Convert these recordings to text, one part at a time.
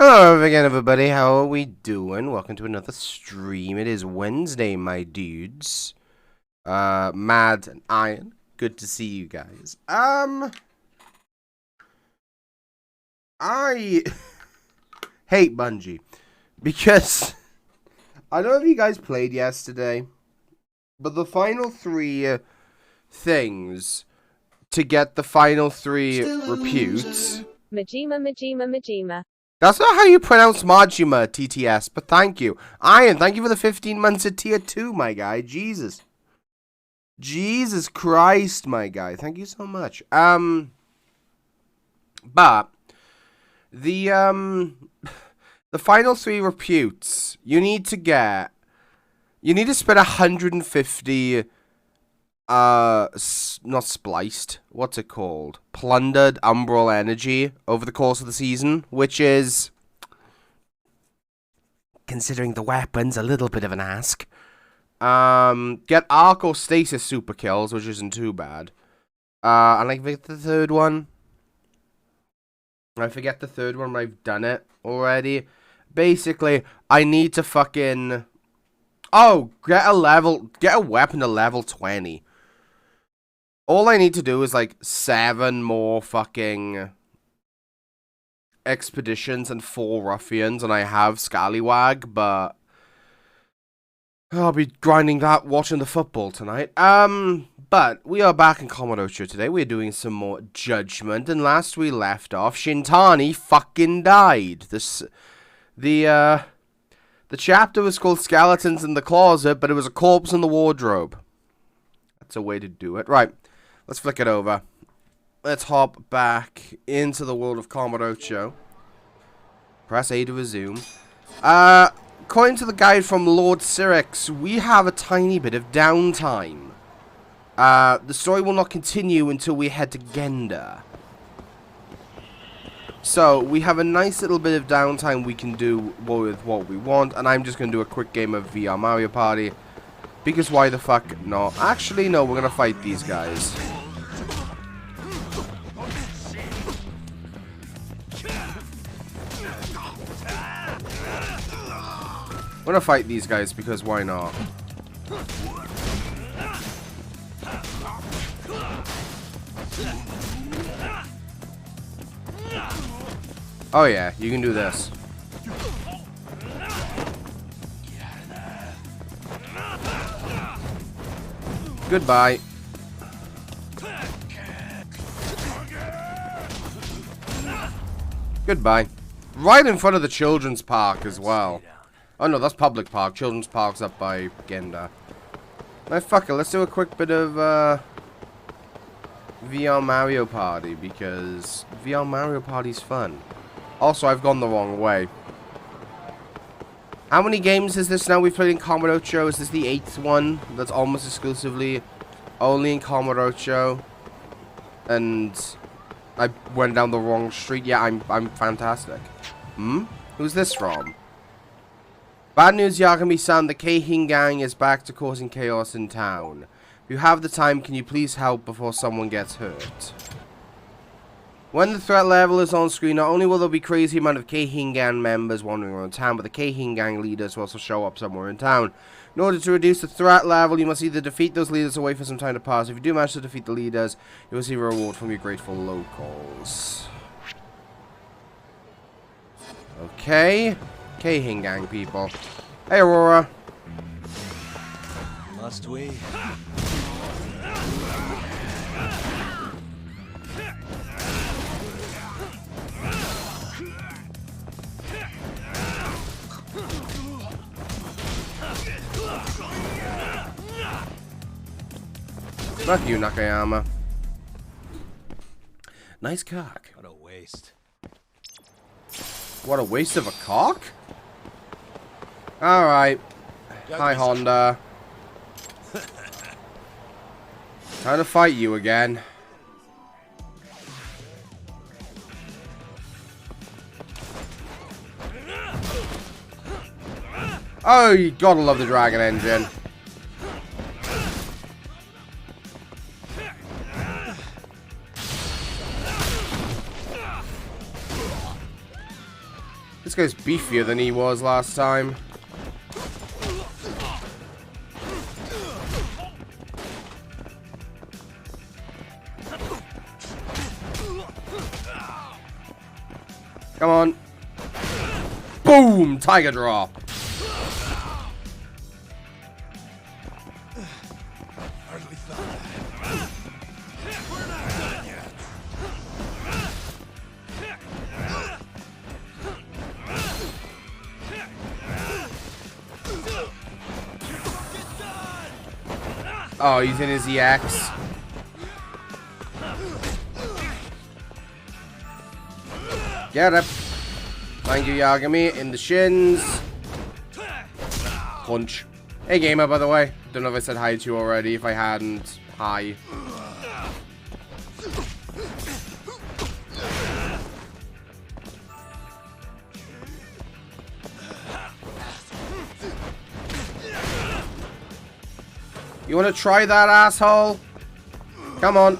Hello again, everybody. How are we doing? Welcome to another stream. It is Wednesday, my dudes. Mad and Iron. Good to see you guys. I hate Bungie because I don't know if you guys played yesterday, but the final three things to get the final three reputes. Majima. That's not how you pronounce Majima, TTS, but thank you. Iron, thank you for the 15 months at tier 2, my guy. Jesus Christ, my guy. Thank you so much. But the final three reputes, you need to spend 150 not spliced, what's it called? Plundered Umbral energy over the course of the season, which is, considering the weapons, a little bit of an ask. Get arc or stasis super kills, which isn't too bad. And I forget the third one. But I've done it already. Basically, I need to fucking... Oh, get a weapon to level 20. All I need to do is, like, 7 more fucking expeditions and 4 ruffians, and I have Scallywag, but I'll be grinding that watching the football tonight. But we are back in Komodocho today. We're doing some more Judgment, and last we left off, Shintani fucking died. The chapter was called Skeletons in the Closet, but it was a corpse in the wardrobe. That's a way to do it. Right. Let's flick it over. Let's hop back into the world of Komodocho. Press A to resume. According to the guide from Lord Syrinx, we have a tiny bit of downtime. The story will not continue until we head to Genda. So, we have a nice little bit of downtime we can do with what we want, and I'm just going to do a quick game of VR Mario Party. Because why the fuck not? Actually, no, we're going to fight these guys. We're going to fight these guys because why not? Oh yeah, you can do this. Goodbye. Goodbye. Right in front of the children's park as well. Oh no, that's public park. Children's park's up by Genda. Now fuck it, let's do a quick bit of VR Mario Party because VR Mario Party's fun. Also, I've gone the wrong way. How many games is this now we've played in Komodocho? Is this the 8th one that's almost exclusively only in Komodocho? And I went down the wrong street. Yeah, I'm fantastic. Who's this from? Bad news, Yagami-san. The Keihin gang is back to causing chaos in town. If you have the time, can you please help before someone gets hurt? When the threat level is on screen, not only will there be crazy amount of Keihin gang members wandering around town, but the Keihin gang leaders will also show up somewhere in town. In order to reduce the threat level, you must either defeat those leaders or wait for some time to pass. If you do manage to defeat the leaders, you will receive a reward from your grateful locals. Okay. Keihin gang people. Hey, Aurora. Must we? Fuck you, Nakayama. Nice cock. What a waste. What a waste of a cock? Alright. Hi, Honda. Time to fight you again. Oh, you gotta love the dragon engine. This guy's beefier than he was last time. Come on. Boom! Tiger drop. Oh, he's in his EX. Get up. Thank you, Yagami. In the shins. Punch. Hey, gamer, by the way. Don't know if I said hi to you already. If I hadn't, hi. You want to try that, asshole? Come on.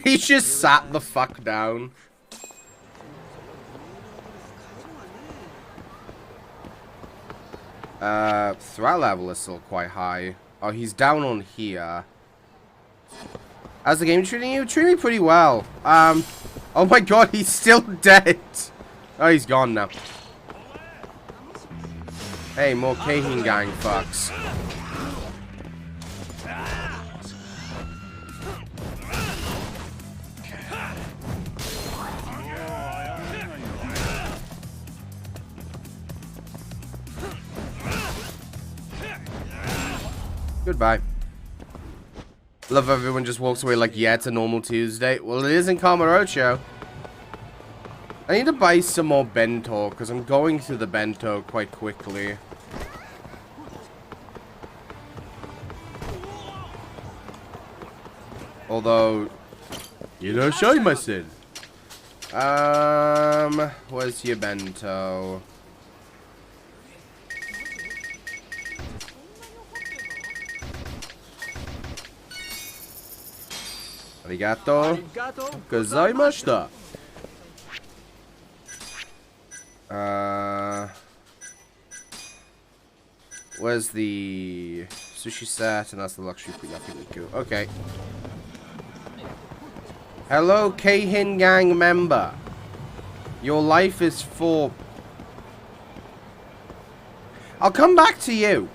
He just sat the fuck down. Threat level is still quite high. Oh, he's down on here. How's the game treating you? Treating me pretty well. Oh my god, he's still dead. Oh, he's gone now. Hey, more Kahin gang fucks. Goodbye. Love everyone just walks away like, yeah, it's a normal Tuesday. Well, it is in Kamurocho. I need to buy some more bento, because I'm going through the bento quite quickly. Although, you know, shimasen. Where's your bento? Arigato gozaimashita. Where's the sushi set? And that's the luxury yakiniku. Okay. Hello, Kahin gang member. Your life is for... I'll come back to you.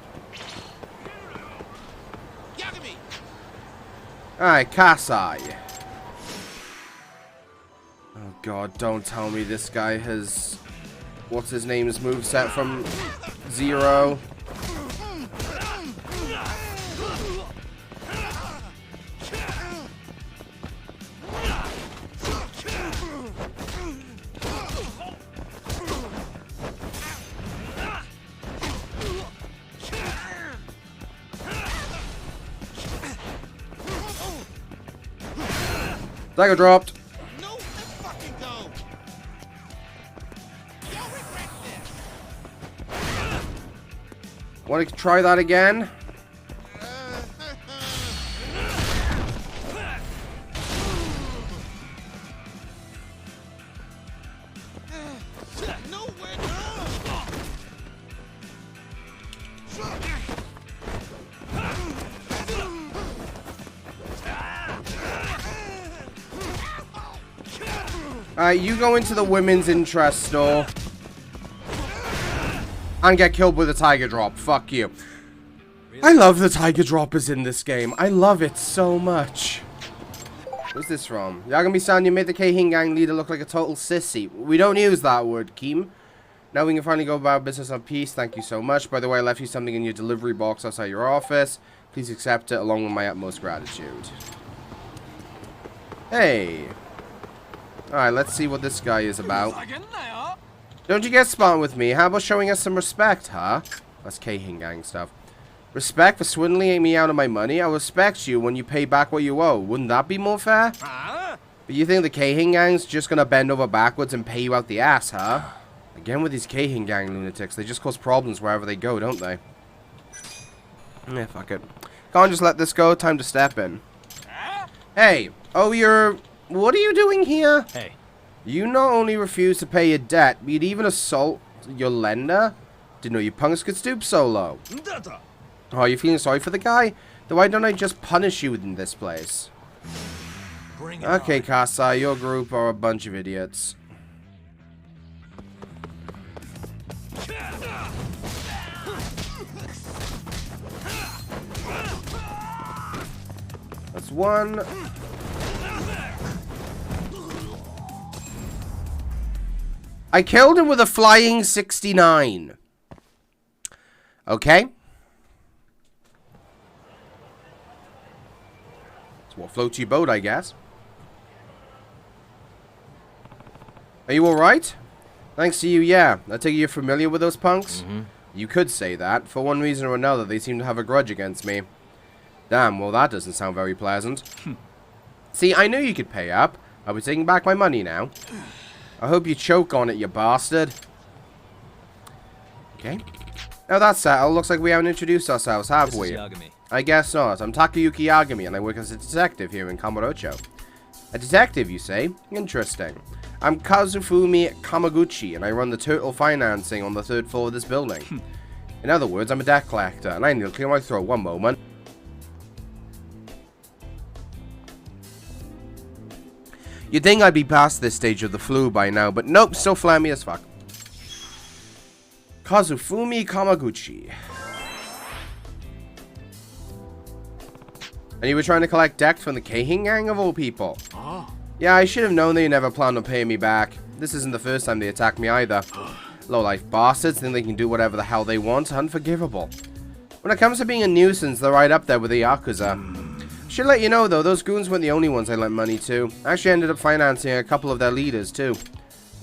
Alright, Kasai. Oh god, don't tell me this guy has... What's his name's moveset from Zero? Dagger dropped. No, fucking go. Want to try that again? Alright, you go into the women's interest store and get killed with a tiger drop. Fuck you. I love the tiger droppers in this game. I love it so much. Where's this from? Yagami-san, you made the Kahin gang leader look like a total sissy. We don't use that word, Kim. Now we can finally go about business on peace. Thank you so much. By the way, I left you something in your delivery box outside your office. Please accept it along with my utmost gratitude. Hey. Alright, let's see what this guy is about. Don't you get smart with me? How about showing us some respect, huh? That's Kahin gang stuff. Respect for swindling me out of my money? I'll respect you when you pay back what you owe. Wouldn't that be more fair? But you think the Kahin gang's just gonna bend over backwards and pay you out the ass, huh? Again with these Kahin gang lunatics. They just cause problems wherever they go, don't they? Yeah, fuck it. Can't just let this go. Time to step in. Hey, oh, you're What are you doing here? Hey. You not only refuse to pay your debt, but you'd even assault your lender? Didn't know you punks could stoop so low. Oh, you feeling sorry for the guy? Then why don't I just punish you in this place? Okay, Kasai, your group are a bunch of idiots. That's one. I killed him with a flying 69. Okay. That's what floats your boat, I guess. Are you alright? Thanks to you, yeah. I take it you're familiar with those punks? Mm-hmm. You could say that. For one reason or another, they seem to have a grudge against me. Damn, well that doesn't sound very pleasant. See, I knew you could pay up. I'll be taking back my money now. I hope you choke on it, you bastard. Okay. Now that's settled. Looks like we haven't introduced ourselves, have we? I guess not. I'm Takayuki Yagami, and I work as a detective here in Kamurocho. A detective, you say? Interesting. I'm Kazufumi Kamaguchi, and I run the turtle financing on the 3rd floor of this building. In other words, I'm a debt collector, and I need to clear my throat. One moment. You'd think I'd be past this stage of the flu by now, but nope, still flammy as fuck. Kazufumi Kamaguchi. And you were trying to collect debt from the Keihin gang of all people. Oh. Yeah, I should have known they never planned on paying me back. This isn't the first time they attacked me either. Low-life bastards think they can do whatever the hell they want. Unforgivable. When it comes to being a nuisance, they're right up there with the Yakuza. Should let you know, though, those goons weren't the only ones I lent money to. I actually ended up financing a couple of their leaders, too.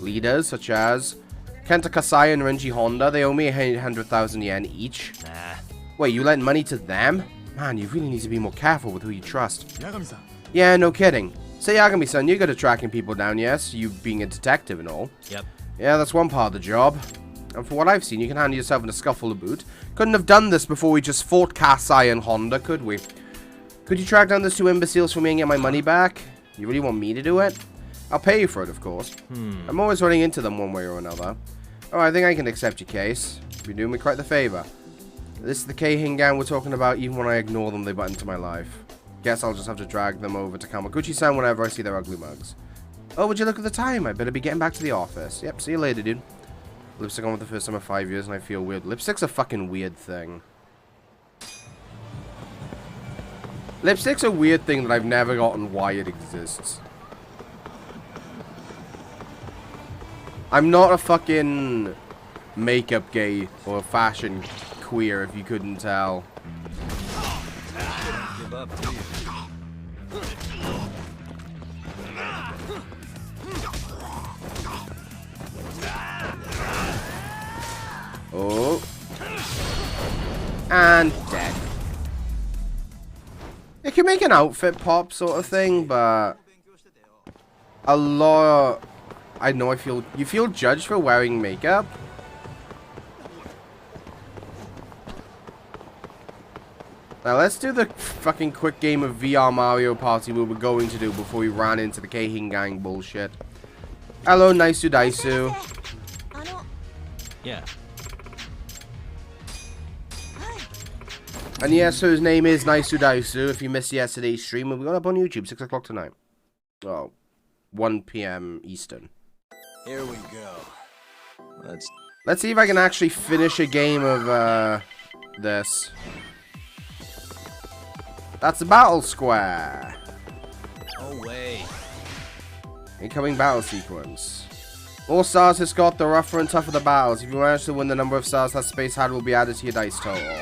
Leaders such as Kenta Kasai and Renji Honda. They owe me 100,000 yen each. Nah. Wait, you lent money to them? Man, you really need to be more careful with who you trust. Yagami-san. Yeah, no kidding. So Yagami-san, you're good at tracking people down, yes? You being a detective and all. Yep. Yeah, that's one part of the job. And for what I've seen, you can handle yourself in a scuffle to boot. Couldn't have done this before we just fought Kasai and Honda, could we? Could you track down those two imbeciles for me and get my money back? You really want me to do it? I'll pay you for it, of course. I'm always running into them one way or another. Oh, I think I can accept your case. You're doing me quite the favor. This is the Keihin gang we're talking about. Even when I ignore them, they butt into my life. Guess I'll just have to drag them over to Kamaguchi-san whenever I see their ugly mugs. Oh, would you look at the time? I better be getting back to the office. Yep, see you later, dude. Lipstick on for the first time in 5 years and I feel weird. Lipstick's a fucking weird thing. Lipstick's a weird thing that I've never gotten why it exists. I'm not a fucking makeup gay or fashion queer, if you couldn't tell. Give up, please. Oh. And dead. It can make an outfit pop sort of thing, but a lot. I know you feel judged for wearing makeup. Now let's do the fucking quick game of VR Mario Party we were going to do before we ran into the Keihin gang bullshit. Hello, Naisu Daisu. Yeah. And yes, so his name is Naisu Daisu. If you missed yesterday's stream, we got up on YouTube, 6 o'clock tonight. Oh, 1 p.m. Eastern. Here we go. Let's see if I can actually finish a game of, this. That's the battle square. No way. Incoming battle sequence. More stars has got the rougher and tougher the battles. If you manage to win, the number of stars that space had will be added to your dice total.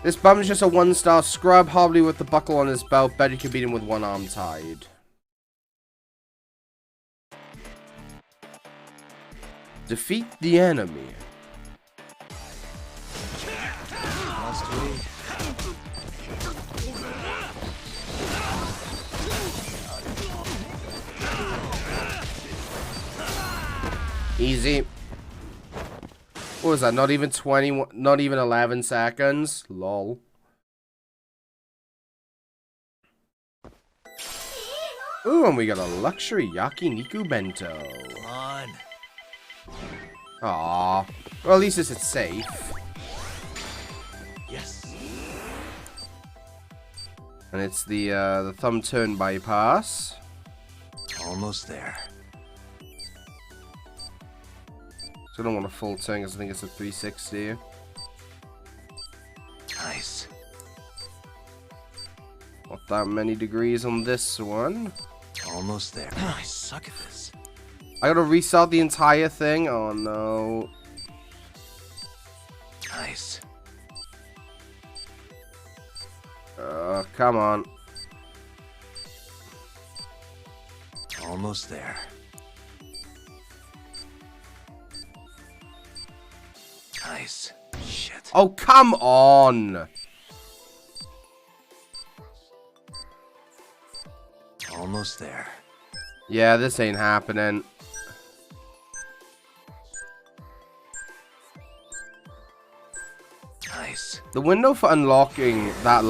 This bum's just a 1-star scrub, hardly with the buckle on his belt. Bet you could beat him with one arm tied. Defeat the enemy. Must we? Easy. What was that? Not even 20, not even 11 seconds? Lol. Ooh, and we got a luxury yakiniku bento. Come on. Aww. Well, at least it's safe. Yes. And it's the thumb turn bypass. Almost there. So I don't want a full turn because I think it's a 360. Nice. Not that many degrees on this one. Almost there. I suck at this. I gotta restart the entire thing? Oh no. Nice. Come on. Almost there. Nice. Shit. Oh, come on! Almost there. Yeah, this ain't happening. Nice. The window for unlocking that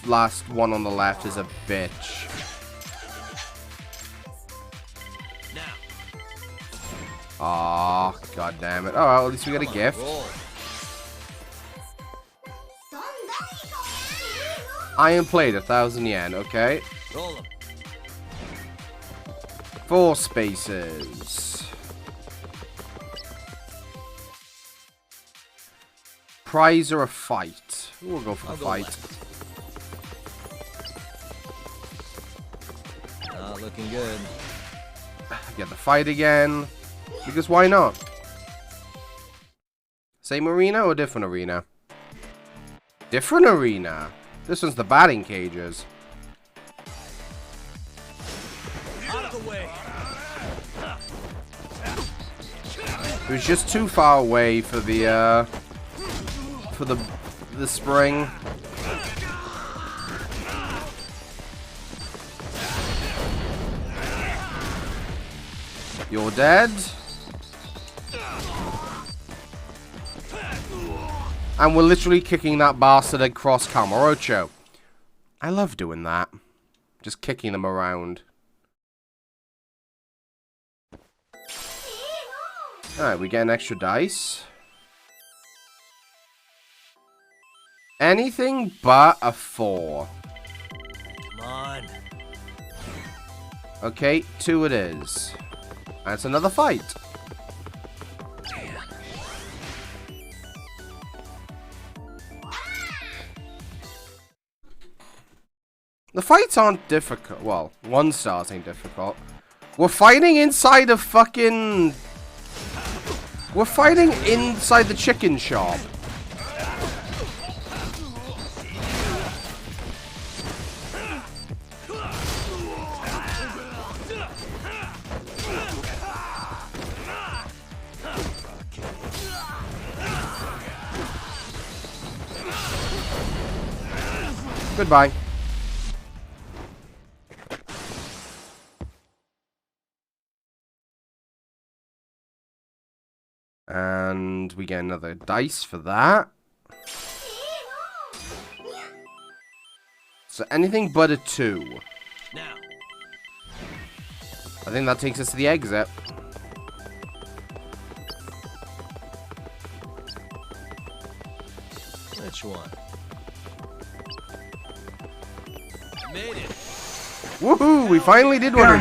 last one on the left is a bitch. Now. Aw, god damn it. Alright, at least we got a gift. Roll. Iron plate, 1,000 yen, okay. Roll 'em. 4 spaces. Prize or a fight? We'll go for the I'll go fight. left. Not looking good. Get the fight again. Because why not? Same arena or different arena? Different arena. This one's the batting cages. Out of the way. It was just too far away for the spring. You're dead. And we're literally kicking that bastard across Kamurocho. I love doing that. Just kicking them around. Alright, we get an extra dice. Anything but a 4. Come on. Okay, 2 it is. And it's another fight. Damn. The fights aren't difficult. Well, one star's ain't difficult. We're fighting inside a fucking... We're fighting inside the chicken shop. Goodbye. And we get another dice for that. So anything but a 2. Now. I think that takes us to the exit. Which one? Made it. Woohoo! We finally did one.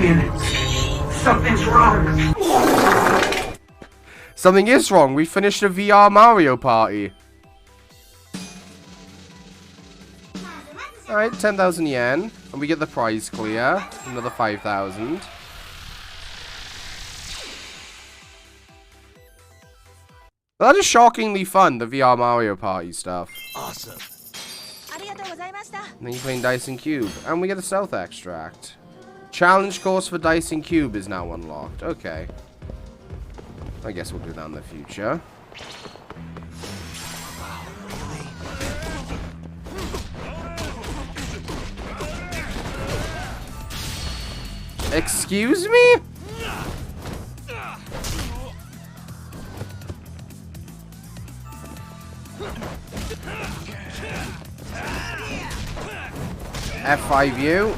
Something's wrong. Something is wrong. We finished a VR Mario Party. Alright, 10,000 yen. And we get the prize clear. Another 5,000. That is shockingly fun, the VR Mario Party stuff. Awesome. And then you're playing Dice and Cube. And we get a Stealth Extract. Challenge course for Dice and Cube is now unlocked. Okay. I guess we'll do that in the future. Excuse me? F5U.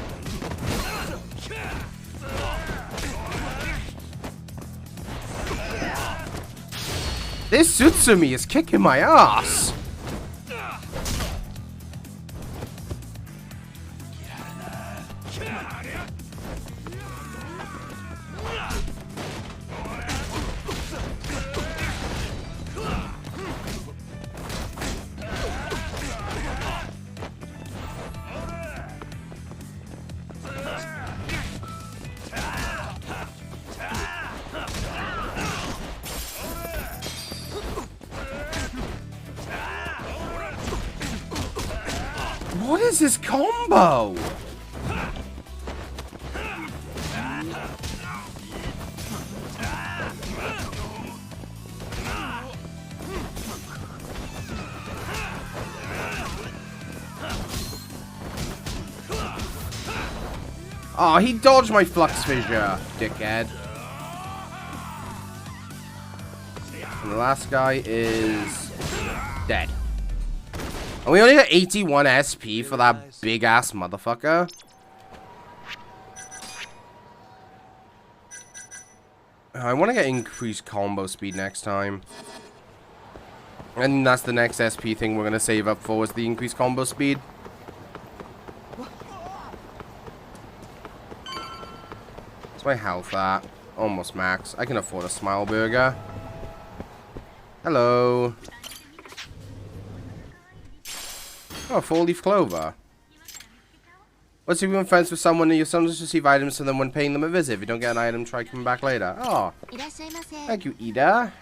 This Sutsumi is kicking my ass. What is this combo? Oh, he dodged my flux fissure, dickhead. And the last guy is dead. And we only got 81 SP for that big ass motherfucker. I want to get increased combo speed next time. And that's the next SP thing we're going to save up for, is the increased combo speed. What's my health at? Almost max. I can afford a smile burger. Hello. Oh, 4-leaf clover. What's if you want friends with someone and you sometimes receive items from them when paying them a visit? If you don't get an item, try coming back later. Oh. Thank you, Ida.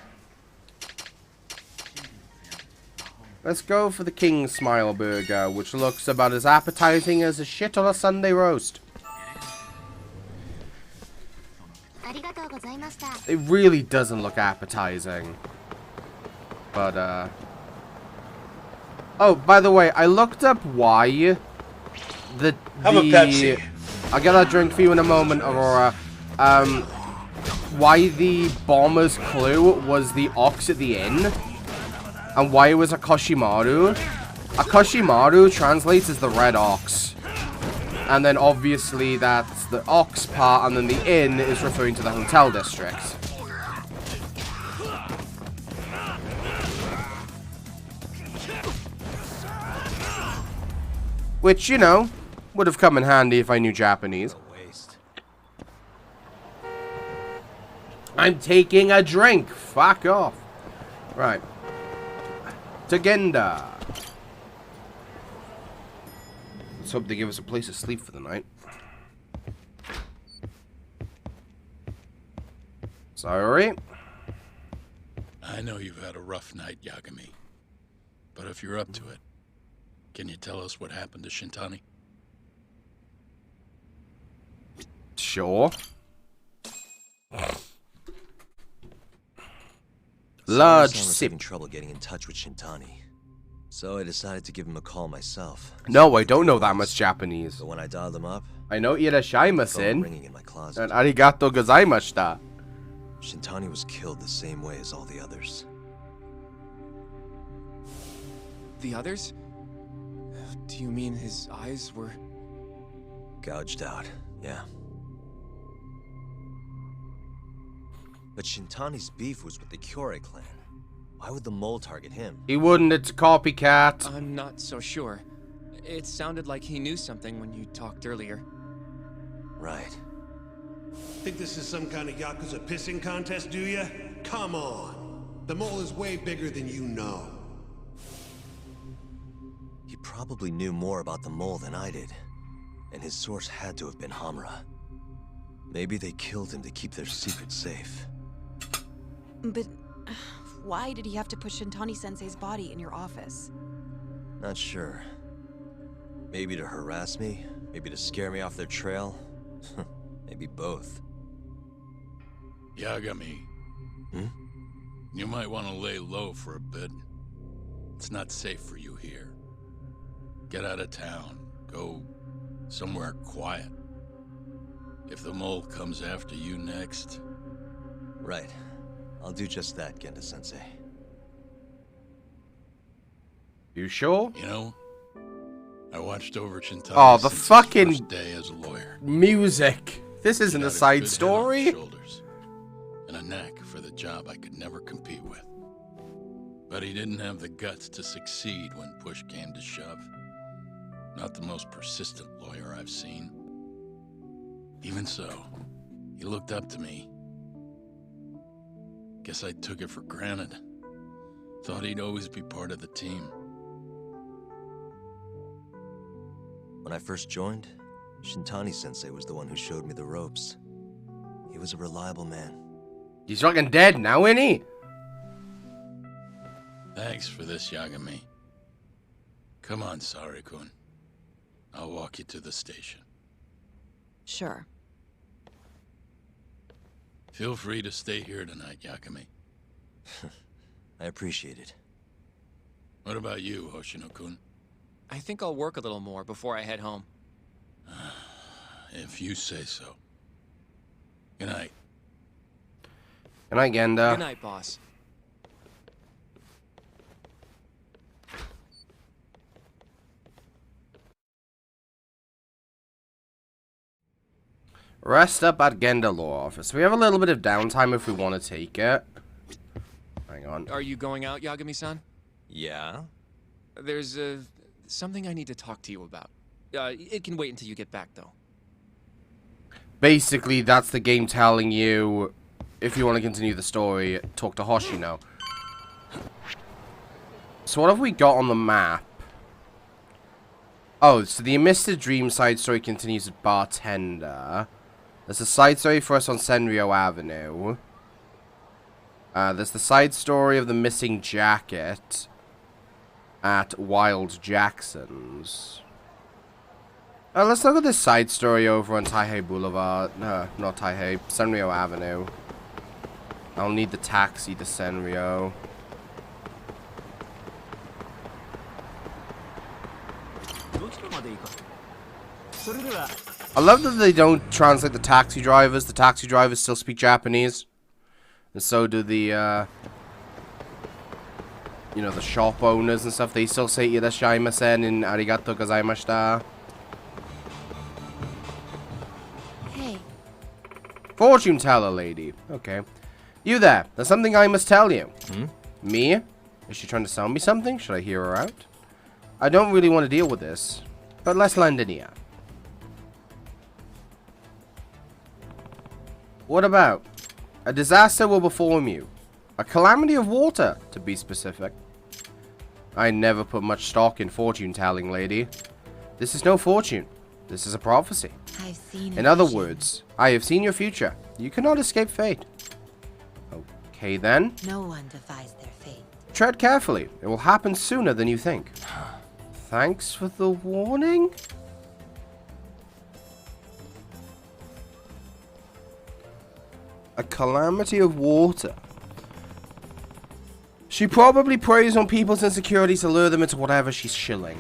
Let's go for the King Smile Burger, which looks about as appetizing as a shit on a Sunday roast. It really doesn't look appetizing. But, oh, by the way, I looked up why Have a Pepsi. I'll get that drink for you in a moment, Aurora. Why the bomber's clue was the ox at the inn, and why it was a Koshimaru. A Koshimaru translates as the red ox. And then obviously that's the ox part, and then the inn is referring to the hotel district. Which, you know, would have come in handy if I knew Japanese. I'm taking a drink. Fuck off. Right. Tagenda. Let's hope they give us a place to sleep for the night. Sorry. I know you've had a rough night, Yagami. But if you're up to it, can you tell us what happened to Shintani? Sure. Large I was sip. having trouble getting in touch with Shintani, so I decided to give him a call myself. No, I don't know that much Japanese. But when I dialed him up, I know phone irashaimasen ringing in my closet. and arigato gozaimashita. Shintani was killed the same way as all the others. The others? Do you mean his eyes were... Gouged out, yeah. But Shintani's beef was with the Kyorei clan. Why would the mole target him? He wouldn't, it's a copycat. I'm not so sure. It sounded like he knew something when you talked earlier. Right. Think this is some kind of Yakuza pissing contest, do ya? Come on. The mole is way bigger than you know. He probably knew more about the mole than I did. And his source had to have been Hamura. Maybe they killed him to keep their secret safe. But why did he have to put Shintani-sensei's body in your office? Not sure. Maybe to harass me? Maybe to scare me off their trail? Maybe both. Yagami. Hmm? You might want to lay low for a bit. It's not safe for you here. Get out of town. Go somewhere quiet. If the mole comes after you next... Right. I'll do just that, Genda-sensei. You sure? You know, I watched over Shintani Oh, the since his fucking first day as a lawyer. music. This isn't He a had side good head on his story. shoulders, and a knack for the job I could never compete with. But he didn't have the guts to succeed when push came to shove. Not the most persistent lawyer I've seen. Even so, he looked up to me. Guess I took it for granted. Thought he'd always be part of the team. When I first joined, Shintani-sensei was the one who showed me the ropes. He was a reliable man. He's fucking dead now, ain't he? Thanks for this, Yagami. Come on, Sari-kun. I'll walk you to the station. Sure. Feel free to stay here tonight, Yagami. I appreciate it. What about you, Hoshino-kun? I think I'll work a little more before I head home. If you say so. Good night. Good night, Genda. Good night, boss. Rest up at Genda Law Office. We have a little bit of downtime if we want to take it. Hang on. Are you going out, Yagami-san? Yeah? There's, something I need to talk to you about. It can wait until you get back, though. Basically, that's the game telling you, if you want to continue the story, talk to Hoshino. So what have we got on the map? Oh, so the Mr. Dream side story continues with Bartender. There's a side story for us on Senryo Avenue. There's the side story of the missing jacket at Wild Jackson's. Let's look at this side story over on Taihei Boulevard. No, not Taihei. Senryo Avenue. I'll need the taxi to Senryo. I love that they don't translate the taxi drivers. The taxi drivers still speak Japanese. And so do the, you know, the shop owners and stuff. They still say Irashimasen and Arigato gozaimashita. Hey. Fortune teller lady. Okay. You there. There's something I must tell you. Me? Is she trying to sell me something? Should I hear her out? I don't really want to deal with this. But let's lend an ear. What about? A disaster will befall you. A calamity of water, to be specific. I never put much stock in fortune telling, lady. This is no fortune. This is a prophecy. I've seen In other words, I have seen your future. You cannot escape fate. Okay then. No one defies their fate. Tread carefully. It will happen sooner than you think. Thanks for the warning? A calamity of water. She probably preys on people's insecurities to lure them into whatever she's shilling.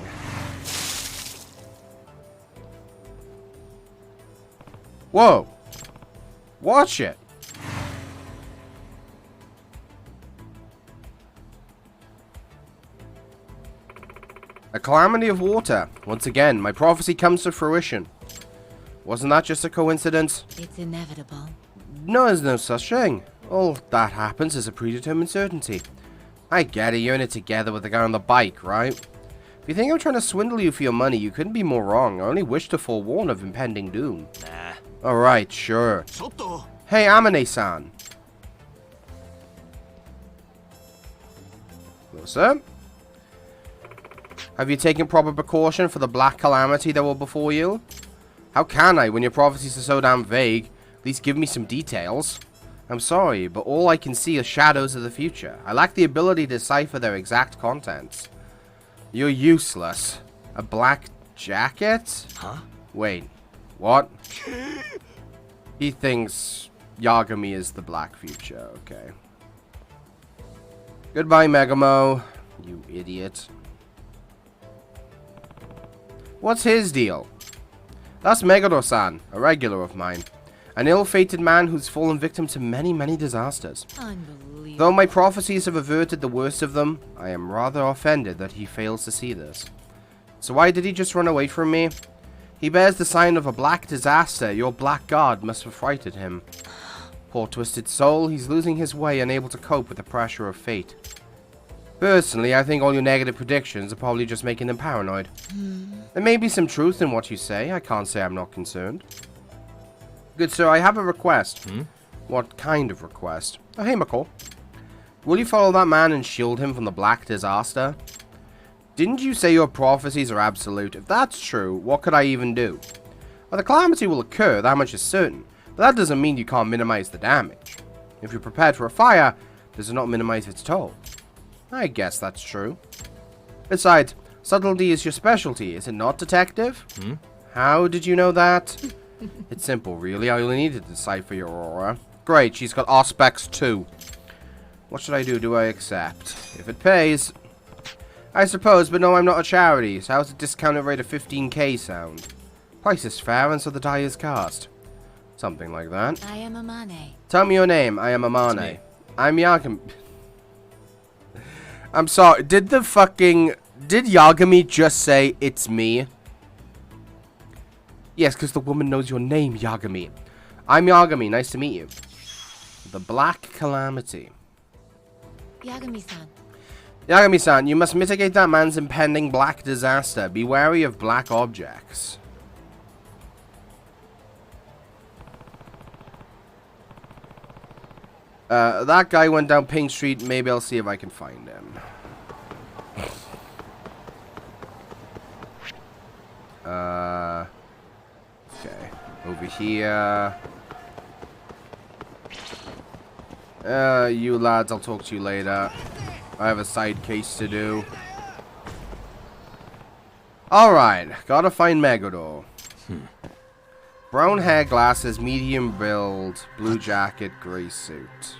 Whoa. Watch it. A calamity of water. Once again, my prophecy comes to fruition. Wasn't that just a coincidence? It's inevitable. No, there's no such thing. All that happens is a predetermined certainty. I get it, you're in it together with the guy on the bike, right? If you think I'm trying to swindle you for your money, you couldn't be more wrong. I only wish to forewarn of impending doom. Nah. Alright, sure. Hey, Amane-san. Closer. Have you taken proper precaution for the black calamity that will befall you? How can I when your prophecies are so damn vague? At least give me some details. I'm sorry, but all I can see are shadows of the future. I lack the ability to decipher their exact contents. You're useless. A black jacket? Huh? Wait, what? He thinks Yagami is the black future, okay. Goodbye, Megamo. You idiot. What's his deal? That's Meguro-san, a regular of mine. An ill-fated man who's fallen victim to many, many disasters. Unbelievable. Though my prophecies have averted the worst of them, I am rather offended that he fails to see this. So why did he just run away from me? He bears the sign of a black disaster. Your black god must have frightened him. Poor twisted soul, he's losing his way, unable to cope with the pressure of fate. Personally, I think all your negative predictions are probably just making them paranoid. There may be some truth in what you say. I can't say I'm not concerned. Good sir, I have a request. What kind of request? Oh, hey, McCall. Will you follow that man and shield him from the Black Disaster? Didn't you say your prophecies are absolute? If that's true, what could I even do? Well, the calamity will occur, that much is certain. But that doesn't mean you can't minimize the damage. If you're prepared for a fire, does it not minimize its toll? I guess that's true. Besides, subtlety is your specialty, is it not, detective? How did you know that? It's simple, really. I only need to decipher your aura. Great, she's got Auspex too. What should I do? Do I accept? If it pays. I suppose, but no, I'm not a charity, so how's a discounted rate of 15k sound? Price is fair, and so the die is cast. Something like that. I am Amane. Tell me your name. I am Amane. I'm Yagami. I'm sorry. Did Yagami just say it's me? Yes, because the woman knows your name, Yagami. I'm Yagami. Nice to meet you. The Black Calamity. Yagami-san. Yagami-san, you must mitigate that man's impending black disaster. Be wary of black objects. That guy went down Pink Street. Maybe I'll see if I can find him. Okay. Over here. You lads, I'll talk to you later. I have a side case to do. Alright, gotta find Megador. Brown hair, glasses, medium build, blue jacket, grey suit.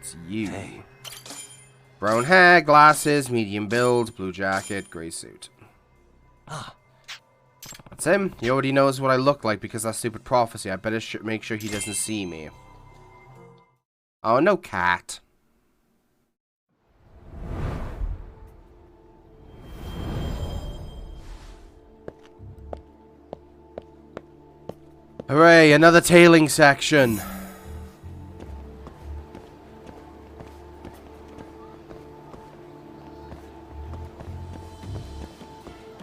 It's you. Hey. Brown hair, glasses, medium build, blue jacket, grey suit. That's him. He already knows what I look like because of that stupid prophecy. I better make sure he doesn't see me. Oh, no cat. Hooray, another tailing section.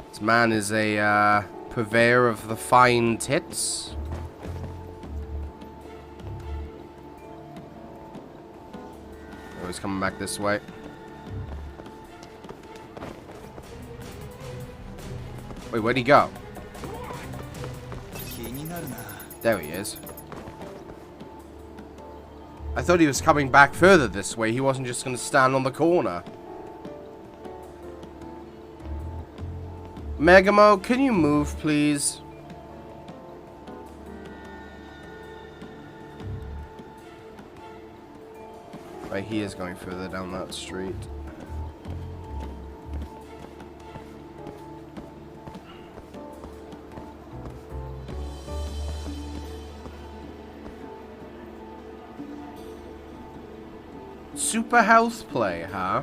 This man is a purveyor of the fine tits. Oh, he's coming back this way. Wait, where'd he go? There he is. I thought he was coming back further this way. He wasn't just going to stand on the corner. Megamo, can you move, please? Right, he is going further down that street. Super health play, huh?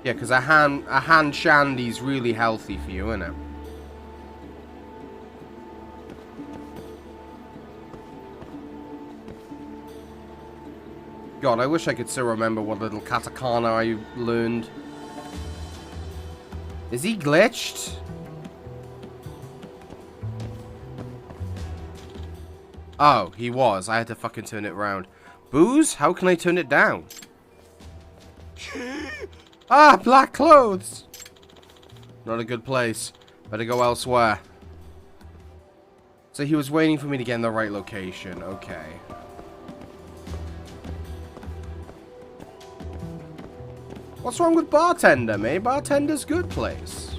Yeah, because a hand shandy's really healthy for you, isn't it? God, I wish I could still remember what little katakana I learned. Is he glitched? Oh, he was. I had to fucking turn it around. Booze? How can I turn it down? Ah, black clothes! Not a good place. Better go elsewhere. So he was waiting for me to get in the right location. Okay. What's wrong with bartender, mate? Bartender's good place.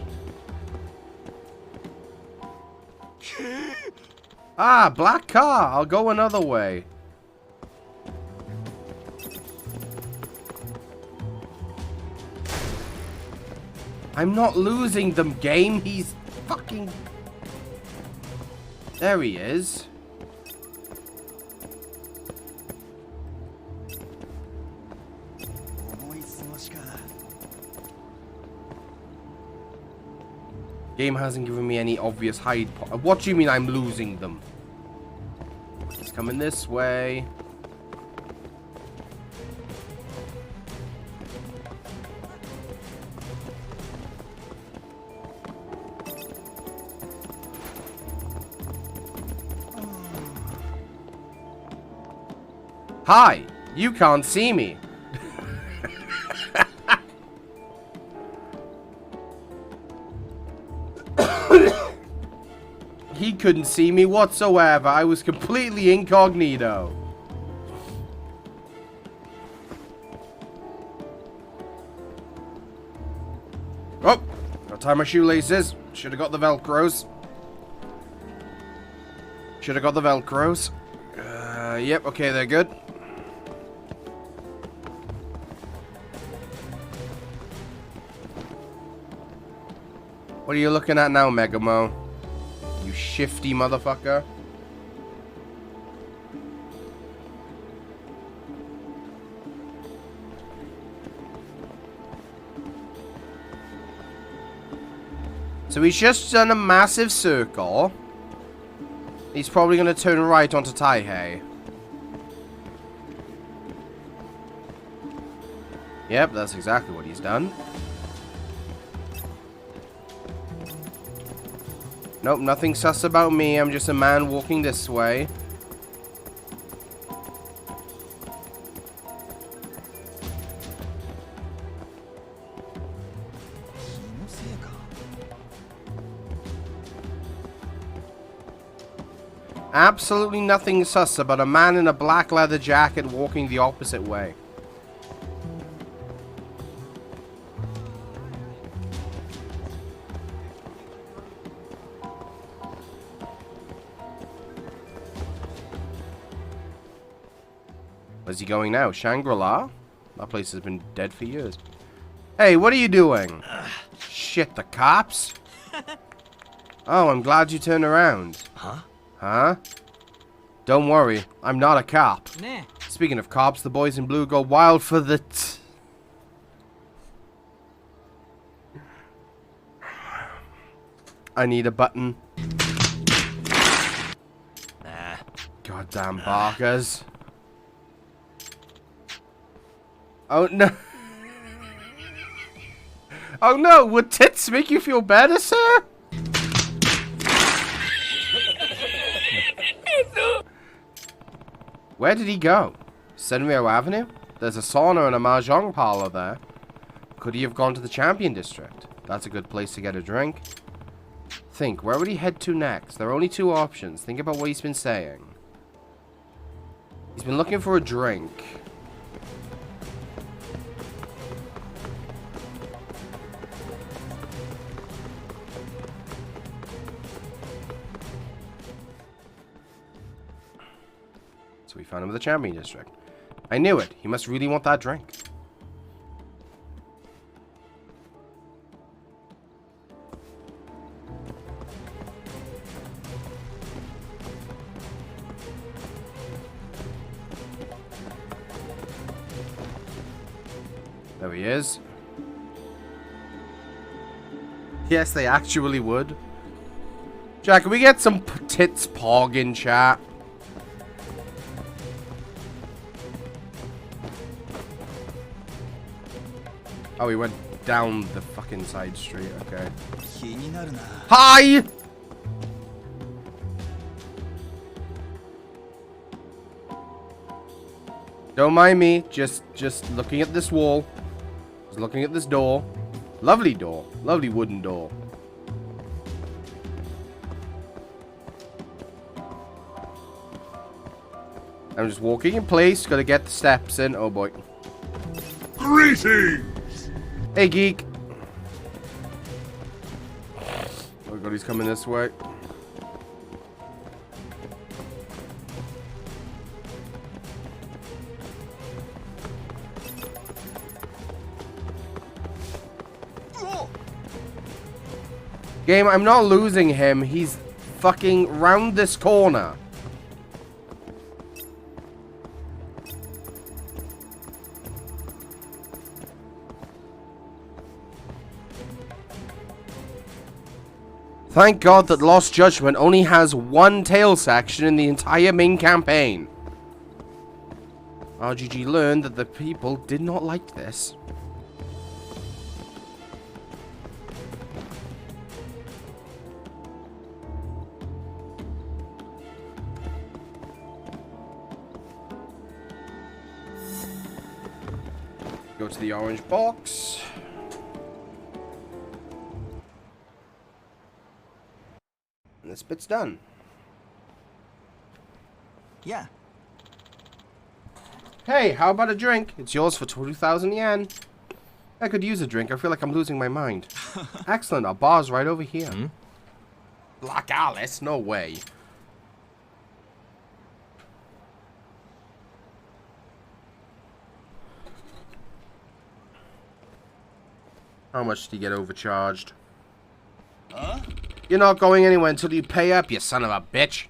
Ah, black car. I'll go another way. I'm not losing them, game. He's fucking... There he is. Game hasn't given me any obvious hide point. What do you mean I'm losing them? It's coming this way. Hi, you can't see me. He couldn't see me whatsoever. I was completely incognito. Oh, gotta tie my shoelaces. Should have got the Velcros. Should have got the Velcros. Yep, okay, they're good. What are you looking at now, Megamo? You shifty motherfucker. So he's just done a massive circle. He's probably going to turn right onto Taihei. Yep, that's exactly what he's done. Nope, nothing sus about me. I'm just a man walking this way. Absolutely nothing sus about a man in a black leather jacket walking the opposite way. Where's he going now? Shangri-La? That place has been dead for years. Hey, what are you doing? Shit, the cops? Oh, I'm glad you turned around. Huh? Huh? Don't worry, I'm not a cop. Nah. Speaking of cops, the boys in blue go wild for the I need a button. Nah. Goddamn barkers. Oh no. Oh no, would tits make you feel better, sir? Where did he go? Senrio Avenue? There's a sauna and a mahjong parlor there. Could he have gone to the Champion District? That's a good place to get a drink. Think, where would he head to next? There are only two options. Think about what he's been saying. He's been looking for a drink. So we found him at the Champion District. I knew it. He must really want that drink. There he is. Yes, they actually would. Jack, can we get some tits pog in chat? Oh, he went down the fucking side street. Okay. Hi! Don't mind me. Just looking at this wall. Just looking at this door. Lovely door. Lovely wooden door. I'm just walking in place. Gotta get the steps in. Oh boy. Greetings! Hey, geek. Oh god, he's coming this way. Game, I'm not losing him. He's fucking round this corner. Thank God that Lost Judgment only has one tail section in the entire main campaign. RGG learned that the people did not like this. Go to the orange box. And this bit's done. Yeah. Hey, how about a drink? It's yours for 2,000 yen. I could use a drink. I feel like I'm losing my mind. Excellent. Our bar's right over here. Hmm? Black Alice? No way. How much did he get overcharged? Huh? You're not going anywhere until you pay up, you son of a bitch.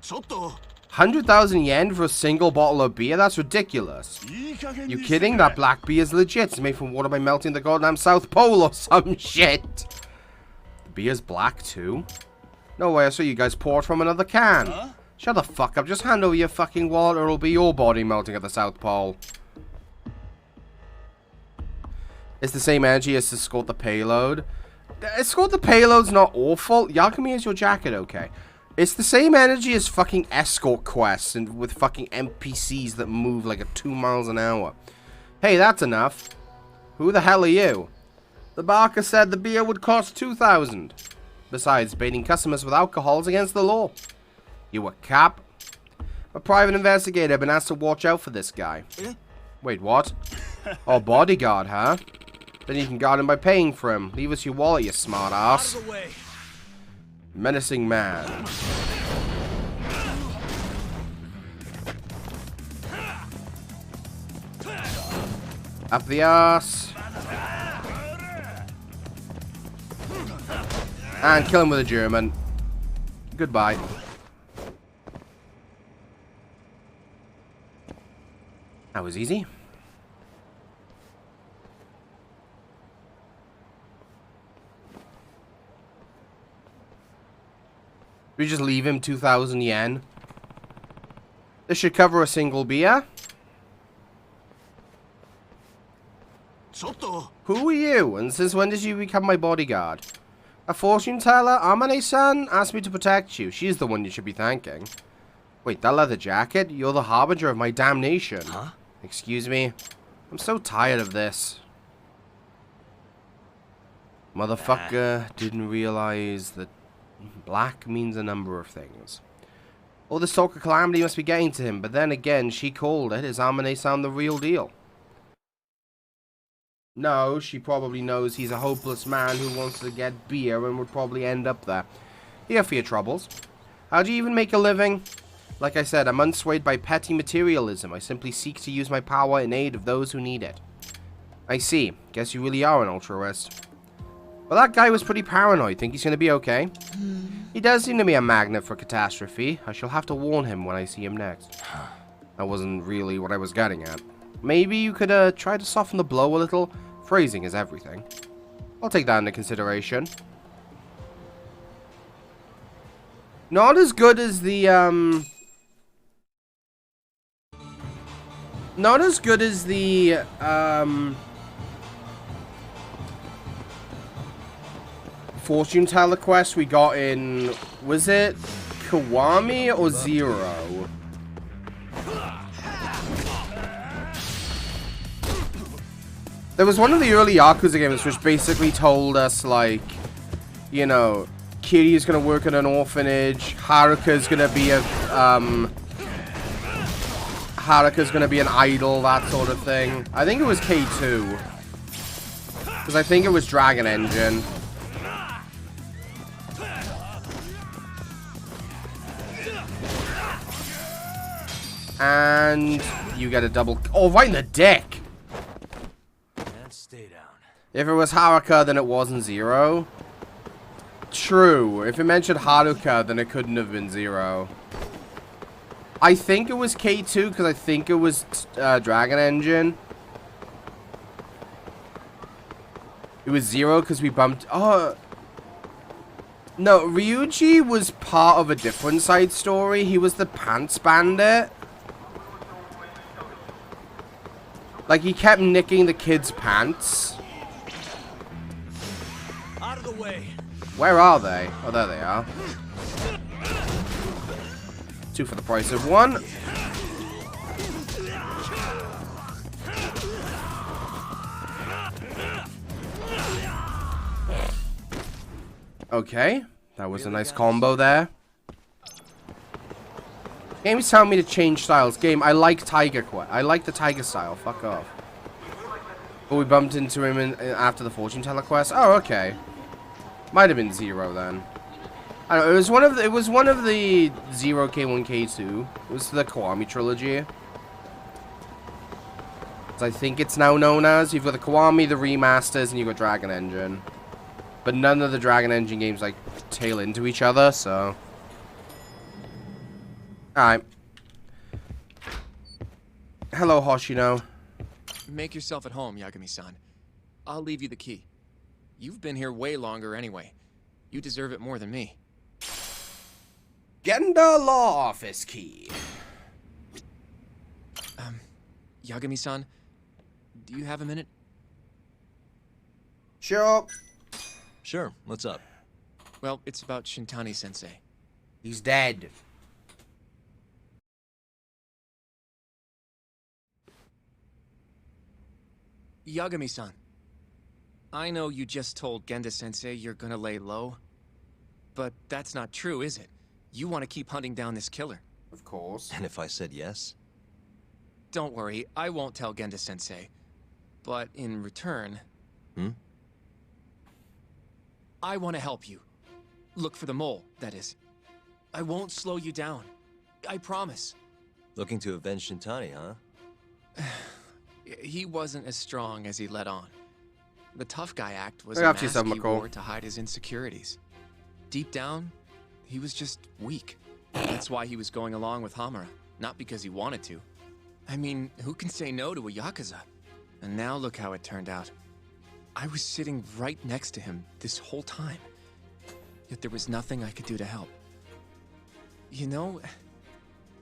100,000 yen for a single bottle of beer? That's ridiculous. You kidding? That black beer is legit. It's made from water by melting the goddamn South Pole or some shit. The beer's black too? No way, I saw you guys pour it from another can. Huh? Shut the fuck up. Just hand over your fucking wallet or it'll be your body melting at the South Pole. It's the same energy as escort the payload. Escort the payload's not awful. Yakumi, is your jacket okay? It's the same energy as fucking escort quests and with fucking NPCs that move like at 2 miles an hour. Hey, that's enough. Who the hell are you? The barker said the beer would cost 2,000. Besides, baiting customers with alcohol is against the law. You a cop? A private investigator, been asked to watch out for this guy. Wait, what? Oh, bodyguard, huh? Then you can guard him by paying for him. Leave us your wallet, you smart ass. Menacing man. Up the ass. And kill him with a German. Goodbye. That was easy. We just leave him 2,000 yen. This should cover a single beer. Who are you? And since when did you become my bodyguard? A fortune teller, Amane-san, asked me to protect you. She's the one you should be thanking. Wait, that leather jacket? You're the harbinger of my damnation. Huh? Excuse me? I'm so tired of this. Motherfucker didn't realize that black means a number of things. All this talk of calamity must be getting to him, but then again, she called it. Is Amane-san the real deal? No, she probably knows he's a hopeless man who wants to get beer and would probably end up there. Here for your troubles. How do you even make a living? Like I said, I'm unswayed by petty materialism. I simply seek to use my power in aid of those who need it. I see. Guess you really are an altruist. Well, that guy was pretty paranoid. Think he's going to be okay? He does seem to be a magnet for catastrophe. I shall have to warn him when I see him next. That wasn't really what I was getting at. Maybe you could try to soften the blow a little. Phrasing is everything. I'll take that into consideration. Not as good as the, not as good as the, fortune teller quest we got in, was it Kiwami or Zero? There was one of the early Yakuza games which basically told us, like, you know, Kiryu's gonna work in an orphanage, Haruka's gonna be a, Haruka's gonna be an idol, that sort of thing. I think it was K2. Because I think it was Dragon Engine. And you get a double... Oh, right in the dick! Stay down. If it was Haruka, then it wasn't Zero. True. If it mentioned Haruka, then it couldn't have been Zero. I think it was K2, because I think it was Dragon Engine. It was Zero, because we bumped... Oh... No, Ryuji was part of a different side story. He was the Pants Bandit. Like, he kept nicking the kids' pants. Out of the way. Where are they? Oh, there they are. 2 for the price of 1. Okay, that was a Really, nice guys? combo there. Game's telling me to change styles. Game, I like Tiger Quest. I like the Tiger style. Fuck off. But we bumped into him after the Fortune Teller quest. Oh, okay. Might have been Zero then. I don't know, it was one of the 0K1 K2. It was the Kiwami trilogy. As I think it's now known as. You've got the Kiwami, the remasters, and you've got Dragon Engine. But none of the Dragon Engine games like tail into each other, so. Alright. Hello, Hoshino. Make yourself at home, Yagami-san. I'll leave you the key. You've been here way longer anyway. You deserve it more than me. Gender Law Office key. Yagami-san, do you have a minute? Sure. Sure, what's up? Well, it's about Shintani-sensei. He's dead. Yagami-san, I know you just told Genda-sensei you're gonna lay low, but that's not true, is it? You want to keep hunting down this killer. Of course. And if I said yes? Don't worry, I won't tell Genda-sensei. But in return... I want to help you. Look for the mole, that is. I won't slow you down. I promise. Looking to avenge Shintani, huh? He wasn't as strong as he let on. The tough guy act was I a got you mask some, he McCall. wore to hide his insecurities. Deep down, he was just weak. That's why he was going along with Hamura, not because he wanted to. I mean, who can say no to a Yakuza? And now look how it turned out. I was sitting right next to him this whole time. Yet there was nothing I could do to help. You know,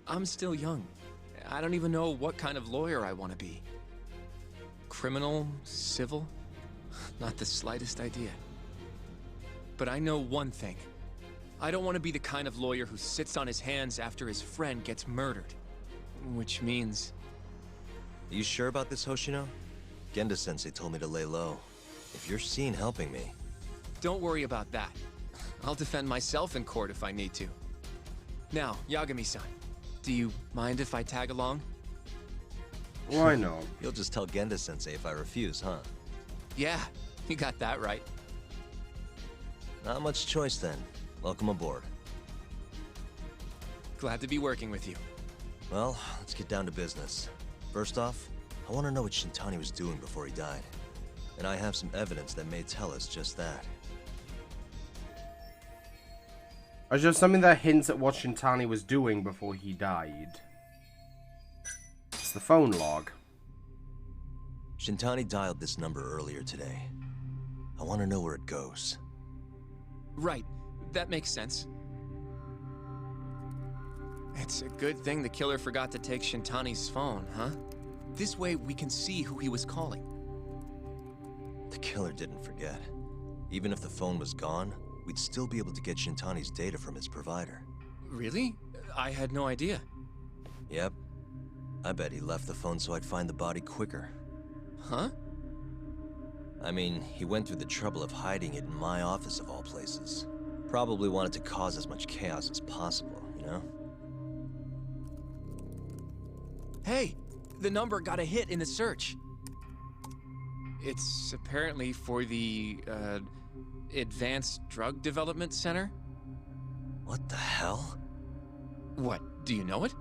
I'm still young. I don't even know what kind of lawyer I want to be. Criminal? Civil? Not the slightest idea. But I know one thing. I don't want to be the kind of lawyer who sits on his hands after his friend gets murdered. Which means... Are you sure about this, Hoshino? Genda-sensei told me to lay low. If you're seen helping me... Don't worry about that. I'll defend myself in court if I need to. Now, Yagami-san, do you mind if I tag along? Why not? You'll just tell Genda-sensei if I refuse, huh? Yeah, you got that right. Not much choice then. Welcome aboard. Glad to be working with you. Well, let's get down to business. First off, I want to know what Shintani was doing before he died. And I have some evidence that may tell us just that. Or just something that hints at what Shintani was doing before he died. It's the phone log. Shintani dialed this number earlier today. I want to know where it goes. Right, that makes sense. It's a good thing the killer forgot to take Shintani's phone, huh? This way we can see who he was calling. The killer didn't forget. Even if the phone was gone, we'd still be able to get Shintani's data from his provider. Really? I had no idea. Yep. I bet he left the phone so I'd find the body quicker. Huh? I mean, he went through the trouble of hiding it in my office of all places. Probably wanted to cause as much chaos as possible, you know? Hey, the number got a hit in the search. It's apparently for the, Advanced Drug Development Center? What the hell? What, do you know it?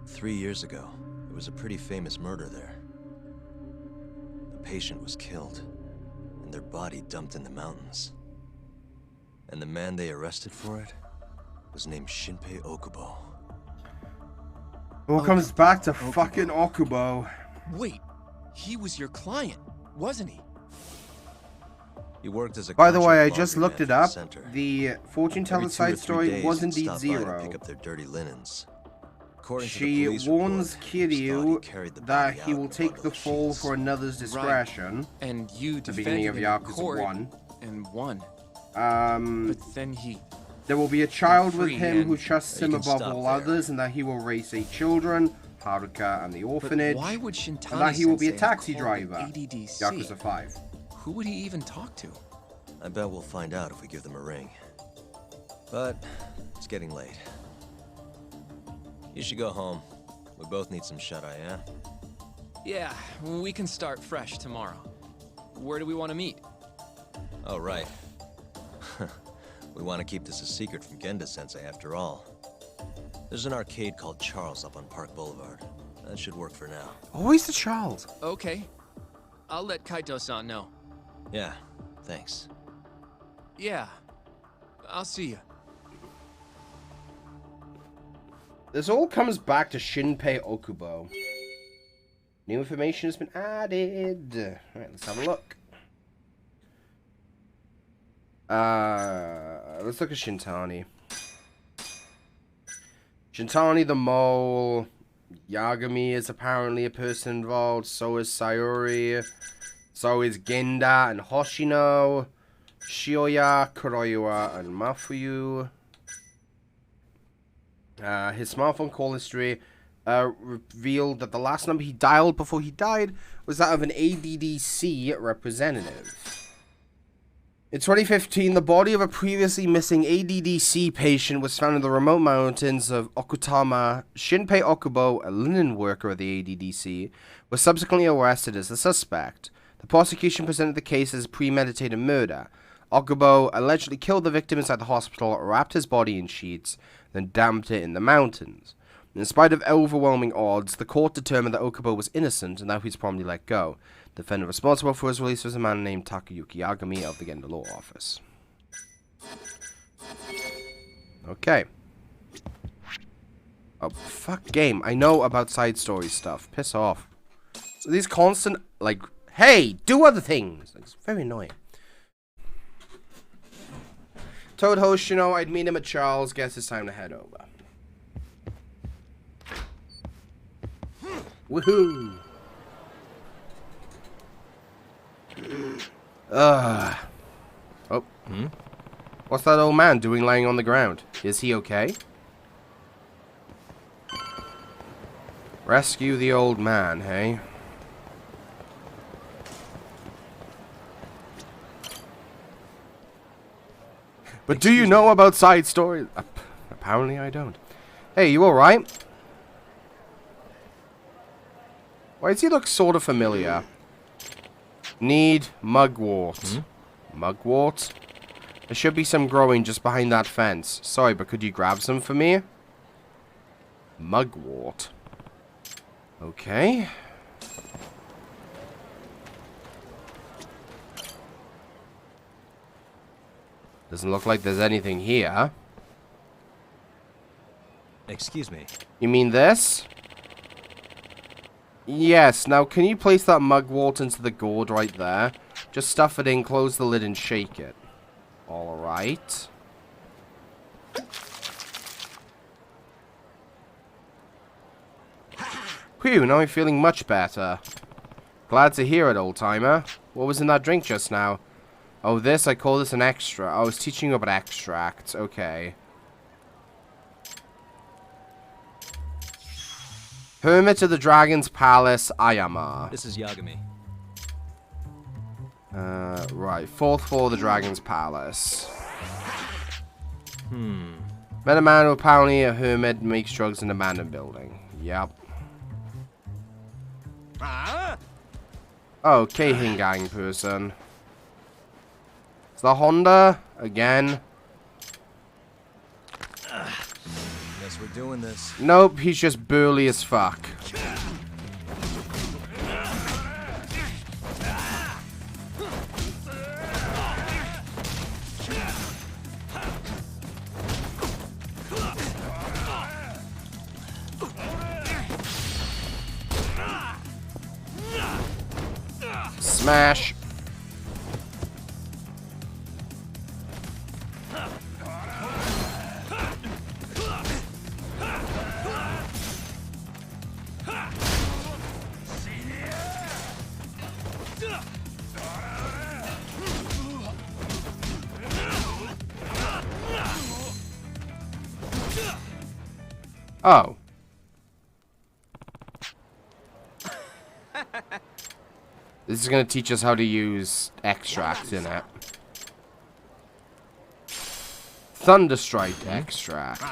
3 years ago, there was a pretty famous murder there. A patient was killed, and their body dumped in the mountains. And the man they arrested for it was named Shinpei Okubo. It all comes back to fucking Okubo. Wait, he was your client, wasn't he? He worked as a By the way, I contract just laundry looked it man for up. the center. The fortune teller Every 2 or side 3 story days, was he'd indeed stop by to Zero. pick up their dirty linens. According to She the police warns report, it was thought he Kiryu carried the that body he out will in a take bundle the of fall sheets. for another's discretion. And you The beginning of defended him in Yakuza court 1. and won. But But then he... there will be a child with free him and- who trusts You him can above stop all there. others, and that he will raise 8 children, Haruka and the But orphanage, why would Shintani and that he will be a Sensei have taxi called the driver. ADDC? Yakuza 5. Who would he even talk to? I bet we'll find out if we give them a ring. But it's getting late. You should go home. We both need some shut-eye, yeah? Yeah, we can start fresh tomorrow. Where do we want to meet? Oh, right. We want to keep this a secret from Genda-sensei after all. There's an arcade called Charles up on Park Boulevard. That should work for now. Always the Charles. Okay. I'll let Kaito-san know. Yeah, thanks. Yeah. I'll see you. This all comes back to Shinpei Okubo. New information has been added. Alright, let's have a look. Let's look at Shintani. Shintani the mole. Yagami is apparently a person involved. So is Sayori. So is Genda and Hoshino. Shioya, Kuroiwa, and Mafuyu. His smartphone call history revealed that the last number he dialed before he died was that of an ADDC representative. In 2015, the body of a previously missing ADDC patient was found in the remote mountains of Okutama. Shinpei Okubo, a linen worker of the ADDC, was subsequently arrested as the suspect. The prosecution presented the case as premeditated murder. Okubo allegedly killed the victim inside the hospital, wrapped his body in sheets, then dumped it in the mountains. In spite of overwhelming odds, the court determined that Okubo was innocent and that he was promptly let go. The defendant responsible for his release was a man named Takayuki Yagami of the Genda Law Office. Okay. Oh, fuck game. I know about side story stuff. Piss off. So these constant, like, hey, do other things. It's very annoying. Told Hoshino I'd meet him at Charles. Guess it's time to head over. Woohoo! Oh. What's that old man doing lying on the ground? Is he okay? Rescue the old man, hey? But do you know about side stories? Apparently I don't. Hey, you alright? Why does he look sort of familiar? Need mugwort. Mugwort? There should be some growing just behind that fence. Sorry, but could you grab some for me? Mugwort. Okay. Doesn't look like there's anything here. Excuse me. You mean this? Yes, now can you place that mugwort into the gourd right there? Just stuff it in, close the lid and shake it. Alright. Phew, now I'm feeling much better. Glad to hear it, old-timer. What was in that drink just now? Oh, this, I call this an extra. I was teaching you about extracts. Okay. Hermit of the Dragon's Palace, Ayama. This is Yagami. Right. Fourth floor of the Dragon's Palace. Met a man who apparently a hermit makes drugs in an abandoned building. Yep. Okay, Hingang person. Is that Honda? Again? Guess we're doing this. Nope, he's just burly as fuck. Smash. Oh. This is going to teach us how to use extract in it. Thunderstrike extract.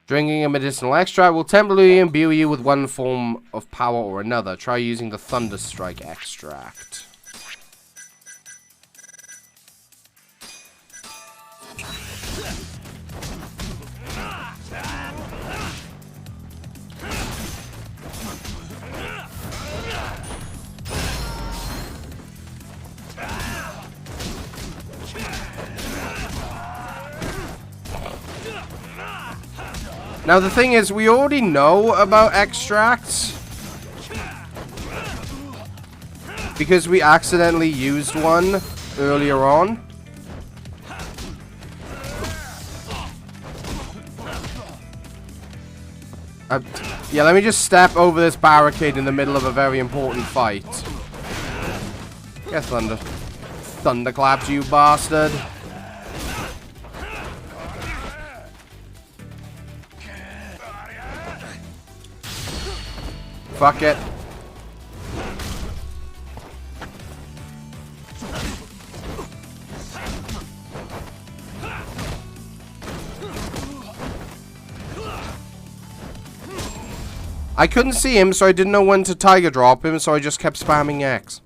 Drinking a medicinal extract will temporarily imbue you with one form of power or another. Try using the Thunderstrike extract. Now the thing is, we already know about extracts because we accidentally used one earlier on. Yeah, let me just step over this barricade in the middle of a very important fight. Get thunder. Thunderclaps, you bastard. Fuck it. I couldn't see him, so I didn't know when to tiger drop him, so I just kept spamming X.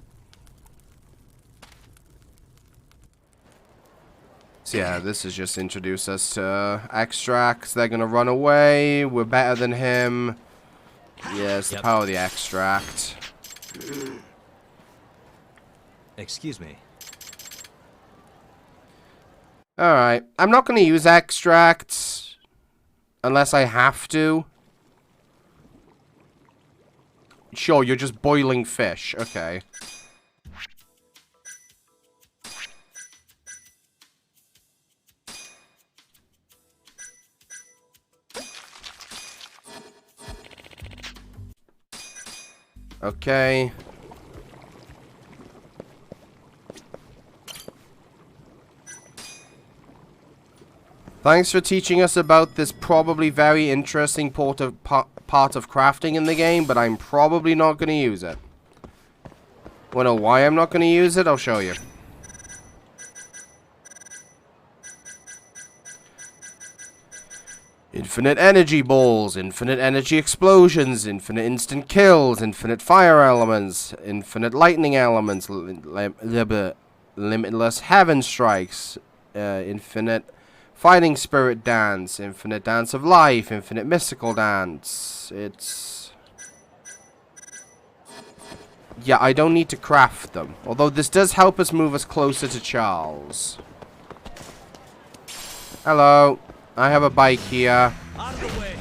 So yeah, this has just introduced us to extracts. They're gonna run away. We're better than him. Yeah, it's the power of the extract. Excuse me. Alright, I'm not gonna use extracts unless I have to. Sure, you're just boiling fish. Okay. Okay. Thanks for teaching us about this probably very interesting part of crafting in the game, but I'm probably not going to use it. Wanna know why I'm not going to use it? I'll show you. Infinite energy balls, infinite energy explosions, infinite instant kills, infinite fire elements, infinite lightning elements, limitless heaven strikes, infinite fighting spirit dance, infinite dance of life, infinite mystical dance. It's... yeah, I don't need to craft them. Although this does help us move us closer to Charles. Hello. I have a bike here. Out of the way.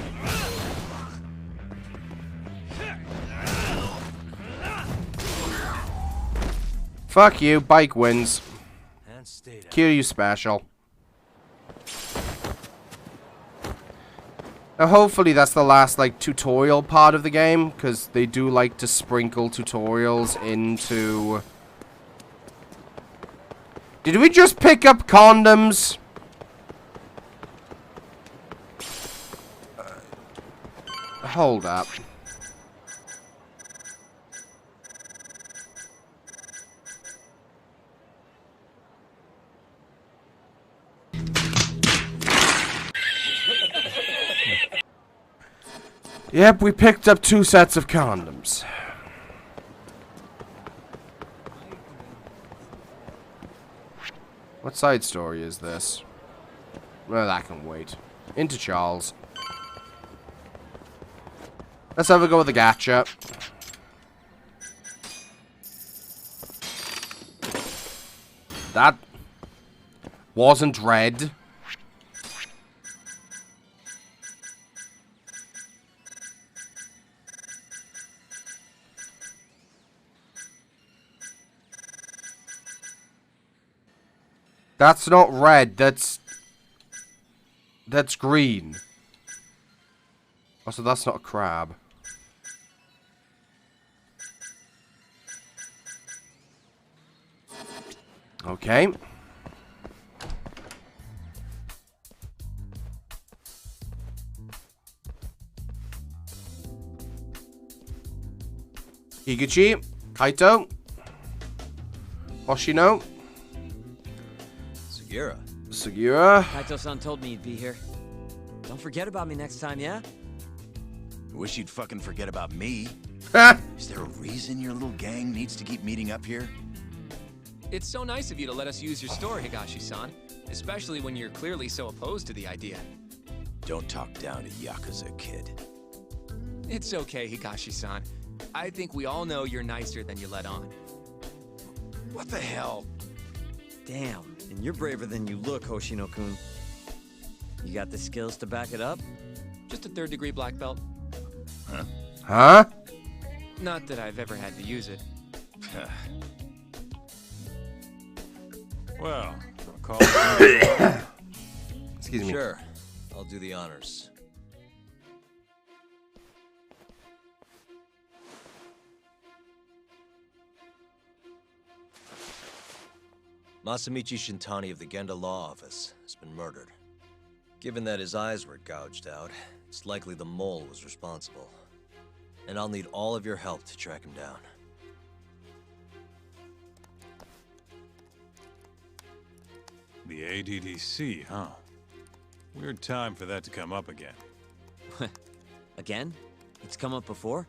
Fuck you, bike wins. And stay down. Kill you special. Now hopefully that's the last like tutorial part of the game, because they do like to sprinkle tutorials into... Did we just pick up condoms? Hold up. Yep, we picked up 2 sets of condoms. What side story is this? Well, that can wait. Into Charles. Let's have a go with the gacha. That wasn't red. That's not red, that's green. Also, that's not a crab. Okay. Higuchi, Kaito. Hoshino? Segura. Segura? Kaito-san told me you'd be here. Don't forget about me next time, yeah? Wish you'd fucking forget about me. Ha! Is there a reason your little gang needs to keep meeting up here? It's so nice of you to let us use your store, Higashi-san. Especially when you're clearly so opposed to the idea. Don't talk down to Yakuza, kid. It's okay, Higashi-san. I think we all know you're nicer than you let on. What the hell? Damn, and you're braver than you look, Hoshino-kun. You got the skills to back it up? Just a third-degree black belt. Huh? Not that I've ever had to use it. Well, I'll call it. Excuse me. Sure. I'll do the honors. Masamichi Shintani of the Genda Law Office has been murdered. Given that his eyes were gouged out, it's likely the mole was responsible. And I'll need all of your help to track him down. The ADDC, huh? Weird time for that to come up again. Again? It's come up before?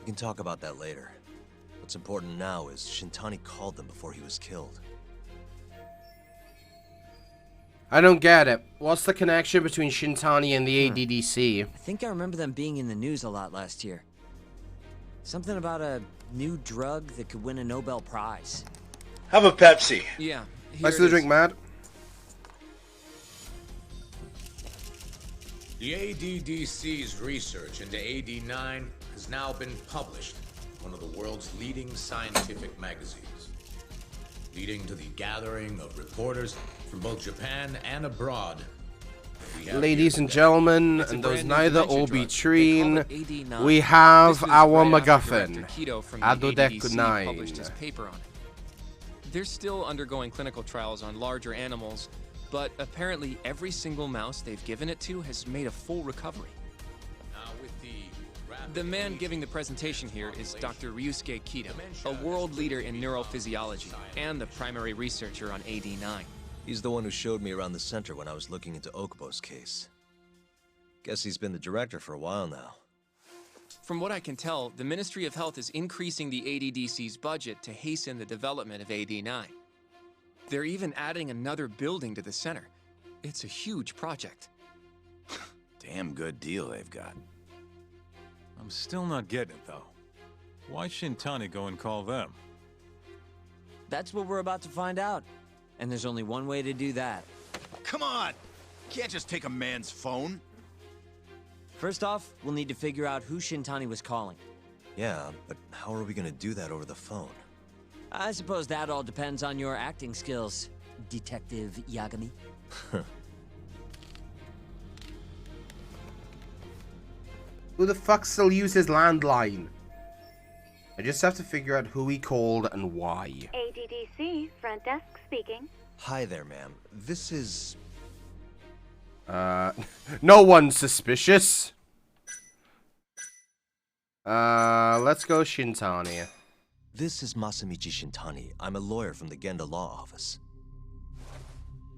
We can talk about that later. What's important now is Shintani called them before he was killed. I don't get it. What's the connection between Shintani and the ADDC? I think I remember them being in the news a lot last year. Something about a new drug that could win a Nobel Prize. Have a Pepsi. Yeah. Thanks for the drink, Matt. The ADDC's research into AD9 has now been published in one of the world's leading scientific magazines, leading to the gathering of reporters from both Japan and abroad. Ladies and gentlemen, It's a and those brand new neither dementia all drug. be They treen, call it AD9. we have This was our right after MacGuffin. Director Kido from the Adodeku ADDC 9. published his paper on it. They're still undergoing clinical trials on larger animals, but apparently every single mouse they've given it to has made a full recovery. Now with The man giving the presentation here is Dr. Ryusuke Kido, a world leader in neurophysiology and the primary researcher on AD9. He's the one who showed me around the center when I was looking into Okubo's case. Guess he's been the director for a while now. From what I can tell, the Ministry of Health is increasing the ADDC's budget to hasten the development of AD9. They're even adding another building to the center. It's a huge project. Damn good deal they've got. I'm still not getting it, though. Why Shintani go and call them? That's what we're about to find out. And there's only one way to do that. Come on! Can't just take a man's phone. First off, we'll need to figure out who Shintani was calling. Yeah, but how are we gonna do that over the phone? I suppose that all depends on your acting skills, Detective Yagami. Who the fuck still uses landline? I just have to figure out who he called and why. ADDC, front desk speaking. Hi there, ma'am. This is... No one's suspicious. Let's go Shintani. This is Masamichi Shintani. I'm a lawyer from the Genda Law Office.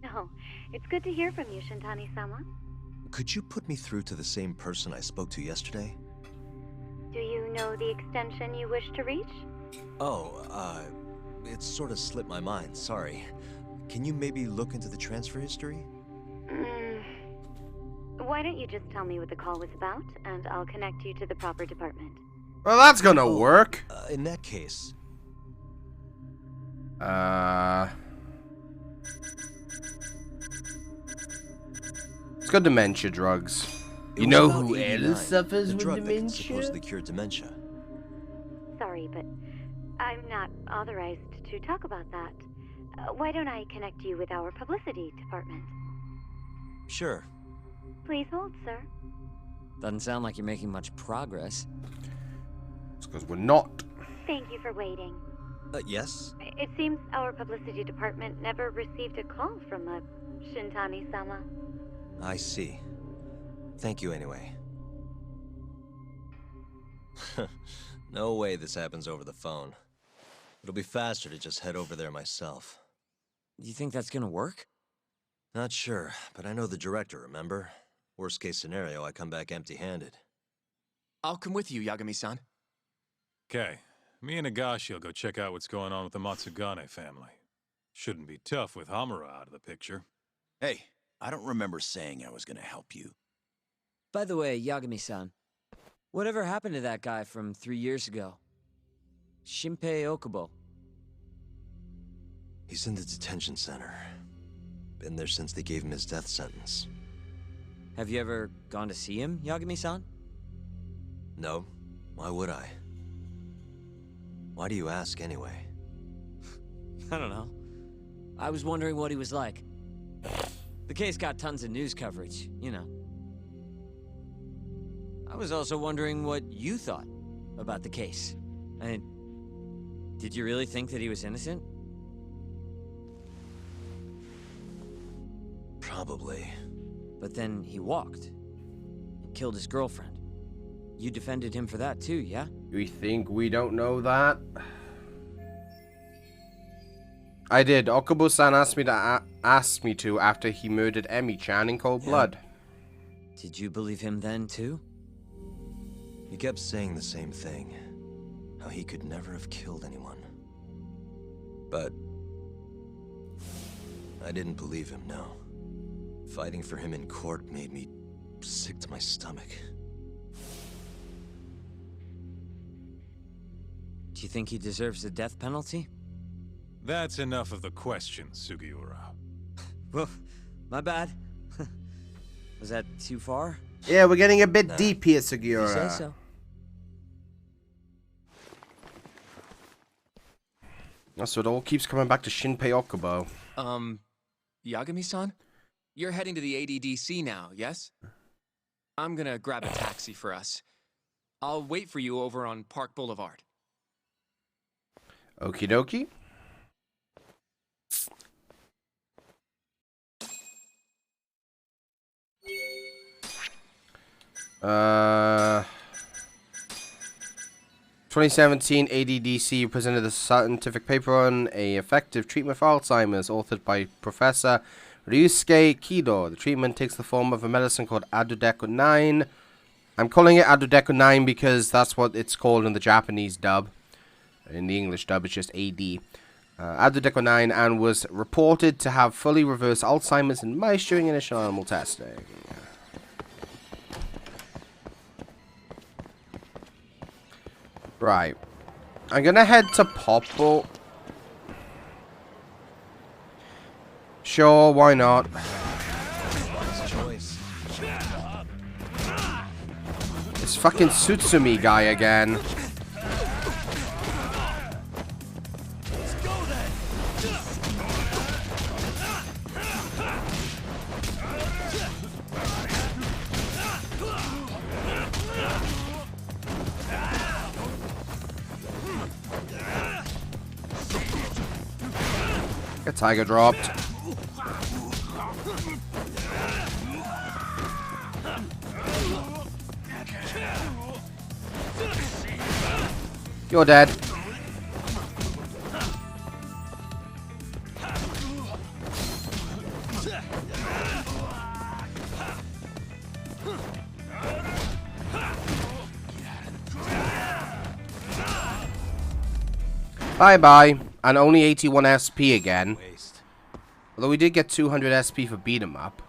No, it's good to hear from you, Shintani-sama. Could you put me through to the same person I spoke to yesterday? Do you know the extension you wish to reach? Oh, it sort of slipped my mind, sorry. Can you maybe look into the transfer history? Why don't you just tell me what the call was about, and I'll connect you to the proper department. Well, that's gonna work. In that case... Let's go dementia drugs. It You was know about who 89, else suffers the with drug that can dementia? supposedly cure dementia. Sorry, but I'm not authorized to talk about that. Why don't I connect you with our publicity department? Sure. Please hold, sir. Doesn't sound like you're making much progress. It's because we're not. Thank you for waiting. Yes? It seems our publicity department never received a call from a Shintani-sama. I see. Thank you anyway. No way this happens over the phone. It'll be faster to just head over there myself. You think that's gonna work? Not sure, but I know the director, remember? Worst case scenario, I come back empty-handed. I'll come with you, Yagami-san. Okay, me and Nagashi will go check out what's going on with the Matsugane family. Shouldn't be tough with Hamura out of the picture. Hey, I don't remember saying I was gonna help you. By the way, Yagami-san, whatever happened to that guy from 3 years ago? Shinpei Okubo. He's in the detention center. Been there since they gave him his death sentence. Have you ever gone to see him, Yagami-san? No. Why would I? Why do you ask anyway? I don't know. I was wondering what he was like. The case got tons of news coverage, you know. I was also wondering what you thought about the case. I mean, did you really think that he was innocent? Probably. But then he walked and killed his girlfriend. You defended him for that too, yeah? You think we don't know that? I did. Okubo-san asked me to after he murdered Emi-chan in cold blood. Did you believe him then too? He kept saying the same thing. How he could never have killed anyone. But I didn't believe him, no. Fighting for him in court made me sick to my stomach. Do you think he deserves the death penalty? That's enough of the question, Sugiura. Well, my bad. Was that too far? Yeah, we're getting a bit deep here, Sugiura. You say so. So it all keeps coming back to Shinpei Okubo. Yagami-san? You're heading to the ADDC now, yes? I'm gonna grab a taxi for us. I'll wait for you over on Park Boulevard. Okie dokie. Uh... 2017 ADDC presented a scientific paper on a effective treatment for Alzheimer's, authored by Professor Ryusuke Kido. The treatment takes the form of a medicine called Adudeco 9. I'm calling it Adudeco 9 because that's what it's called in the Japanese dub. In the English dub, it's just AD. Adudeco 9, and was reported to have fully reversed Alzheimer's in mice during initial animal testing. Right. I'm gonna head to Popple. Sure, why not? This fucking Tsutsumi guy again. Get Tiger dropped. You're dead. Bye-bye. And only 81 SP again. Although we did get 200 SP for beat 'em up.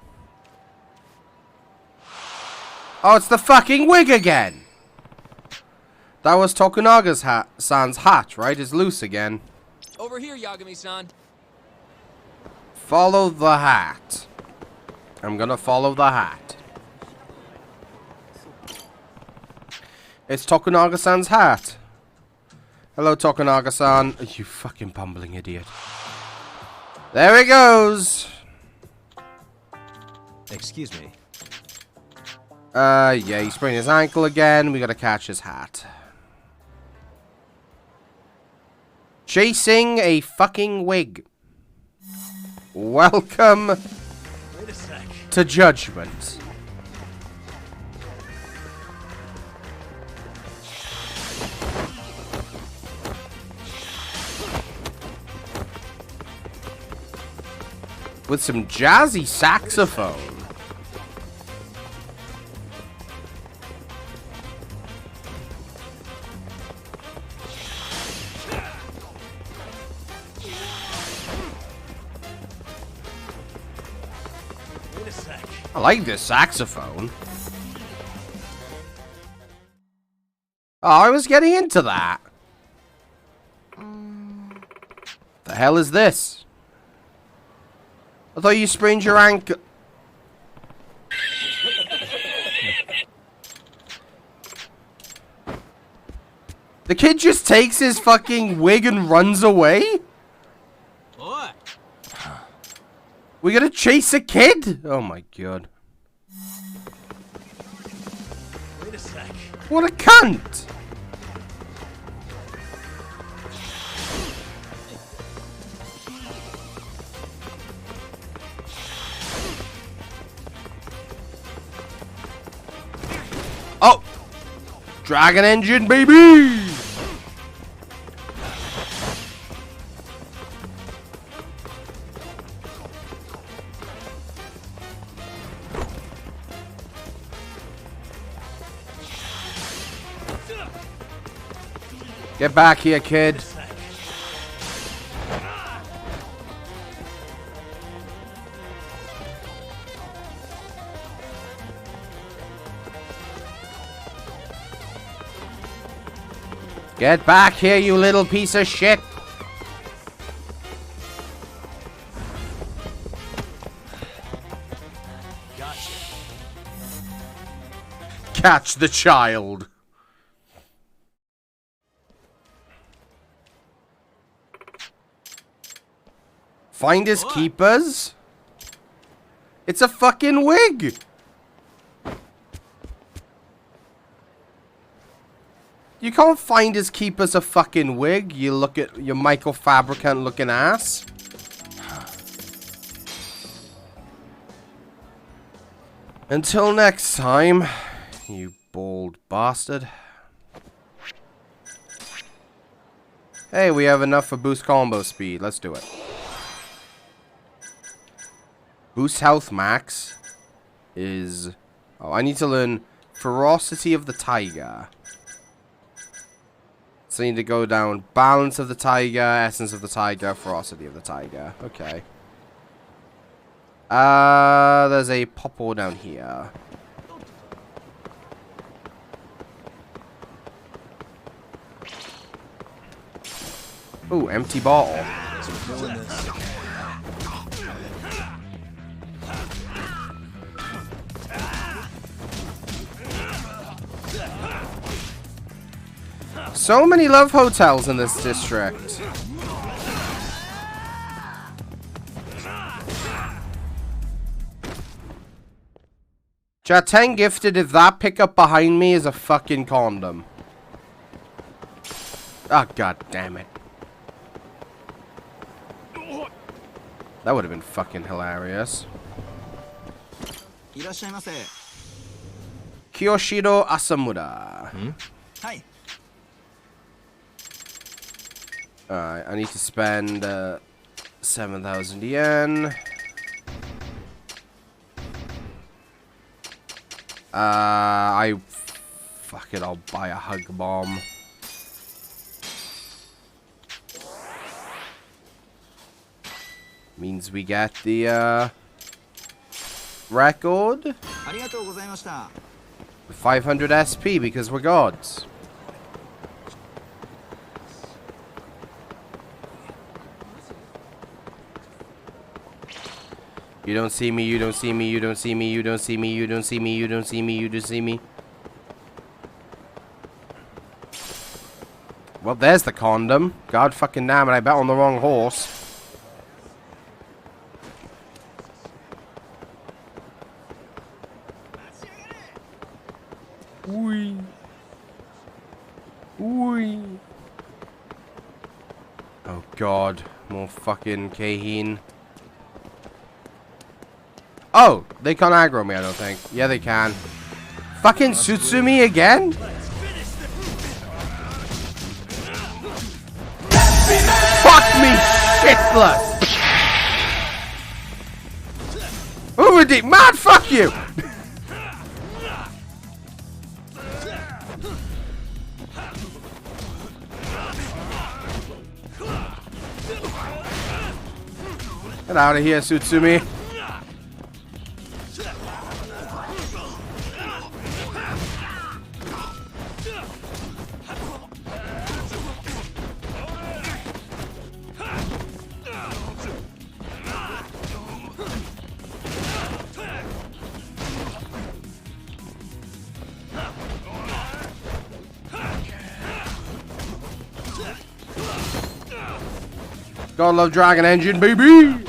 Oh, it's the fucking wig again! That was Tokunaga's san's hat, right? It's loose again. Over here, Yagami-san. Follow the hat. I'm gonna follow the hat. It's Tokunaga-san's hat. Hello, Tokunaga-san. You fucking bumbling idiot. There he goes. Excuse me. Yeah, he sprained his ankle again. We gotta catch his hat. Chasing a fucking wig. Welcome to Judgment. with some jazzy saxophone. I like this saxophone. Oh, I was getting into that. The hell is this? I thought you sprained your ankle. The kid just takes his fucking wig and runs away? What? We gotta chase a kid? Oh my god. Wait a sec. What a cunt! Oh! Dragon engine, baby! Get back here, kid. Get back here, you little piece of shit. Gotcha. Catch the child. Find his keepers? It's a fucking wig! You can't find his keepers a fucking wig, you look at your Michael Fabricant looking ass. Until next time, you bald bastard. Hey, we have enough for boost combo speed, let's do it. Boost health max is... Oh, I need to learn Ferocity of the Tiger. So I need to go down Balance of the Tiger, Essence of the Tiger, Ferocity of the Tiger. Okay. There's a Popple down here. Ooh, empty bottle. So many love hotels in this district. Chat 10 gifted if that pickup behind me is a fucking condom. Oh, god damn it. That would have been fucking hilarious. Kiyoshiro Asamura. Hi. Alright, I need to spend 7,000 yen. Fuck it, I'll buy a hug bomb. Means we get the record. 500 SP because we're gods. You don't see me, you don't see me, you don't see me, you don't see me, you don't see me, you don't see me, you don't see me. Well, there's the condom. God fucking damn it, I bet on the wrong horse. Wee. Wee. Oh god, more fucking Kaheen. Oh, they can't aggro me, I don't think. Yeah, they can. Fucking Tsutsumi again? Fuck me, shitless! deep. Man, fuck you! Get out of here, Tsutsumi. God love Dragon Engine, baby!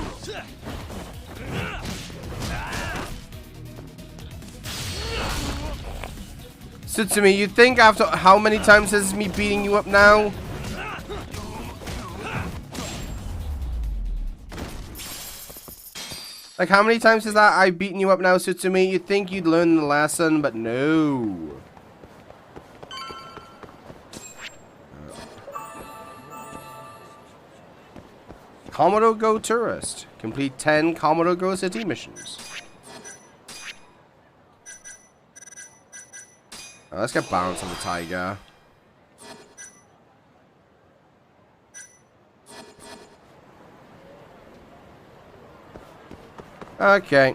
Tsutsumi, you think after how many times this is me beating you up now? Like, how many times is that I've beaten you up now, Tsutsumi? You'd think you'd learn the lesson, but no. Komodo Go Tourist. Complete 10 Komodo Go City missions. Oh, let's get balance on the tiger. Okay.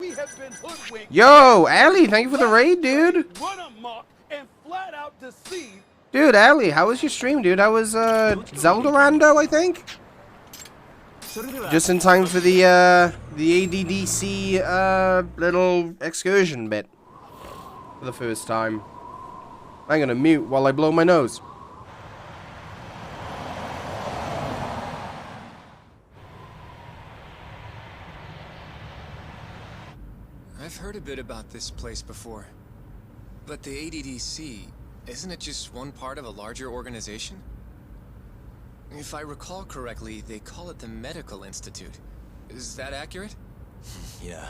We have been hoodwinked. Yo, Ellie, thank you for the raid, dude. Run amok and flat out deceived. Dude, Ellie, how was your stream, dude? That was Zelda Rando, I think. Just in time for the ADDC little excursion bit for the first time. I'm gonna mute while I blow my nose. I've heard a bit about this place before. But the ADDC, isn't it just one part of a larger organization? If I recall correctly, they call it the Medical Institute. Is that accurate? Yeah.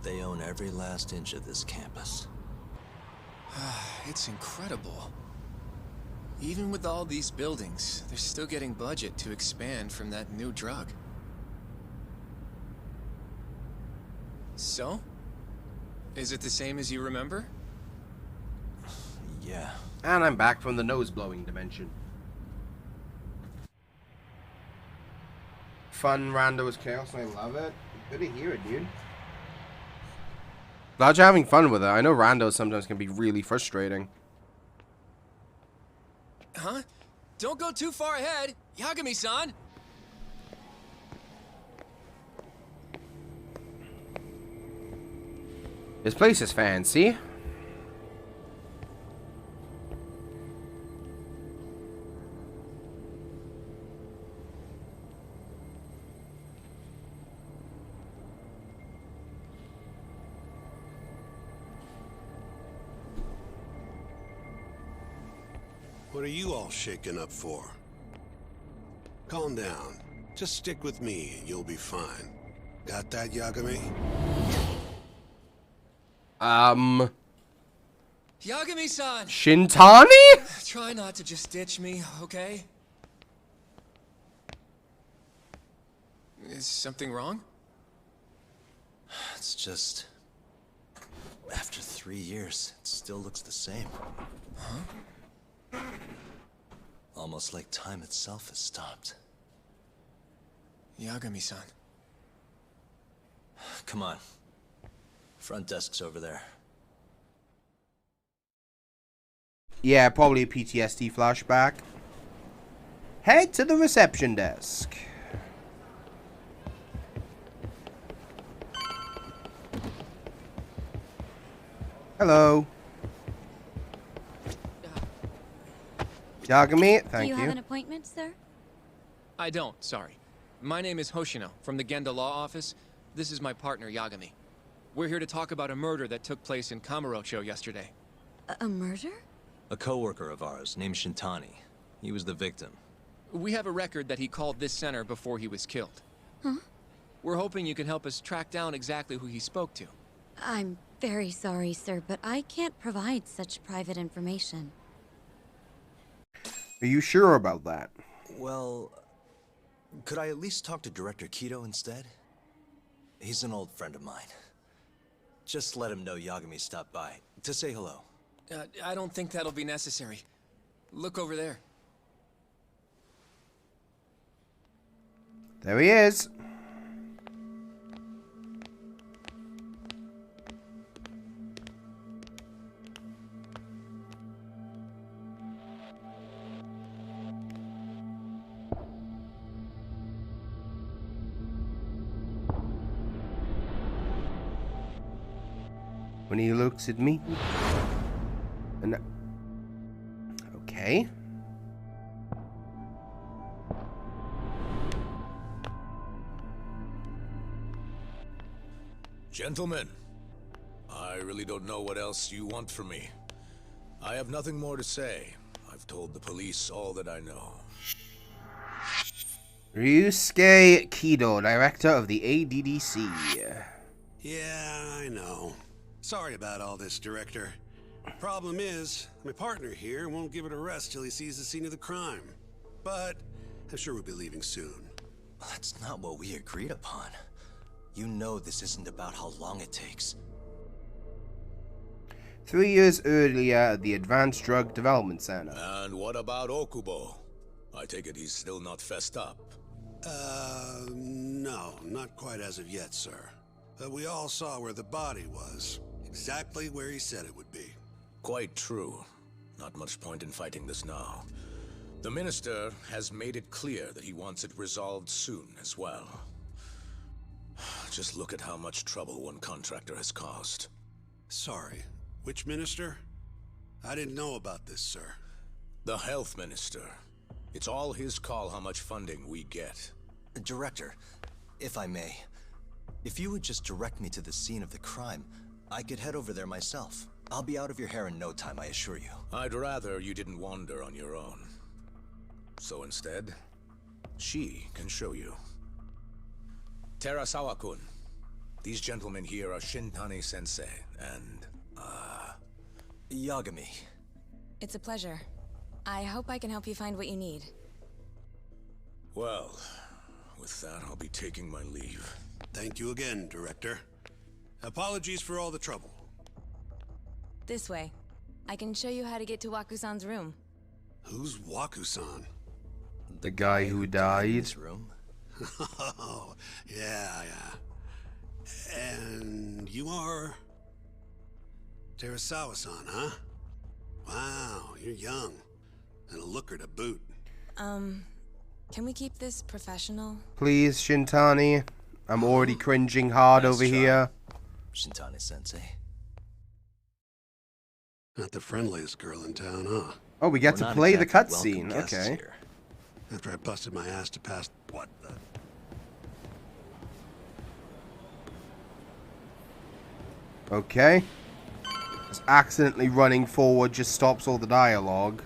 They own every last inch of this campus. It's incredible. Even with all these buildings, they're still getting budget to expand from that new drug. So? Is it the same as you remember? Yeah. And I'm back from the nose-blowing dimension. Fun rando is chaos, and I love it. Good to hear it, dude. Glad you're having fun with it. I know randos sometimes can be really frustrating. Huh? Don't go too far ahead, Yagami-san! This place is fancy. What are you all shaking up for? Calm down. Just stick with me and you'll be fine. Got that, Yagami? Yagami-san! Shintani? Try not to just ditch me, okay? Is something wrong? It's just... After 3 years, it still looks the same. Huh? Almost like time itself has stopped. Yagami-san. Come on. Front desk's over there. Yeah, probably a PTSD flashback. Head to the reception desk. Hello. Yagami, thank you. Do you have an appointment, sir? I don't, sorry. My name is Hoshino, from the Genda Law Office. This is my partner, Yagami. We're here to talk about a murder that took place in Kamurocho yesterday. A murder? A coworker of ours named Shintani. He was the victim. We have a record that he called this center before he was killed. Huh? We're hoping you can help us track down exactly who he spoke to. I'm very sorry, sir, but I can't provide such private information. Are you sure about that? Well, Could I at least talk to Director Kido instead? He's an old friend of mine. Just let him know Yagami stopped by to say hello. I don't think that'll be necessary. Look over there. There he is. When he looks at me. And okay. Gentlemen, I really don't know what else you want from me. I have nothing more to say. I've told the police all that I know. Ryusuke Kido, director of the ADDC. Yeah, I know. Sorry about all this, Director. Problem is, my partner here won't give it a rest till he sees the scene of the crime. But I'm sure we'll be leaving soon. That's not what we agreed upon. You know this isn't about how long it takes. 3 years earlier at the Advanced Drug Development Center. And what about Okubo? I take it he's still not fessed up. No, not quite as of yet, sir. But we all saw where the body was. Exactly where he said it would be. Quite true. Not much point in fighting this now. The Minister has made it clear that he wants it resolved soon as well. Just look at how much trouble one contractor has caused. Sorry, which minister? I didn't know about this, sir. The Health Minister. It's all his call how much funding we get. Director, if I may, if you would just direct me to the scene of the crime, I could head over there myself. I'll be out of your hair in no time, I assure you. I'd rather you didn't wander on your own. So instead, she can show you. Terasawa-kun, these gentlemen here are Shintani-sensei and, Yagami. It's a pleasure. I hope I can help you find what you need. Well, with that, I'll be taking my leave. Thank you again, Director. Apologies for all the trouble. This way. I can show you how to get to Waku-san's room. Who's Waku-san? The guy who died. Room? Oh, yeah. And you are... Terasawa-san, huh? Wow, you're young. And a looker to boot. Can we keep this professional? Please, Shintani. I'm already cringing hard Nice over try, here. Shintani-sensei. Not the friendliest girl in town, huh? Oh, we get We're to not play the exactly cutscene. welcome guests Okay. here. After I busted my ass to pass... What the... Okay. Just accidentally running forward just stops all the dialogue.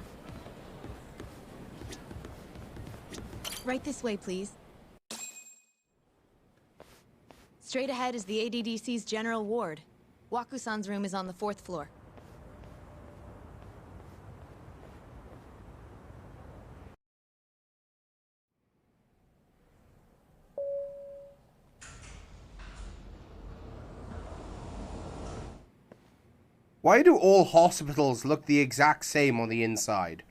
Right this way, please. Straight ahead is the ADDC's general ward. Waku-san's room is on the 4th floor. Why do all hospitals look the exact same on the inside?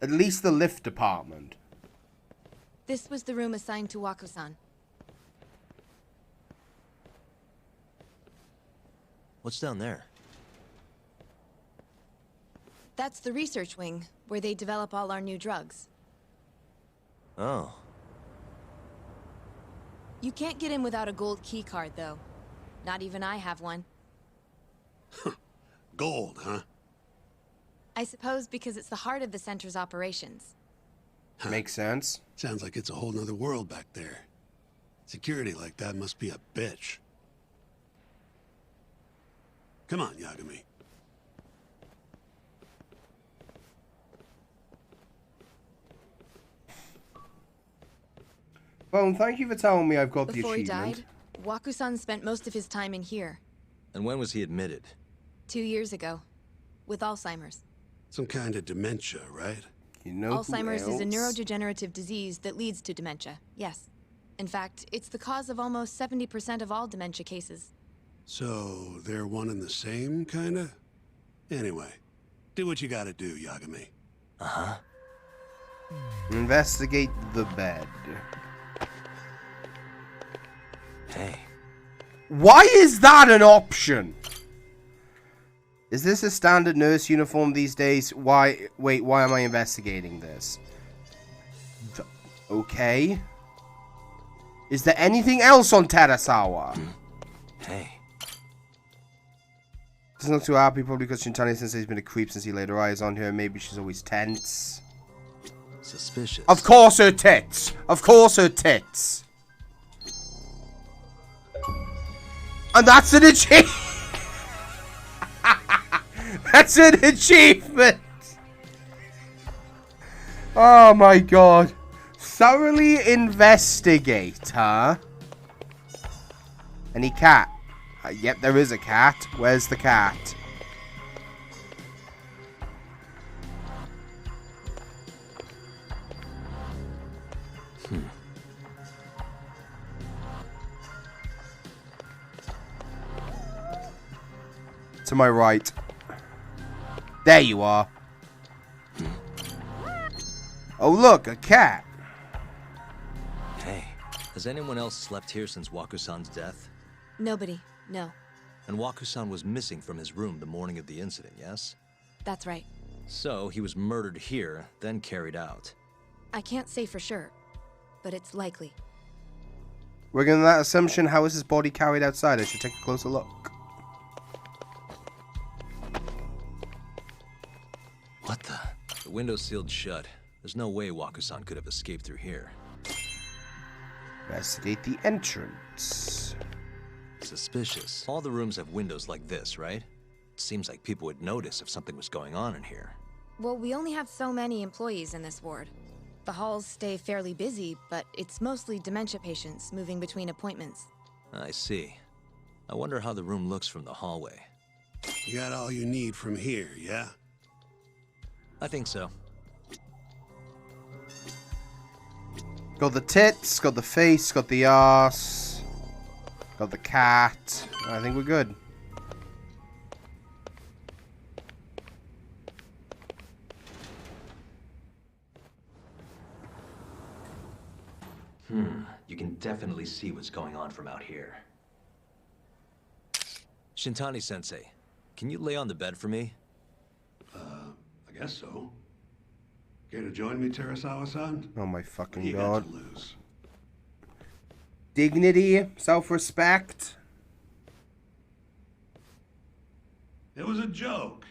At least the lift department. This was the room assigned to Waku-san. What's down there? That's the research wing, where they develop all our new drugs. Oh. You can't get in without a gold key card, though. Not even I have one. Gold, huh? I suppose because it's the heart of the center's operations. Makes sense. Sounds like it's a whole nother world back there. Security like that must be a bitch. Come on, Yagami. Well, thank you for telling me I've got the Before he achievement. died, Waku-san spent most of his time in here. And when was he admitted? 2 years ago. With Alzheimer's. Some kind of dementia, right? You know Alzheimer's who is a else? neurodegenerative disease that leads to dementia, yes. In fact, it's the cause of almost 70% of all dementia cases. So, they're one and the same, kinda? Anyway, do what you gotta do, Yagami. Uh-huh. Investigate the bed. Hey. Why is that an option? Is this a standard nurse uniform these days? Why? Wait, why am I investigating this? Okay. Is there anything else on Terasawa? Hey. Doesn't look too happy, probably because Shintani Sensei's been a creep since he laid her eyes on her. Maybe she's always tense. Suspicious. Of course her tits! Of course her tits! And that's an achievement! That's an achievement! Oh my god. Thoroughly investigate, huh? Any cat? Yep, there is a cat. Where's the cat? To my right. There you are. Oh look, a cat. Hey, has anyone else slept here since Waku-san's death? Nobody, no. And Waku-san was missing from his room the morning of the incident, yes? That's right. So, he was murdered here, then carried out. I can't say for sure, but it's likely. Working on that assumption, how is his body carried outside? I should take a closer look. What the? The window's sealed shut. There's no way Waku-san could have escaped through here. Investigate the entrance. Suspicious. All the rooms have windows like this, right? Seems like people would notice if something was going on in here. Well, we only have so many employees in this ward. The halls stay fairly busy, but it's mostly dementia patients moving between appointments. I see. I wonder how the room looks from the hallway. You got all you need from here, yeah? I think so. Got the tits, got the face, got the ass, got the cat. I think we're good. You can definitely see what's going on from out here. Shintani-sensei, can you lay on the bed for me? I guess so. Care to join me, Terasawa-san? Oh my fucking You god. got to lose. Dignity, self-respect. It was a joke.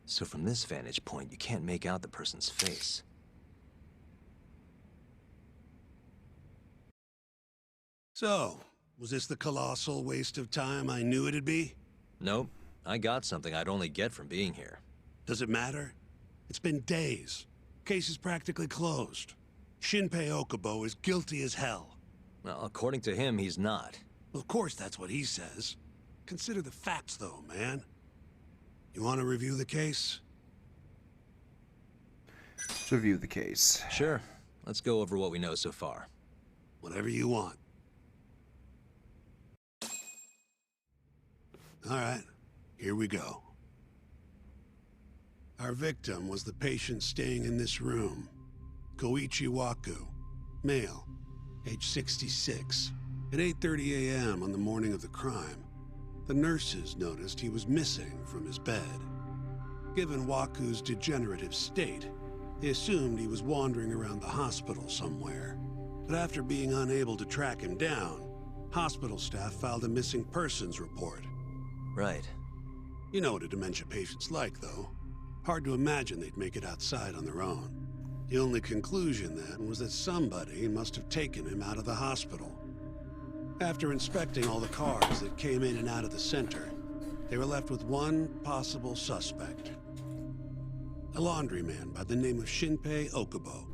So from this vantage point, you can't make out the person's face. So, was this the colossal waste of time I knew it'd be? Nope. I got something I'd only get from being here. Does it matter? It's been days. Case is practically closed. Shinpei Okubo is guilty as hell. Well, according to him, he's not. Of course that's what he says. Consider the facts, though, man. You want to review the case? Let's review the case. Sure. Let's go over what we know so far. Whatever you want. All right, here we go. Our victim was the patient staying in this room. Koichi Waku, male, age 66. At 8:30 a.m. on the morning of the crime, the nurses noticed he was missing from his bed. Given Waku's degenerative state, they assumed he was wandering around the hospital somewhere. But after being unable to track him down, hospital staff filed a missing persons report. Right. You know what a dementia patient's like, though. Hard to imagine they'd make it outside on their own. The only conclusion then was that somebody must have taken him out of the hospital. After inspecting all the cars that came in and out of the center, they were left with one possible suspect. A laundryman by the name of Shinpei Okubo.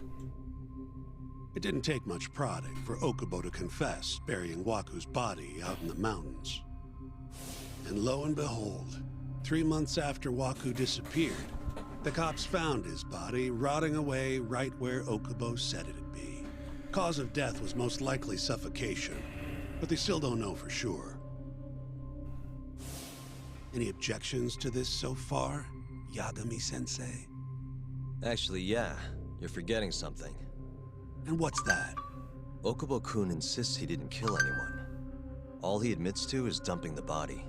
It didn't take much prodding for Okubo to confess burying Waku's body out in the mountains. And lo and behold, 3 months after Waku disappeared, the cops found his body rotting away right where Okubo said it'd be. Cause of death was most likely suffocation, but they still don't know for sure. Any objections to this so far, Yagami-sensei? Actually, yeah. You're forgetting something. And what's that? Okubo-kun insists he didn't kill anyone. All he admits to is dumping the body.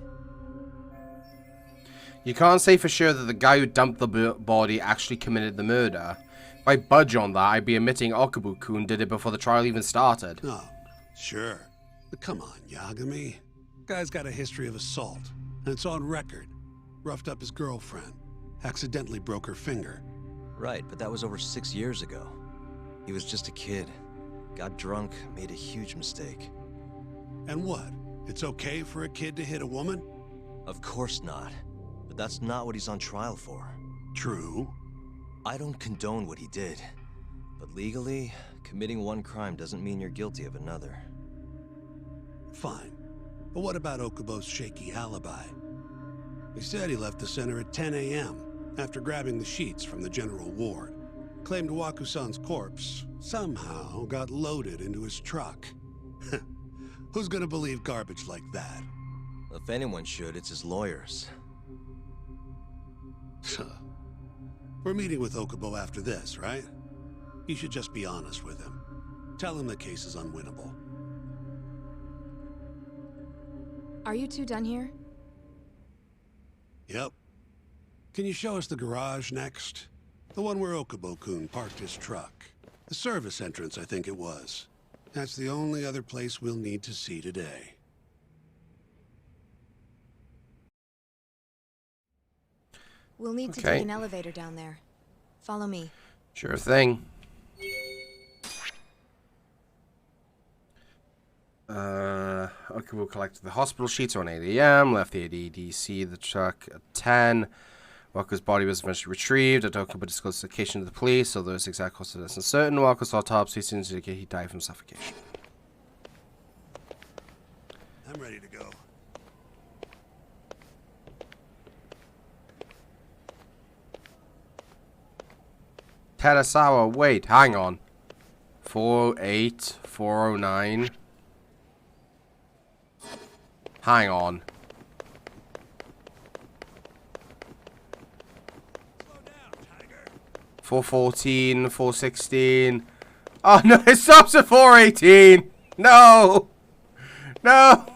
You can't say for sure that the guy who dumped the body actually committed the murder. If I budge on that, I'd be admitting Okubo-kun did it before the trial even started. Oh, sure. But come on, Yagami. Guy's got a history of assault, and it's on record. Roughed up his girlfriend. Accidentally broke her finger. Right, but that was over 6 years ago. He was just a kid. Got drunk, made a huge mistake. And what? It's okay for a kid to hit a woman? Of course not. But that's not what he's on trial for. True. I don't condone what he did. But legally, committing one crime doesn't mean you're guilty of another. Fine. But what about Okubo's shaky alibi? He said he left the center at 10 a.m. after grabbing the sheets from the general ward. Claimed Waku-san's corpse somehow got loaded into his truck. Who's gonna believe garbage like that? If anyone should, it's his lawyers. We're meeting with Okubo after this, right? You should just be honest with him. Tell him the case is unwinnable. Are you two done here? Yep. Can you show us the garage next? The one where Okubo-kun parked his truck. The service entrance, I think it was. That's the only other place we'll need to see today. We'll need to take an elevator down there. Follow me. Sure thing. Okubo collected the hospital sheets around 8 a.m. Left the ADDC, the truck at 10. Walker's body was eventually retrieved. Okubo disclosed the location to the police, although its exact cause is uncertain. Walker's autopsy seems to indicate he died from suffocation. I'm ready to go. Terasawa, wait, hang on. 408, 409. Hang on. Slow down, Tiger. 414, 416. Oh no, it stops at 418. No. No.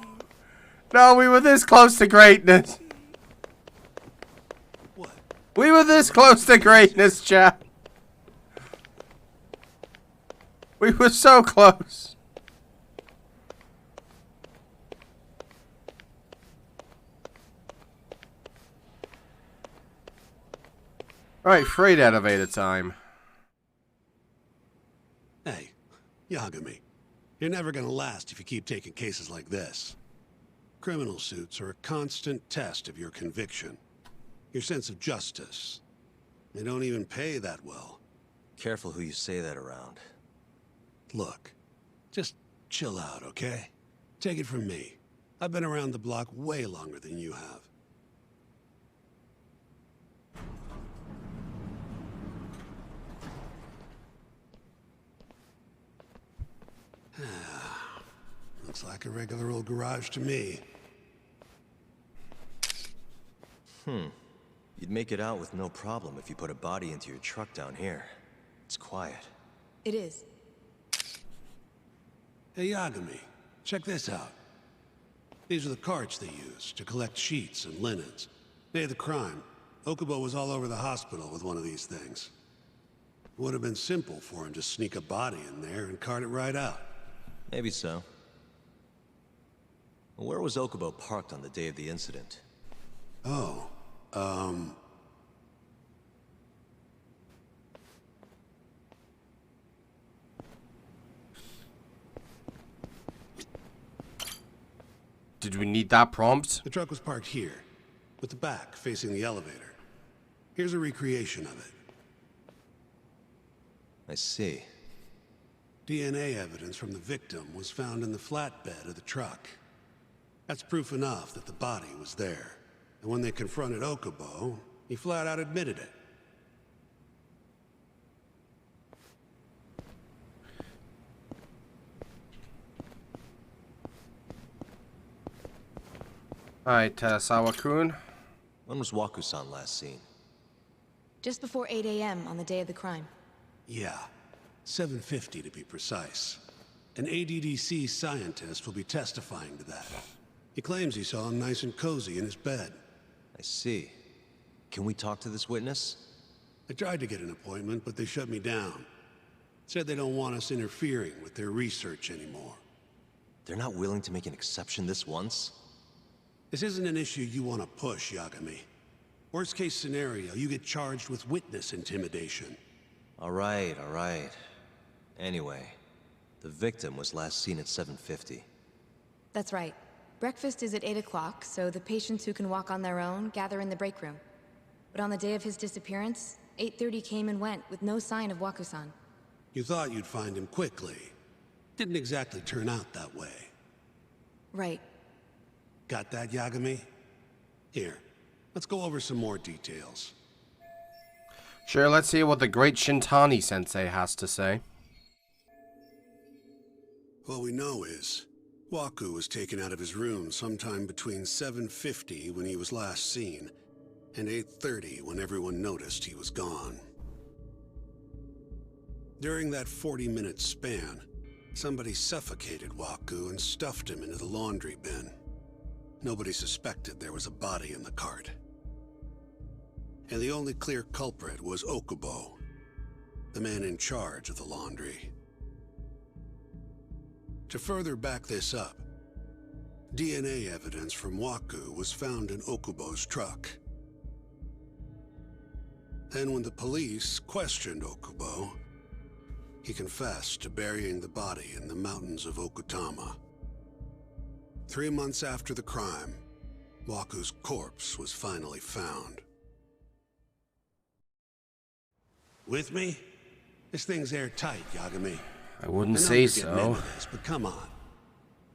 No, we were this close to greatness. What? We were this close to greatness, chap. We were so close. Alright, freight elevator time. Hey, Yagami. You're never gonna last if you keep taking cases like this. Criminal suits are a constant test of your conviction. Your sense of justice. They don't even pay that well. Careful who you say that around. Look, just chill out, okay? Take it from me. I've been around the block way longer than you have. Looks like a regular old garage to me. You'd make it out with no problem if you put a body into your truck down here. It's quiet. It is. Hey, Yagami, check this out. These are the carts they use to collect sheets and linens. Day of the crime, Okubo was all over the hospital with one of these things. It would have been simple for him to sneak a body in there and cart it right out. Maybe so. Where was Okubo parked on the day of the incident? Oh, Did we need that prompt? the truck was parked here, with the back facing the elevator. Here's a recreation of it. I see. DNA evidence from the victim was found in the flatbed of the truck. That's proof enough that the body was there. And when they confronted Okubo, he flat out admitted it. Alright, Sawa-kun. When was Waku-san last seen? Just before 8 a.m. on the day of the crime. Yeah, 7:50 to be precise. An ADDC scientist will be testifying to that. He claims he saw him nice and cozy in his bed. I see. Can we talk to this witness? I tried to get an appointment, but they shut me down. Said they don't want us interfering with their research anymore. They're not willing to make an exception this once? This isn't an issue you want to push, Yagami. Worst case scenario, you get charged with witness intimidation. All right. Anyway, the victim was last seen at 7:50. That's right. Breakfast is at 8 o'clock, so the patients who can walk on their own gather in the break room. But on the day of his disappearance, 8:30 came and went with no sign of Waku-san. You thought you'd find him quickly. Didn't exactly turn out that way. Right. Got that, Yagami? Here, let's go over some more details. Sure, let's hear what the great Shintani-sensei has to say. All we know is, Waku was taken out of his room sometime between 7:50 when he was last seen, and 8:30 when everyone noticed he was gone. During that 40-minute span, somebody suffocated Waku and stuffed him into the laundry bin. Nobody suspected there was a body in the cart. And the only clear culprit was Okubo, the man in charge of the laundry. To further back this up, DNA evidence from Waku was found in Okubo's truck. Then when the police questioned Okubo, he confessed to burying the body in the mountains of Okutama. 3 months after the crime, Waku's corpse was finally found. With me? This thing's airtight, Yagami. I wouldn't I know say you're getting so. into this, but come on.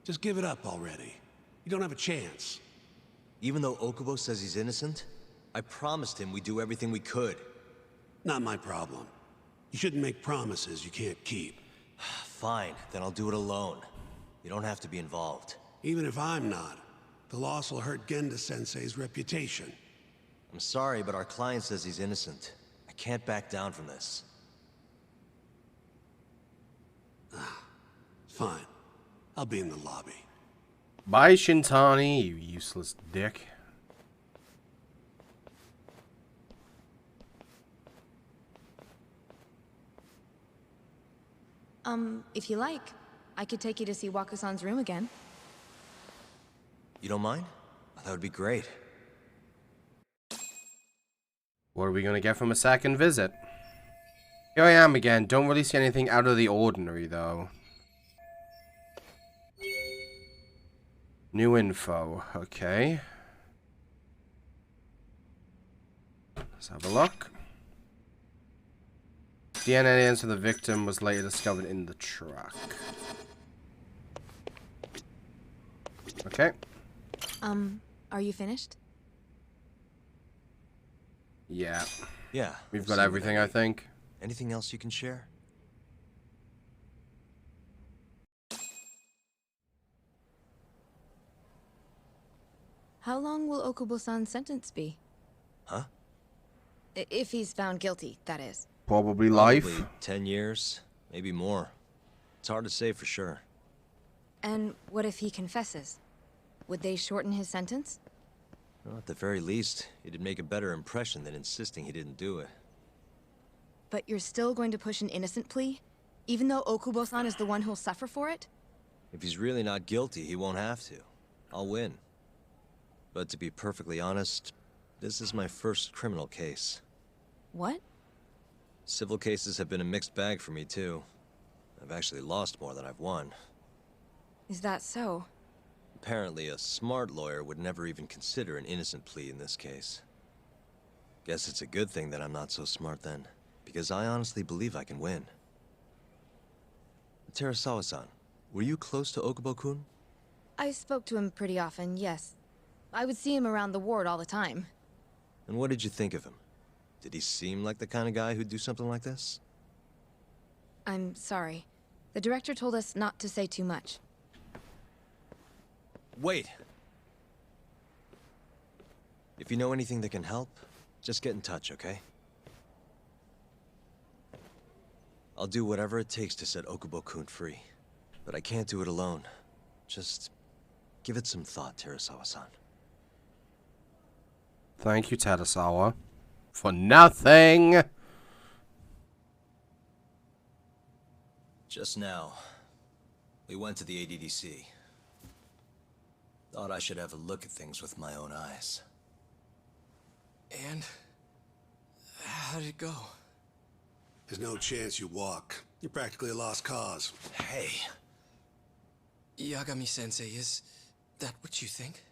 Just give it up already. You don't have a chance. Even though Okubo says he's innocent, I promised him we'd do everything we could. Not my problem. You shouldn't make promises you can't keep. Fine, then I'll do it alone. You don't have to be involved. Even if I'm not, the loss will hurt Genda-sensei's reputation. I'm sorry, but our client says he's innocent. I can't back down from this. Fine. I'll be in the lobby. Bye, Shintani, you useless dick. If you like, I could take you to see Waku-san's room again. You don't mind? That would be great. What are we gonna get from a second visit? Here I am again. Don't really see anything out of the ordinary, though. New info. Okay. Let's have a look. DNA evidence of the victim was later discovered in the truck. Okay. Are you finished? Yeah. Yeah. We've got everything, I think. Anything else you can share? How long will Okubo-san's sentence be? Huh? If he's found guilty, that is. Probably life. 10 years, maybe more. It's hard to say for sure. And what if he confesses? Would they shorten his sentence? Well, at the very least, it'd make a better impression than insisting he didn't do it. But you're still going to push an innocent plea? Even though Okubo-san is the one who'll suffer for it? If he's really not guilty, he won't have to. I'll win. But to be perfectly honest, this is my first criminal case. What? Civil cases have been a mixed bag for me, too. I've actually lost more than I've won. Is that so? Apparently, a smart lawyer would never even consider an innocent plea in this case. Guess it's a good thing that I'm not so smart then, because I honestly believe I can win. Terasawa-san, were you close to Okubo-kun? I spoke to him pretty often, yes. I would see him around the ward all the time. And what did you think of him? Did he seem like the kind of guy who'd do something like this? I'm sorry. The director told us not to say too much. Wait! If you know anything that can help, just get in touch, okay? I'll do whatever it takes to set Okubo-kun free. But I can't do it alone. Just give it some thought, Terasawa-san. Thank you, Tadasawa. For nothing! Just now, we went to the ADDC. Thought I should have a look at things with my own eyes. And how did it go? There's no chance you walk. You're practically a lost cause. Hey. Yagami-sensei, is that what you think?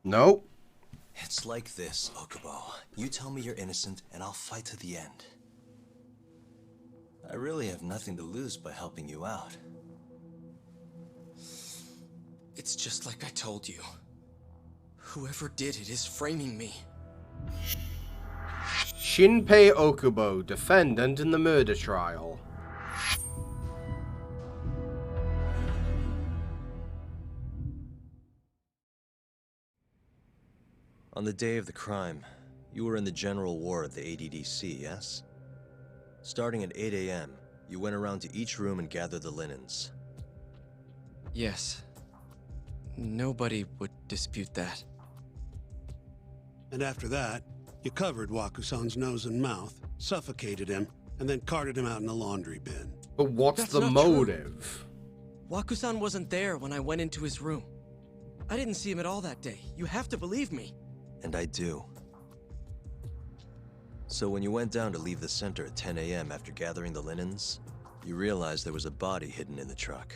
Nope. It's like this, Okubo. You tell me you're innocent, and I'll fight to the end. I really have nothing to lose by helping you out. It's just like I told you. Whoever did it is framing me. Shinpei Okubo, defendant in the murder trial. On the day of the crime, you were in the general ward at the ADDC, yes? Starting at 8 a.m., you went around to each room and gathered the linens. Yes. Nobody would dispute that. And after that, you covered Wakusan's nose and mouth, suffocated him, and then carted him out in a laundry bin. But what's That's the not motive? True. Waku-san wasn't there when I went into his room. I didn't see him at all that day. You have to believe me. And I do. So when you went down to leave the center at 10 a.m. after gathering the linens, you realized there was a body hidden in the truck.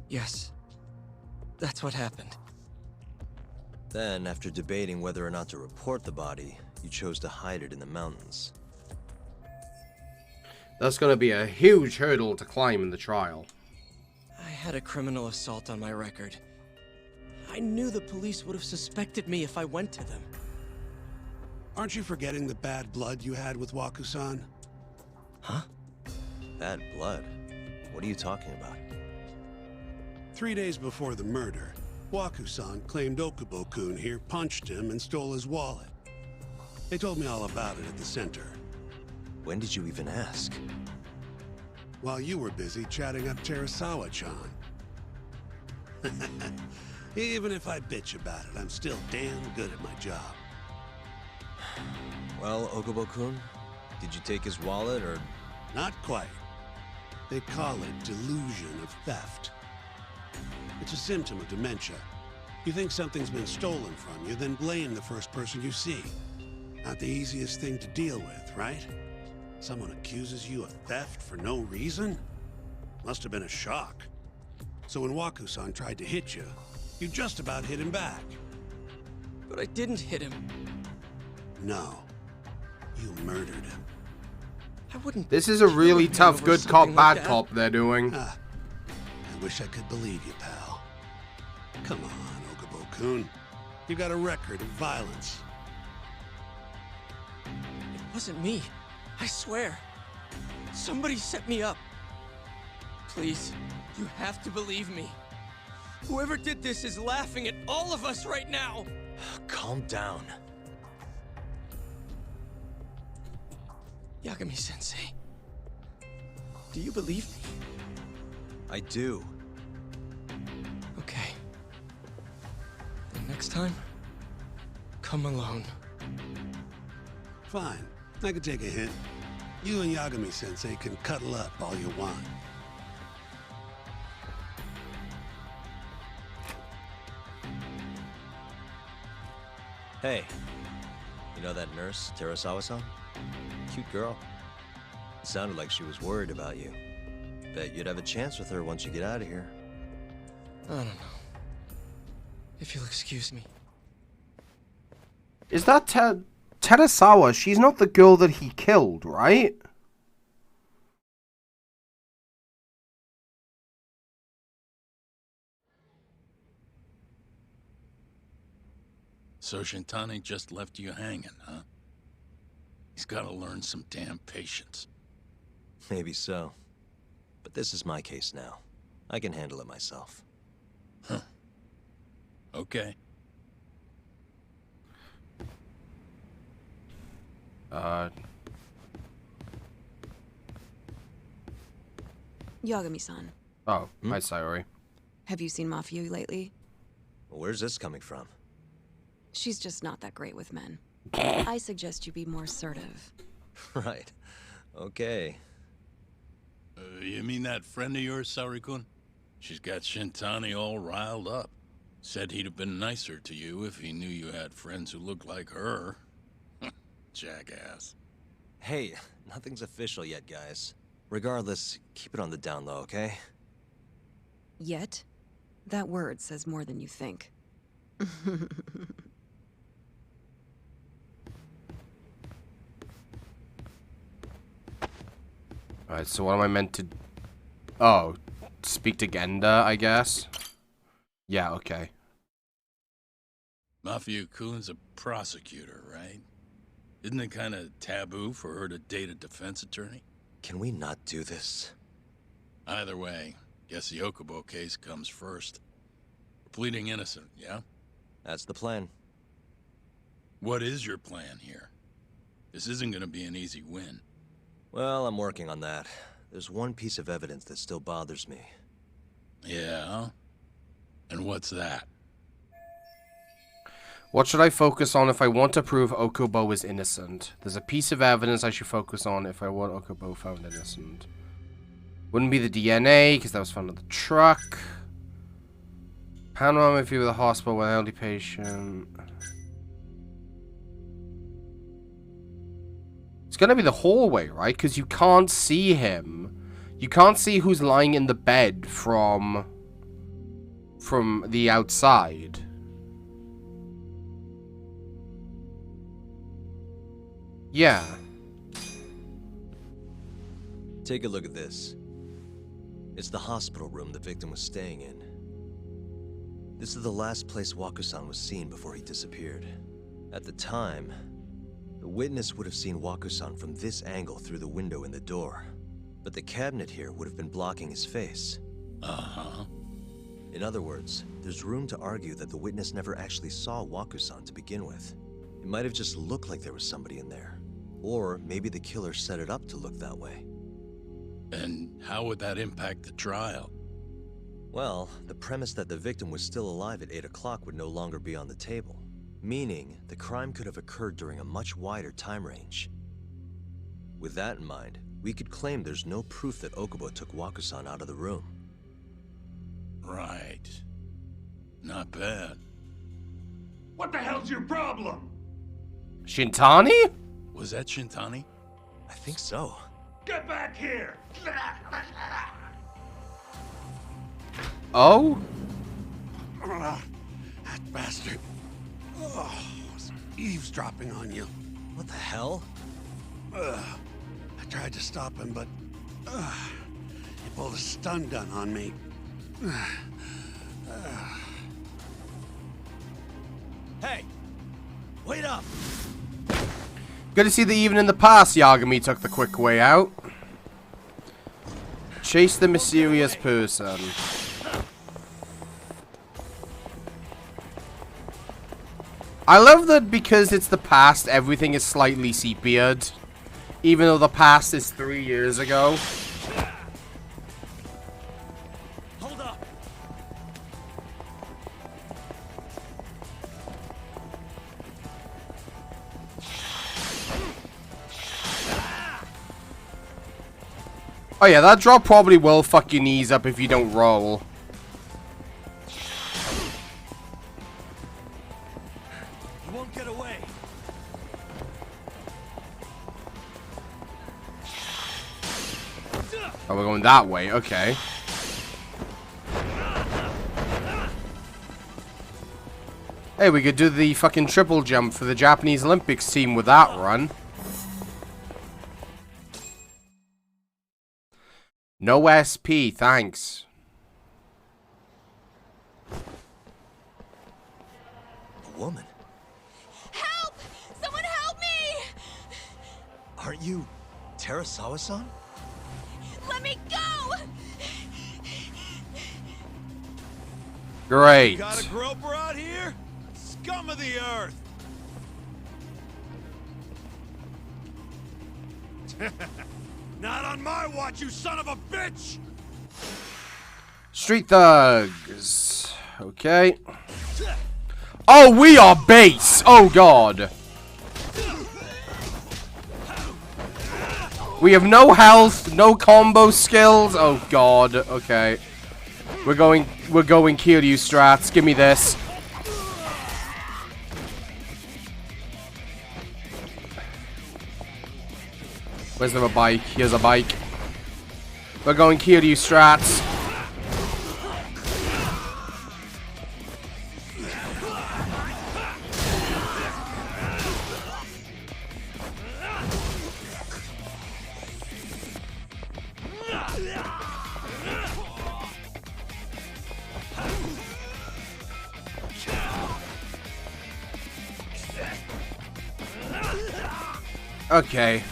Yes. That's what happened. Then, after debating whether or not to report the body, you chose to hide it in the mountains. That's gonna be a huge hurdle to climb in the trial. I had a criminal assault on my record. I knew the police would have suspected me if I went to them. Aren't you forgetting the bad blood you had with Waku-san? Huh? Bad blood? What are you talking about? 3 days before the murder, Waku-san claimed Okubo-kun here punched him and stole his wallet. They told me all about it at the center. When did you even ask? While you were busy chatting up Terasawa-chan. Even if I bitch about it, I'm still damn good at my job. Well, Okubo-kun, did you take his wallet, or...? Not quite. They call it delusion of theft. It's a symptom of dementia. You think something's been stolen from you, then blame the first person you see. Not the easiest thing to deal with, right? Someone accuses you of theft for no reason? Must have been a shock. So when Waku-san tried to hit you, you just about hit him back. But I didn't hit him. No. You murdered him. I wouldn't. This is a really tough good cop, something bad like that. cop they're doing. I wish I could believe you, pal. Come on, Okubo-kun. You got a record of violence. It wasn't me. I swear. Somebody set me up. Please, you have to believe me. Whoever did this is laughing at all of us right now. Calm down. Yagami-sensei, do you believe me? I do. Okay. And next time, come alone. Fine. I could take a hint. You and Yagami-sensei can cuddle up all you want. Hey, you know that nurse, Terasawa-san? Cute girl. Sounded like she was worried about you. Bet you'd have a chance with her once you get out of here. I don't know. If you'll excuse me. Is that Terasawa? She's not the girl that he killed, right? So Shintani just left you hanging, huh? He's gotta learn some damn patience. Maybe so. But this is my case now. I can handle it myself. Huh. Okay. Yagami-san, Oh, hi, Sayori. have you seen Mafia lately? Where's this coming from? She's just not that great with men. I suggest you be more assertive. Right. Okay. You mean that friend of yours, Saori-kun? She's got Shintani all riled up. Said he'd have been nicer to you if he knew you had friends who looked like her. Jackass. Hey, nothing's official yet, guys. Regardless, keep it on the down low, okay? Yet? That word says more than you think. Alright, so what am I meant to... Oh, speak to Genda, I guess? Yeah, okay. Mafia-kun's a prosecutor, right? Isn't it kind of taboo for her to date a defense attorney? Can we not do this? Either way, guess the Okubo case comes first. We're pleading innocent, yeah? That's the plan. What is your plan here? This isn't gonna be an easy win. Well, I'm working on that. There's one piece of evidence that still bothers me. Yeah? And what's that? What should I focus on if I want to prove Okubo is innocent? There's a piece of evidence I should focus on if I want Okubo found innocent. Wouldn't be the DNA, because that was found on the truck. Panorama if you were the hospital with an elderly patient. It's gonna be the hallway, right? Because you can't see him. You can't see who's lying in the bed from the outside. Yeah. Take a look at this. It's the hospital room the victim was staying in. This is the last place Waku-san was seen before he disappeared. At the time, the witness would have seen Waku-san from this angle through the window in the door. But the cabinet here would have been blocking his face. Uh-huh. In other words, there's room to argue that the witness never actually saw Waku-san to begin with. It might have just looked like there was somebody in there. Or maybe the killer set it up to look that way. And how would that impact the trial? Well, the premise that the victim was still alive at 8 o'clock would no longer be on the table. Meaning, the crime could have occurred during a much wider time range. With that in mind, we could claim there's no proof that Okubo took Waku-san out of the room. Right. Not bad. What the hell's your problem? Shintani? Was that Shintani? I think so. Get back here! Oh? That bastard. Oh, eavesdropping on you. What the hell? I tried to stop him, but he pulled a stun gun on me. Hey! Wait up! Good to see that even in the past, Yagami took the quick way out. Chase the mysterious person. I love that because it's the past, everything is slightly sepia'd. Even though the past is 3 years ago. Hold up! Oh yeah, that drop probably will fuck your knees up if you don't roll. You won't get away. Oh, we're going that way, okay. Hey, we could do the fucking triple jump for the Japanese Olympics team with that run. No SP, thanks. A woman? Aren't you Terasawa-san? Let me go! Great. Got a groper out here? Scum of the earth! Not on my watch, you son of a bitch! Street thugs. Okay. Oh, we are base. Oh, God. We have no health, no combo skills. Oh, God. Okay. We're going Kiryu strats. Give me this. Where's there a bike? Here's a bike. We're going Kiryu strats. Okay.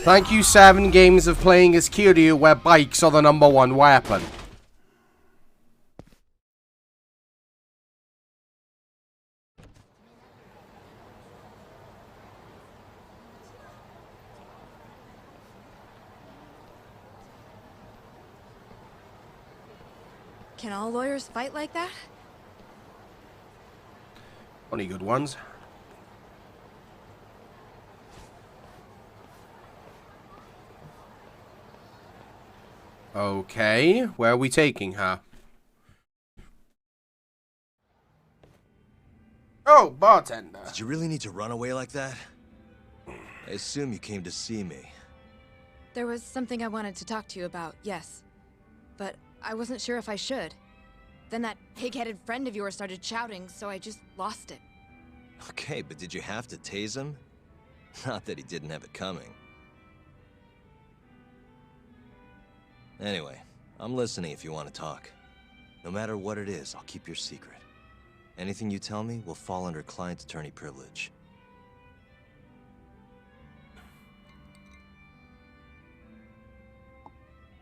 Thank you, 7 games of playing as Kiryu where bikes are the #1 weapon. Can all lawyers fight like that? Only good ones. Okay, where are we taking her? Oh, bartender. Did you really need to run away like that? I assume you came to see me. There was something I wanted to talk to you about, yes. But I wasn't sure if I should. Then that pig-headed friend of yours started shouting, so I just lost it. Okay, but did you have to tase him? Not that he didn't have it coming. Anyway, I'm listening if you want to talk. No matter what it is, I'll keep your secret. Anything you tell me will fall under client attorney privilege.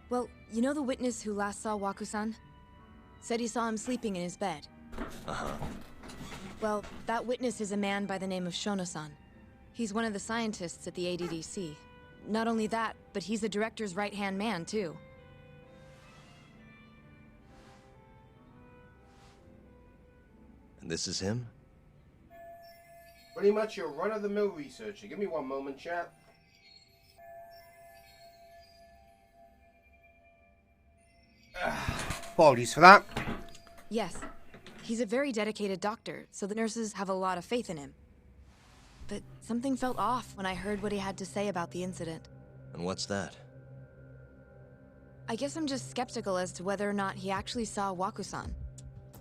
Well, you know the witness who last saw Waku-san? Said he saw him sleeping in his bed. Uh-huh. Well, that witness is a man by the name of Shono-san. He's one of the scientists at the ADDC. Not only that, but he's the director's right-hand man, too. And this is him? Pretty much your run-of-the-mill researcher. Give me one moment, chat. Apologies for that. Yes. He's a very dedicated doctor, so the nurses have a lot of faith in him. But something felt off when I heard what he had to say about the incident. And what's that? I guess I'm just skeptical as to whether or not he actually saw Waku-san.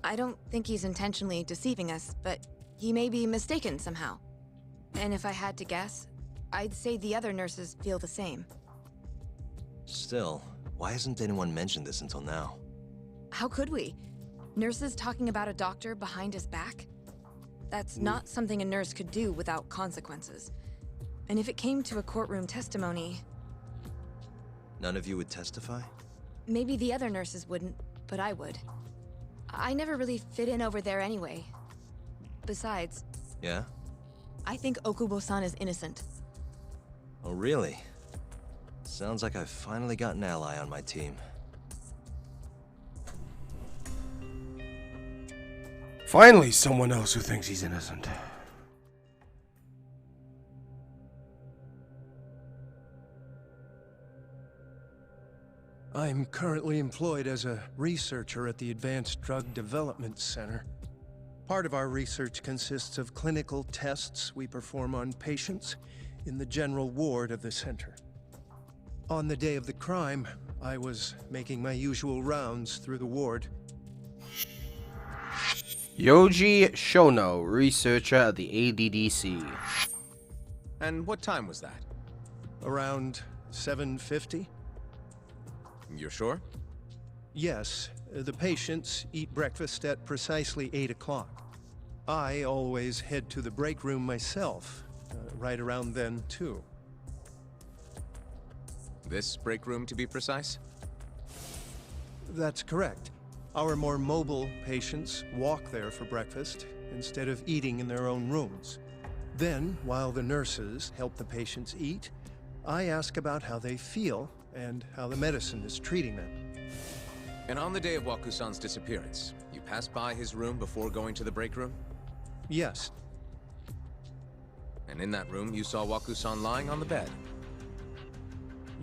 I don't think he's intentionally deceiving us, but he may be mistaken somehow. And if I had to guess, I'd say the other nurses feel the same. Still, why hasn't anyone mentioned this until now? How could we? Nurses talking about a doctor behind his back? That's not something a nurse could do without consequences. And if it came to a courtroom testimony... None of you would testify? Maybe the other nurses wouldn't, but I would. I never really fit in over there anyway. Besides... Yeah? I think Okubo-san is innocent. Oh, really? Sounds like I've finally got an ally on my team. Finally, someone else who thinks he's innocent. I'm currently employed as a researcher at the Advanced Drug Development Center. Part of our research consists of clinical tests we perform on patients in the general ward of the center. On the day of the crime, I was making my usual rounds through the ward. Yoji Shono, researcher at the ADDC. And what time was that? Around 7:50? You're sure? Yes. The patients eat breakfast at precisely 8 o'clock. I always head to the break room myself, right around then, too. This break room, to be precise? That's correct. Our more mobile patients walk there for breakfast instead of eating in their own rooms. Then, while the nurses help the patients eat, I ask about how they feel and how the medicine is treating them. And on the day of Waku-san's disappearance, you passed by his room before going to the break room? Yes. And in that room, you saw Waku-san lying on the bed?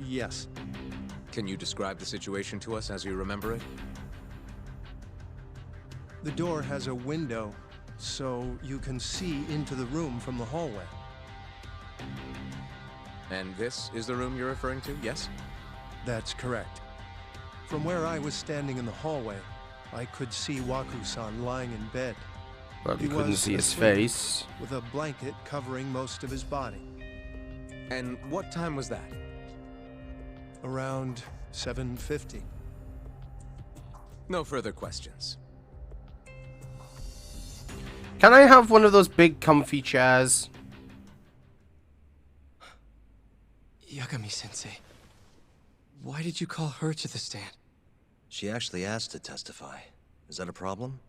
Yes. Can you describe the situation to us as you remember it? The door has a window, so you can see into the room from the hallway. And this is the room you're referring to, yes? That's correct. From where I was standing in the hallway, I could see Waku-san lying in bed. But you couldn't was see his asleep, face. with a blanket covering most of his body. And what time was that? Around 7:50. No further questions. Can I have one of those big comfy chairs? Yagami-sensei, why did you call her to the stand? She actually asked to testify. Is that a problem?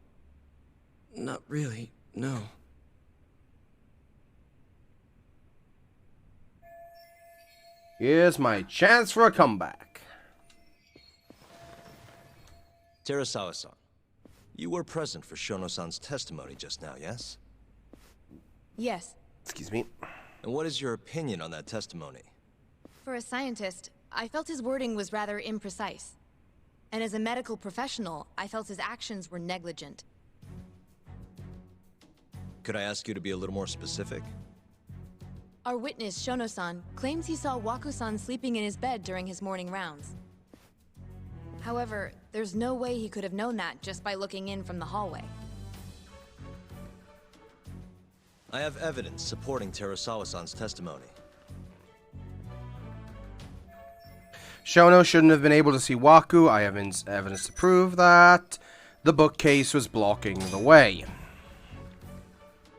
Not really, no. Here's my chance for a comeback. Terasawa-san, you were present for Shono-san's testimony just now, yes? Yes. Excuse me. And what is your opinion on that testimony? For a scientist, I felt his wording was rather imprecise. And as a medical professional, I felt his actions were negligent. Could I ask you to be a little more specific? Our witness, Shono-san, claims he saw Waku-san sleeping in his bed during his morning rounds. However, there's no way he could have known that just by looking in from the hallway. I have evidence supporting Terasawa-san's testimony. Shono shouldn't have been able to see Waku. I have evidence to prove that. The bookcase was blocking the way.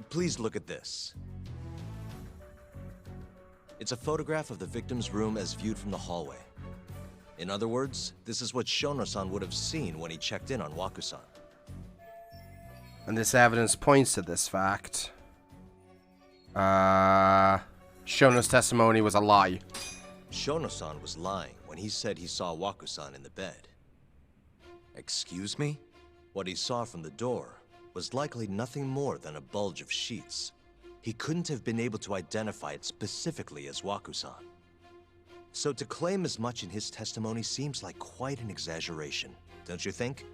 Please look at this. It's a photograph of the victim's room as viewed from the hallway. In other words, this is what Shono-san would have seen when he checked in on Waku-san. And this evidence points to this fact. Shono's testimony was a lie. Shono-san was lying when he said he saw Waku-san in the bed. Excuse me? What he saw from the door was likely nothing more than a bulge of sheets. He couldn't have been able to identify it specifically as Waku-san. So to claim as much in his testimony seems like quite an exaggeration, don't you think?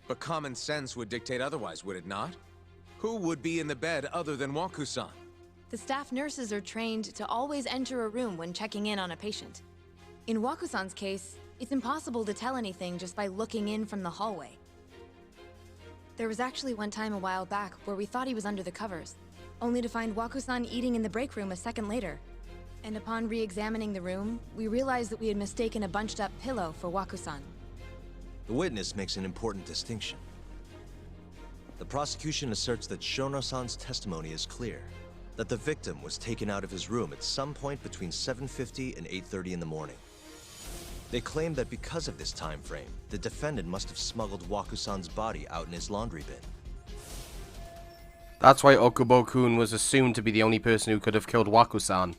But common sense would dictate otherwise, would it not? Who would be in the bed other than Waku-san? The staff nurses are trained to always enter a room when checking in on a patient. In Waku-san's case, it's impossible to tell anything just by looking in from the hallway. There was actually one time a while back where we thought he was under the covers, only to find Waku-san eating in the break room a second later. And upon re-examining the room, we realized that we had mistaken a bunched-up pillow for Waku-san. The witness makes an important distinction. The prosecution asserts that Shono-san's testimony is clear, that the victim was taken out of his room at some point between 7:50 and 8:30 in the morning. They claim that because of this time frame, the defendant must have smuggled Waku-san's body out in his laundry bin. That's why Okubo-kun was assumed to be the only person who could have killed Waku-san.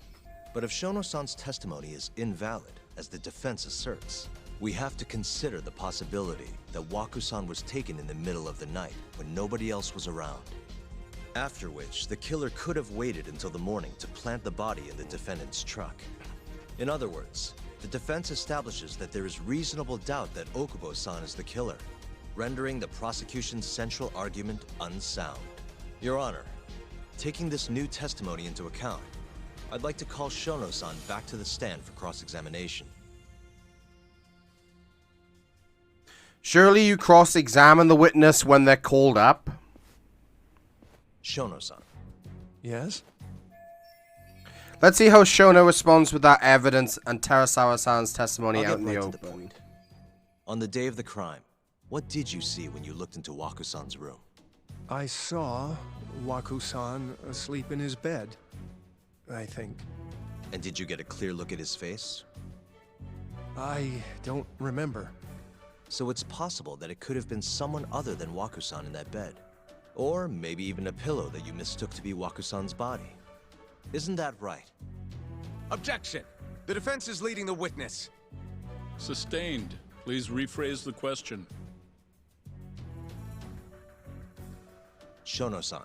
But if Shono-san's testimony is invalid, as the defense asserts, we have to consider the possibility that Waku-san was taken in the middle of the night when nobody else was around. After which, the killer could have waited until the morning to plant the body in the defendant's truck. In other words, the defense establishes that there is reasonable doubt that Okubo-san is the killer, rendering the prosecution's central argument unsound. Your Honor, taking this new testimony into account, I'd like to call Shono-san back to the stand for cross-examination. Surely you cross-examine the witness when they're called up? Shono-san. Yes? Let's see how Shono responds with that evidence and Terasawa-san's testimony I'll out in get the right to the open. point. On the day of the crime, what did you see when you looked into Waku-san's room? I saw Waku-san asleep in his bed, I think. And did you get a clear look at his face? I don't remember. So it's possible that it could have been someone other than Waku-san in that bed. Or maybe even a pillow that you mistook to be Waku-san's body. Isn't that right? Objection! The defense is leading the witness. Sustained. Please rephrase the question. Shono-san,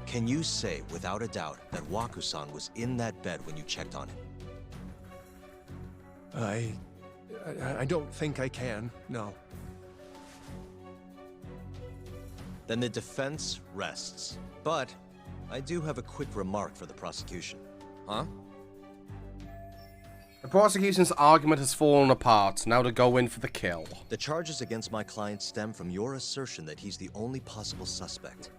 can you say without a doubt that Waku-san was in that bed when you checked on him? I don't think I can, no. Then the defense rests. But I do have a quick remark for the prosecution. Huh? The prosecution's argument has fallen apart. Now to go in for the kill. The charges against my client stem from your assertion that he's the only possible suspect,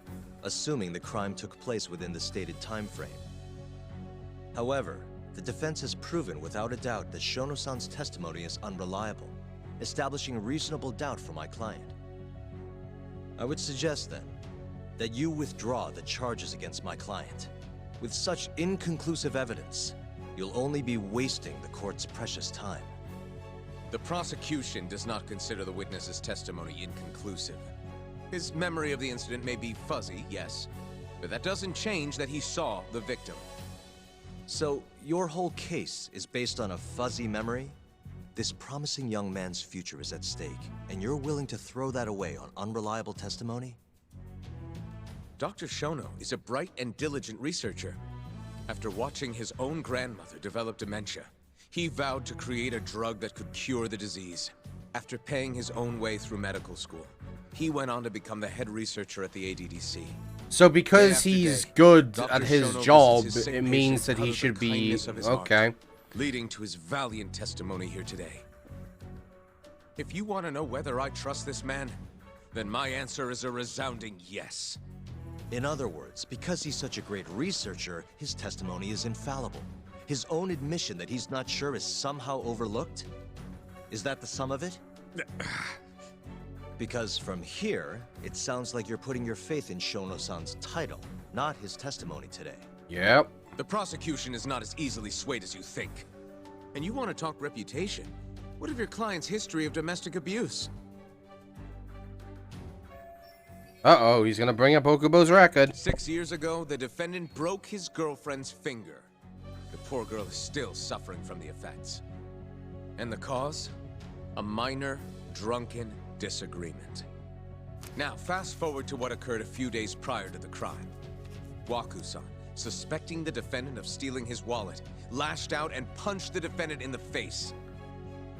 assuming the crime took place within the stated time frame. However, the defense has proven without a doubt that Shono-san's testimony is unreliable, establishing reasonable doubt for my client. I would suggest, then, that you withdraw the charges against my client. With such inconclusive evidence, you'll only be wasting the court's precious time. The prosecution does not consider the witness's testimony inconclusive. His memory of the incident may be fuzzy, yes, but that doesn't change that he saw the victim. So, your whole case is based on a fuzzy memory? This promising young man's future is at stake, and you're willing to throw that away on unreliable testimony? Dr. Shono is a bright and diligent researcher. After watching his own grandmother develop dementia, he vowed to create a drug that could cure the disease. After paying his own way through medical school, he went on to become the head researcher at the ADDC. So because he's good at his job, it means that he because of should the be... kindness of his Okay. heart, leading to his valiant testimony here today. If you want to know whether I trust this man, then my answer is a resounding yes. In other words, because he's such a great researcher, his testimony is infallible. His own admission that he's not sure is somehow overlooked? Is that the sum of it? Because from here, it sounds like you're putting your faith in Shono-san's title, not his testimony today. Yep. The prosecution is not as easily swayed as you think. And you want to talk reputation? What of your client's history of domestic abuse? Uh-oh, he's gonna bring up Okubo's record. 6 years ago, the defendant broke his girlfriend's finger. The poor girl is still suffering from the effects. And the cause? A minor, drunken disagreement. Now, fast forward to what occurred a few days prior to the crime. Waku-san, suspecting the defendant of stealing his wallet, lashed out and punched the defendant in the face.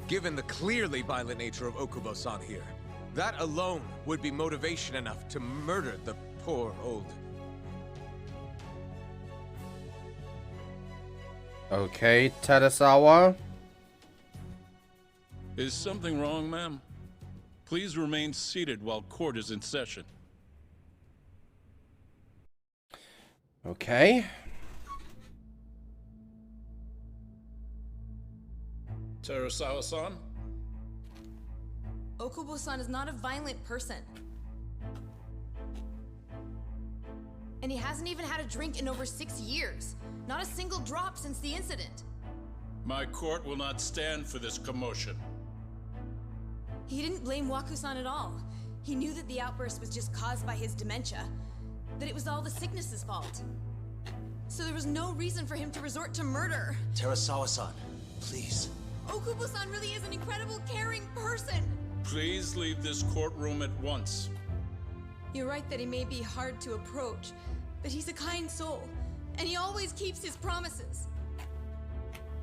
Given the clearly violent nature of Okubo-san here, that alone would be motivation enough to murder the poor old... Okay, Tadasawa. Is something wrong, ma'am? Please remain seated while court is in session. Okay. Terasawa-san? Okubo-san is not a violent person. And he hasn't even had a drink in over 6 years. Not a single drop since the incident. My court will not stand for this commotion. He didn't blame Waku-san at all. He knew that the outburst was just caused by his dementia. That it was all the sickness's fault. So there was no reason for him to resort to murder. Terasawa-san, please. Okubo-san really is an incredible, caring person. Please leave this courtroom at once. You're right that he may be hard to approach, but he's a kind soul, and he always keeps his promises.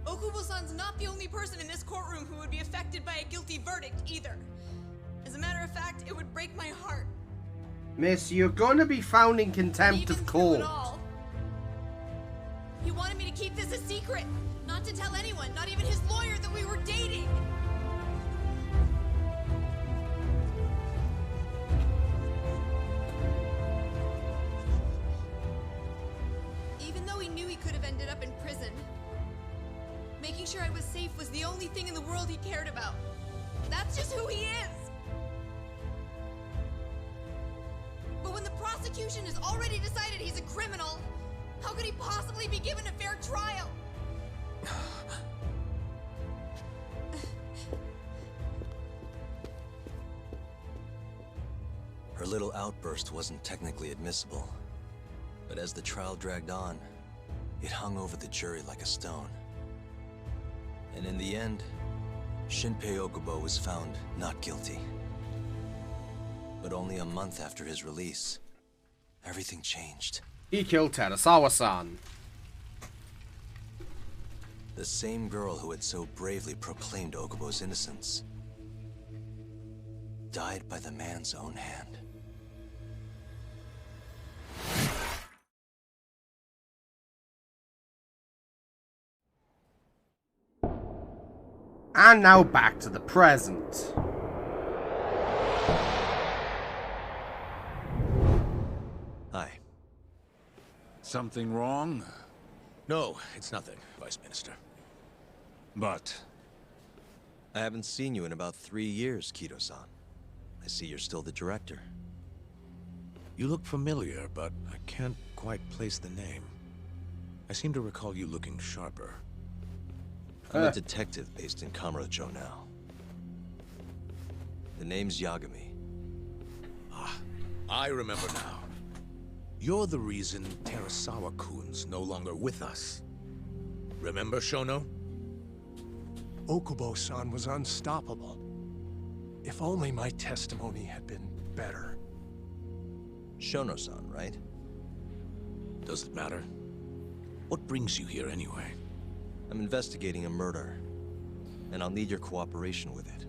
Okubo-san's not the only person in this courtroom who would be affected by a guilty verdict, either. As a matter of fact, it would break my heart. Miss, you're gonna be found in contempt of court. He wanted me to keep this a secret, not to tell anyone, not even his lawyer, that we were dating. Even though he knew he could have ended up in prison, making sure I was safe was the only thing in the world he cared about. That's just who he is. But when the prosecution prosecution has already decided he's a criminal. How could he possibly be given a fair trial? Her little outburst wasn't technically admissible, but as the trial dragged on, it hung over the jury like a stone. And in the end, Shinpei Okubo was found not guilty. But only a month after his release, everything changed. He killed Terasawa-san. The same girl who had so bravely proclaimed Okubo's innocence died by the man's own hand. And now back to the present. Hi. Something wrong? No, it's nothing, Vice Minister. But... I haven't seen you in about 3 years, Kido-san. I see you're still the director. You look familiar, but I can't quite place the name. I seem to recall you looking sharper. I'm a detective based in Kamurocho now. The name's Yagami. Ah, I remember now. You're the reason Terasawa-kun's no longer with us. Remember, Shono? Okubo-san was unstoppable. If only my testimony had been better. Shono-san, right? Does it matter? What brings you here anyway? I'm investigating a murder, and I'll need your cooperation with it.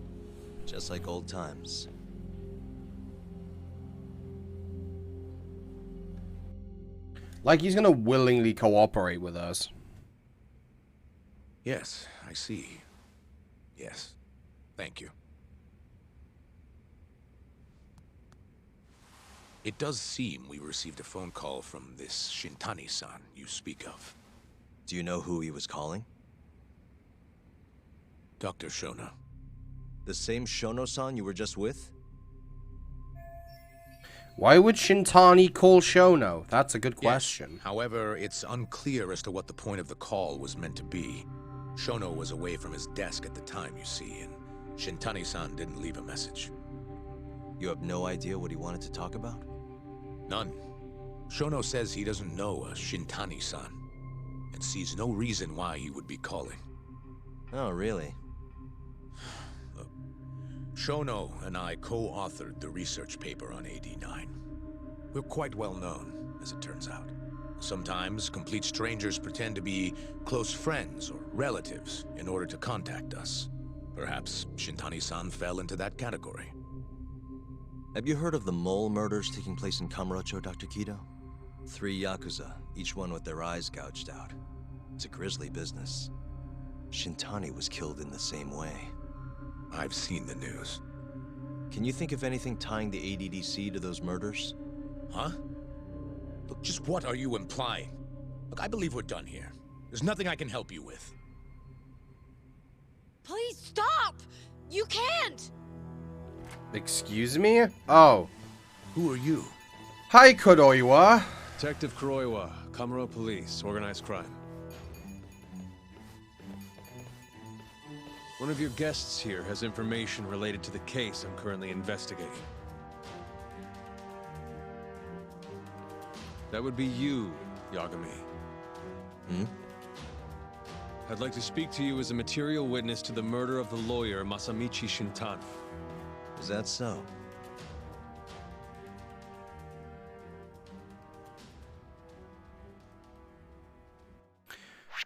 Just like old times. Like he's gonna willingly cooperate with us. Yes, I see. Yes. Thank you. It does seem we received a phone call from this Shintani-san you speak of. Do you know who he was calling? Dr. Shono. The same Shono-san you were just with? Why would Shintani call Shono? That's a good question. Yes. However, it's unclear as to what the point of the call was meant to be. Shono was away from his desk at the time, you see, and Shintani-san didn't leave a message. You have no idea what he wanted to talk about? None. Shono says he doesn't know a Shintani-san, and sees no reason why he would be calling. Oh, really? Shono and I co-authored the research paper on AD9. We're quite well known, as it turns out. Sometimes, complete strangers pretend to be close friends or relatives in order to contact us. Perhaps Shintani-san fell into that category. Have you heard of the mole murders taking place in Kamurocho, Dr. Kido? 3 Yakuza, each one with their eyes gouged out. It's a grisly business. Shintani was killed in the same way. I've seen the news. Can you think of anything tying the ADDC to those murders? Huh? Look, just what are you implying? Look, I believe we're done here. There's nothing I can help you with. Please stop! You can't! Excuse me? Oh. Who are you? Hi, Kuroiwa. Detective Kuroiwa, Kamuro Police, Organized Crime. One of your guests here has information related to the case I'm currently investigating. That would be you, Yagami. Hmm? I'd like to speak to you as a material witness to the murder of the lawyer Masamichi Shintani. Is that so?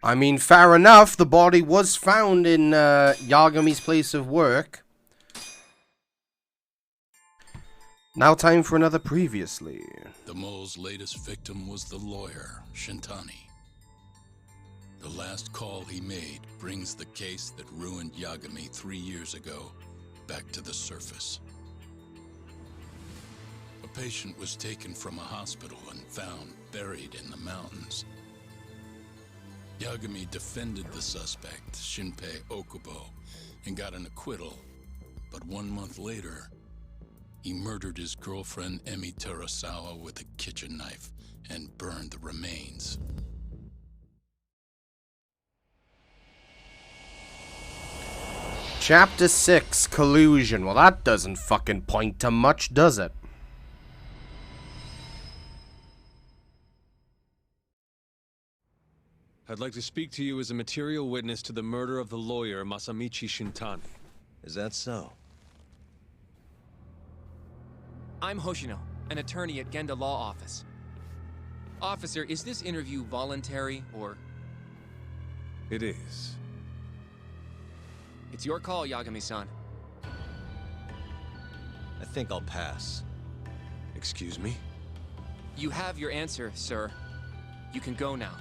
I mean, fair enough. The body was found in Yagami's place of work. Now time for another previously. The mole's latest victim was the lawyer, Shintani. The last call he made brings the case that ruined Yagami 3 years ago back to the surface. A patient was taken from a hospital and found buried in the mountains. Yagami defended the suspect, Shinpei Okubo, and got an acquittal. But 1 month later, he murdered his girlfriend Emi Terasawa with a kitchen knife and burn the remains. Chapter 6, Collusion. Well, that doesn't fucking point to much, does it? I'd like to speak to you as a material witness to the murder of the lawyer Masamichi Shintani. Is that so? I'm Hoshino, an attorney at Genda Law Office. Officer, is this interview voluntary, or...? It is. It's your call, Yagami-san. I think I'll pass. Excuse me? You have your answer, sir. You can go now.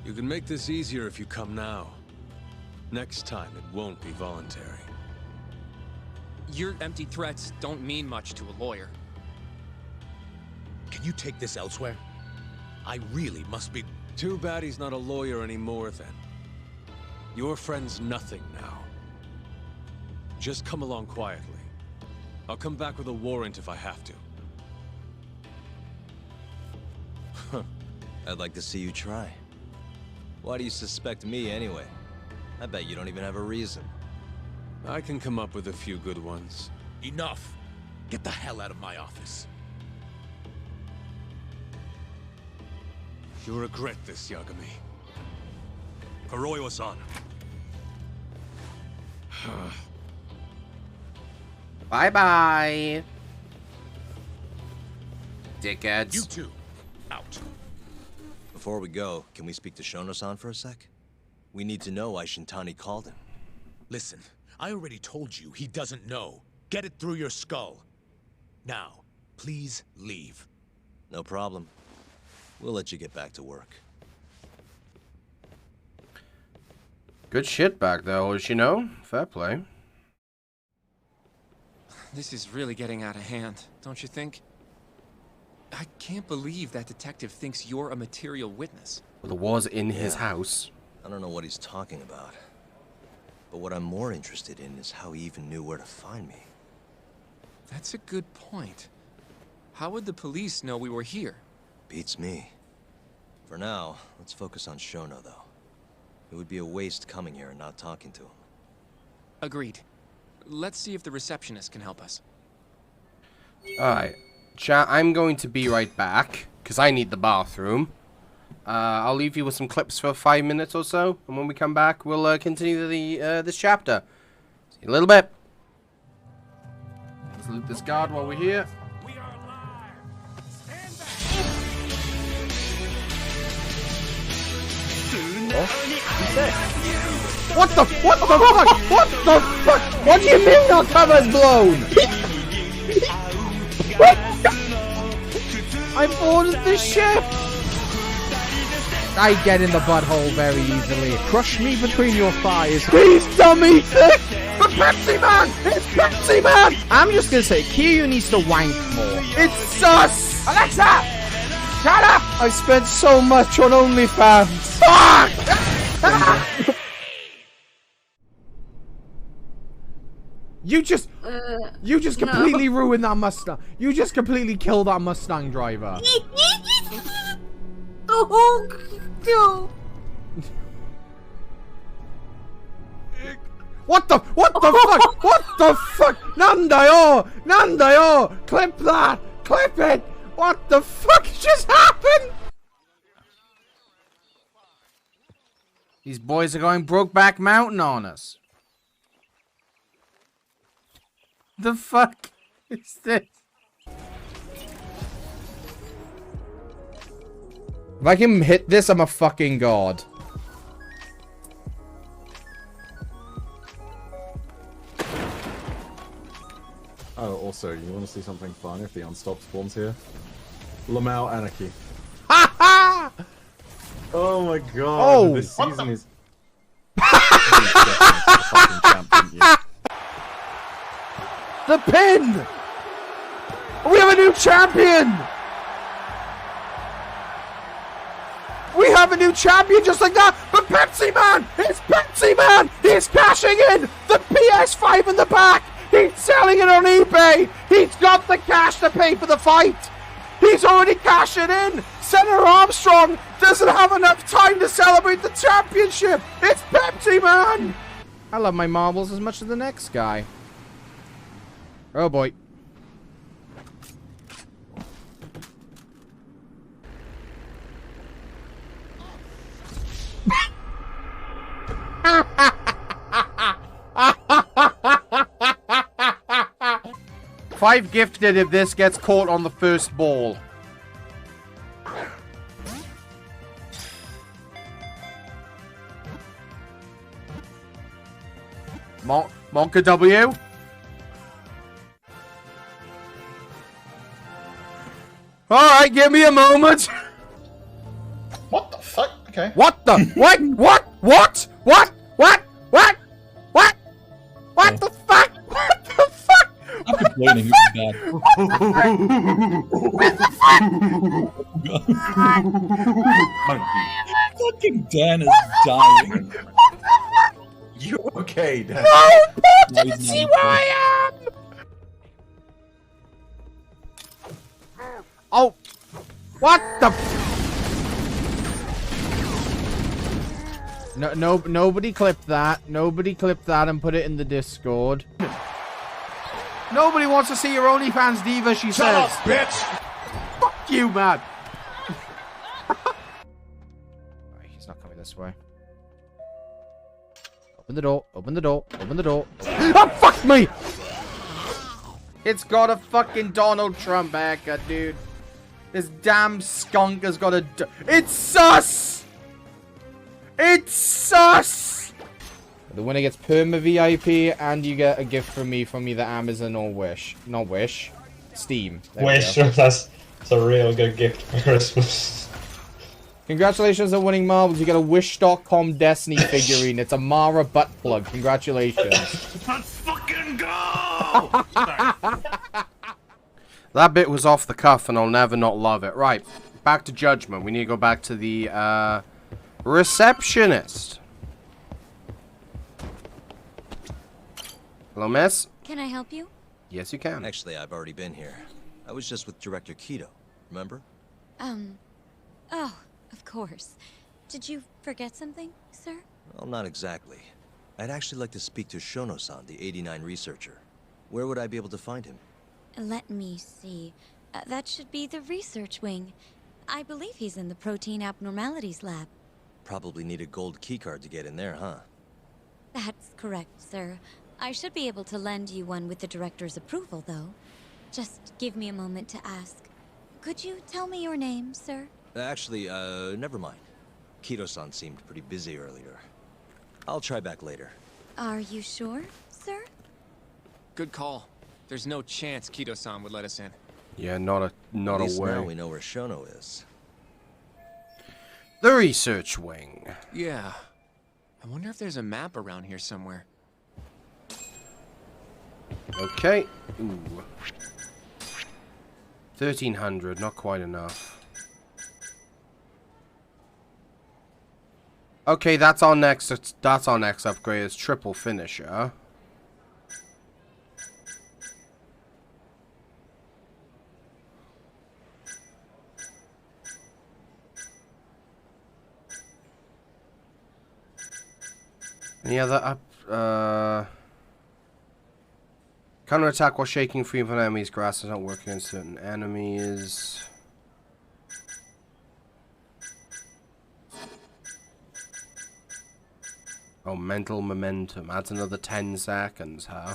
You can make this easier if you come now. Next time, it won't be voluntary. Your empty threats don't mean much to a lawyer. Can you take this elsewhere? I really must be... Too bad he's not a lawyer anymore, then. Your friend's nothing now. Just come along quietly. I'll come back with a warrant if I have to. I'd like to see you try. Why do you suspect me anyway? I bet you don't even have a reason. I can come up with a few good ones. Enough! Get the hell out of my office. You'll regret this, Yagami. Kuroiwa-san. Bye-bye. Dickheads. You two, out. Before we go, can we speak to Shono-san for a sec? We need to know why Shintani called him. Listen, I already told you he doesn't know. Get it through your skull. Now, please leave. No problem. We'll let you get back to work. Good shit back there, Hoshino. Fair play. This is really getting out of hand, don't you think? I can't believe that detective thinks you're a material witness. Well, it was in his house. I don't know what he's talking about. But what I'm more interested in is how he even knew where to find me. That's a good point. How would the police know we were here? Beats me. For now, let's focus on Shono, though. It would be a waste coming here and not talking to him. Agreed. Let's see if the receptionist can help us. Alright. Chat, I'm going to be right back, because I need the bathroom. I'll leave you with some clips for 5 minutes or so, and when we come back, we'll continue this chapter. See you in a little bit. Let's loot this guard while we're here. What the fuck? What the fuck? What do you mean our cover's blown? What? I boarded the ship. I get in the butthole very easily. Crush me between your thighs. These dummies! The Pepsi Man! It's Pepsi Man! I'm just gonna say, Kiryu needs to wank more. It's sus! Alexa! Shut up! I spent so much on OnlyFans. Fuck! You just completely ruined that Mustang. You just completely killed that Mustang driver. Oh, no. What the fuck? What the fuck? Nandayo! Clip that! Clip it! What the fuck just happened? These boys are going Brokeback Mountain on us. The fuck is this? If I can hit this, I'm a fucking god. Oh, also, you want to see something fun if the Unstopped spawns here? Lamau Anarchy. Ha ha! Oh my god, oh, this season is... The pin! We have a new champion! We have a new champion just like that! But Pepsi Man! It's Pepsi Man! He's cashing in! The PS5 in the back! He's selling it on eBay! He's got the cash to pay for the fight! He He's already cashing in! Senator Armstrong doesn't have enough time to celebrate the championship! It's Pepsi Man! I love my marbles as much as the next guy. Oh boy. Five gifted if this gets caught on the first ball. Monka W. Alright, give me a moment. What the fuck? Okay. What the? What? What? What? What? What? What? What? What the fuck? What the fuck? I'm complaining. It was bad. Fucking Dan is dying. You okay, Dan? No! Paul didn't see where I am! Oh! What the? No, nobody clipped that. Nobody clipped that and put it in the Discord. Nobody wants to see your OnlyFans diva, she Shut up, says. bitch! Fuck you, man. He's not coming this way. Open the door. Open the door. Open the door. Oh, fuck me! It's got a fucking Donald Trump haircut, dude. This damn skunk has got a... It's sus! It's sus! The winner gets Perma VIP, and you get a gift from me from either Amazon or Wish. Not Wish. Steam. There we Wish, go. that's a real good gift for Christmas. Congratulations on winning marbles. You get a Wish.com Destiny figurine. It's a Mara butt plug. Congratulations. Let's fucking go! That bit was off the cuff, and I'll never not love it. Right, back to Judgment. We need to go back to the, receptionist. Hello, miss? Can I help you? Yes, you can. Actually, I've already been here. I was just with Director Keto, remember? Oh, of course. Did you forget something, sir? Well, not exactly. I'd actually like to speak to Shono-san, the 89 researcher. Where would I be able to find him? Let me see. That should be the research wing. I believe he's in the protein abnormalities lab. Probably need a gold keycard to get in there, huh? That's correct, sir. I should be able to lend you one with the director's approval, though. Just give me a moment to ask. Could you tell me your name, sir? Actually, never mind. Keto-san seemed pretty busy earlier. I'll try back later. Are you sure, sir? Good call. There's no chance Keto-san would let us in. Yeah, not At a least now we way. know where Shono is. The research wing. Yeah. I wonder if there's a map around here somewhere. Okay. Ooh. 1300, not quite enough. Okay, that's our next upgrade. It's triple finisher. Any other counterattack while shaking free from enemies. Grass does not work against certain enemies. Oh, mental momentum. Adds another 10 seconds, huh?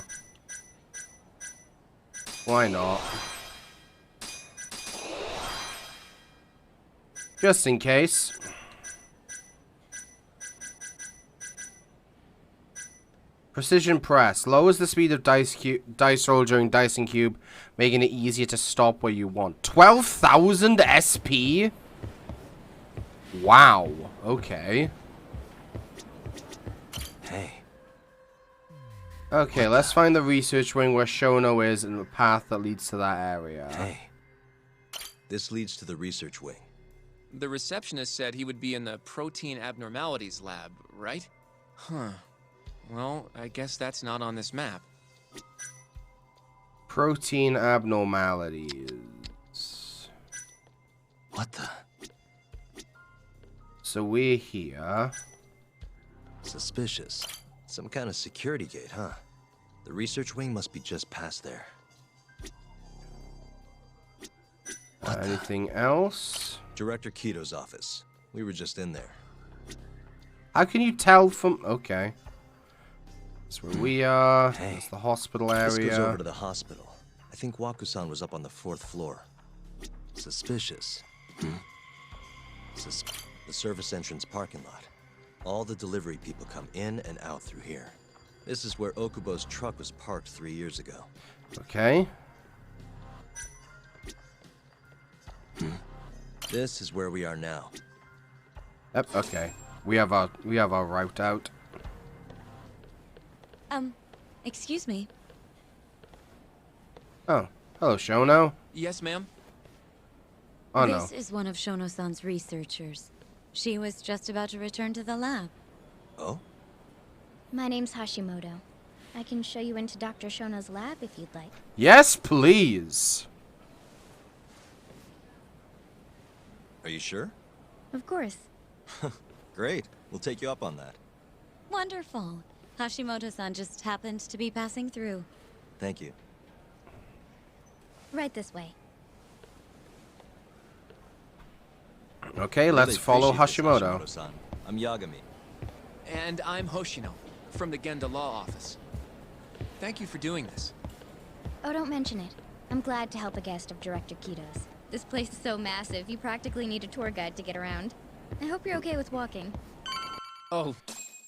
Why not? Just in case. Precision press. Lowers the speed of dice roll during dicing cube, making it easier to stop where you want. 12,000 SP? Wow. Okay. Hey. Okay, let's find the research wing where Shono is and the path that leads to that area. Hey. This leads to the research wing. The receptionist said he would be in the protein abnormalities lab, right? Huh. Well, I guess that's not on this map. Protein abnormalities. What the? So we're here. Suspicious. Some kind of security gate, huh? The research wing must be just past there. Anything else? Director Keto's office. We were just in there. How can you tell from... Okay. That's where we are. That's the hospital area. This goes over to the hospital. I think Waku-san was up on the 4th floor. Suspicious. The service entrance parking lot. All the delivery people come in and out through here. This is where Okubo's truck was parked 3 years ago. Okay. This is where we are now. Yep, okay. We have our route out. Excuse me. Oh, hello, Shono. Yes, ma'am? Oh, no. This is one of Shono-san's researchers. She was just about to return to the lab. Oh? My name's Hashimoto. I can show you into Dr. Shono's lab if you'd like. Yes, please. Are you sure? Of course. Great. We'll take you up on that. Wonderful. Hashimoto-san just happened to be passing through. Thank you. Right this way. Okay, let's follow Hashimoto. Hashimoto-san. I'm Yagami. And I'm Hoshino, from the Genda Law Office. Thank you for doing this. Oh, don't mention it. I'm glad to help a guest of Director Keto's. This place is so massive, you practically need a tour guide to get around. I hope you're okay with walking. Oh.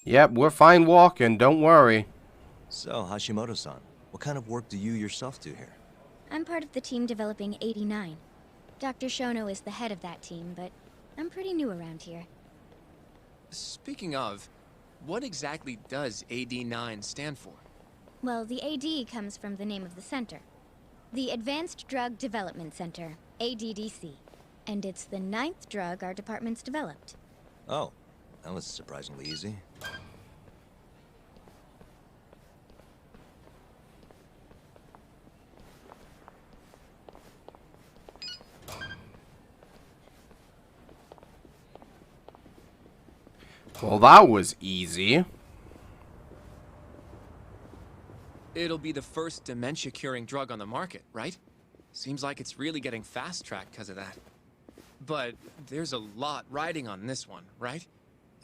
Yep, we're fine walking, don't worry. So, Hashimoto-san, what kind of work do you yourself do here? I'm part of the team developing 89. Dr. Shono is the head of that team, but I'm pretty new around here. Speaking of, what exactly does AD9 stand for? Well, the AD comes from the name of the center. The Advanced Drug Development Center, ADDC. And it's the 9th drug our department's developed. Oh, that was surprisingly easy. Well, that was easy. It'll be the first dementia-curing drug on the market, right? Seems like it's really getting fast-tracked because of that. But there's a lot riding on this one, right?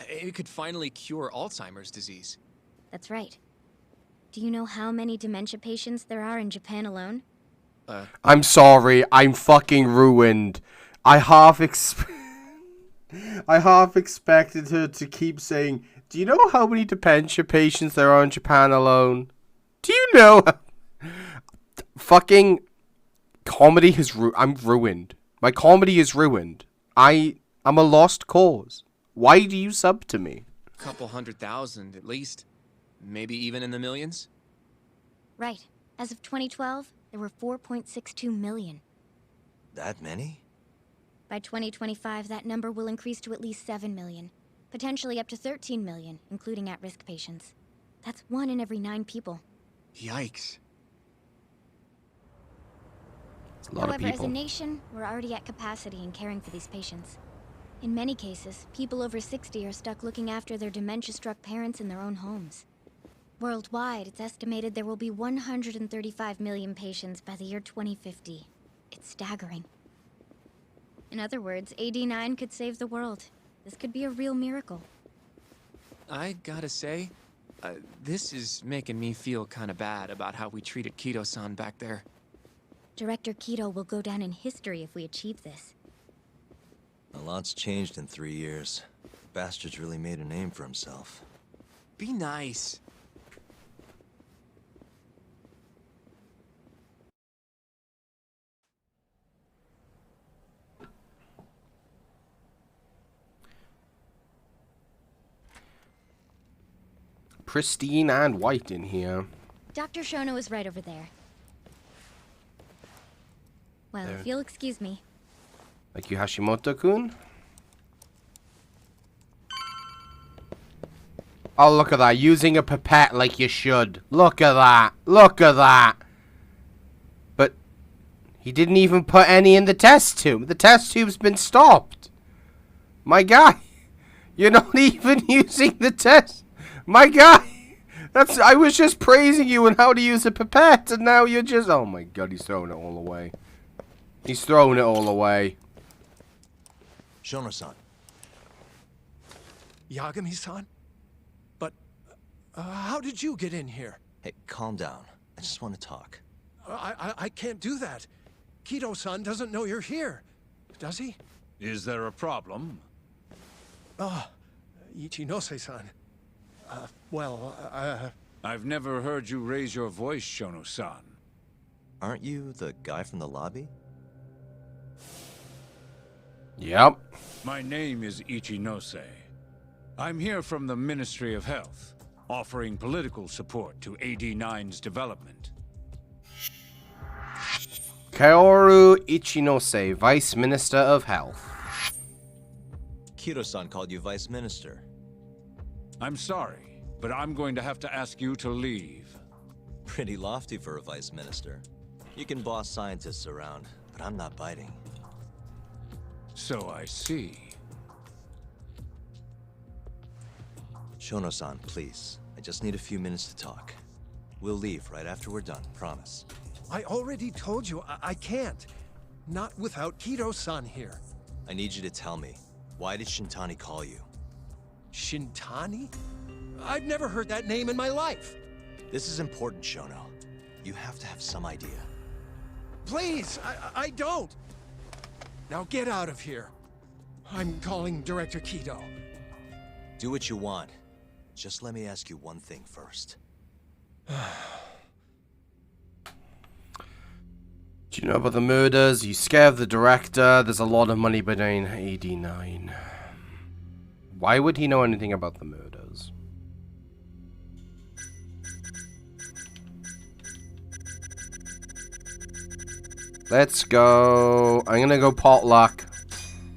It could finally cure Alzheimer's disease. That's right. Do you know how many dementia patients there are in Japan alone? I'm sorry, I'm fucking ruined. I half expected her to keep saying, do you know how many dementia patients there are in Japan alone? Do you know? Fucking comedy has I'm ruined. My comedy is ruined. I'm a lost cause. Why do you sub to me? Couple 100,000 at least. Maybe even in the millions? Right. As of 2012, there were 4.62 million. That many? By 2025, that number will increase to at least 7 million. Potentially up to 13 million, including at-risk patients. That's 1 in every 9 people. Yikes. It's a lot of However, as a people. nation, we're already at capacity in caring for these patients. In many cases, people over 60 are stuck looking after their dementia-struck parents in their own homes. Worldwide, it's estimated there will be 135 million patients by the year 2050. It's staggering. In other words, AD9 could save the world. This could be a real miracle. I gotta say, this is making me feel kinda bad about how we treated Keto-san back there. Director Keto will go down in history if we achieve this. A lot's changed in 3 years. The bastard's really made a name for himself. Be nice. Pristine and white in here. Dr. Shono is right over there. Well, There. if you'll excuse me. Like you, Hashimoto-kun? Oh, look at that. Using a pipette like you should. Look at that. Look at that. But He didn't even put any in the test tube. The test tube's been stopped. My guy, you're not even using the test. My guy, I was just praising you on how to use a pipette, and now you're just... Oh my god, he's throwing it all away. He's throwing it all away. Shono-san. Yagami-san? But, how did you get in here? Hey, calm down. I just want to talk. I can't do that. Kido-san doesn't know you're here. Does he? Is there a problem? Ichinose-san. I've never heard you raise your voice, Shono-san. Aren't you the guy from the lobby? Yep. My name is Ichinose. I'm here from the Ministry of Health, offering political support to AD9's development. Kaoru Ichinose, Vice Minister of Health. Kido-san called you Vice Minister. I'm sorry, but I'm going to have to ask you to leave. Pretty lofty for a Vice Minister. You can boss scientists around, but I'm not biting. So I see. Shono-san, please. I just need a few minutes to talk. We'll leave right after we're done, promise. I already told you I can't. Not without Kido-san here. I need you to tell me, why did Shintani call you? Shintani? I've never heard that name in my life. This is important, Shono. You have to have some idea. Please, I don't. Now get out of here. I'm calling Director Kido. Do what you want. Just let me ask you one thing first. Do you know about the murders? You scared the director. There's a lot of money behind AD9. Why would he know anything about the murders? Let's go. I'm gonna go potluck.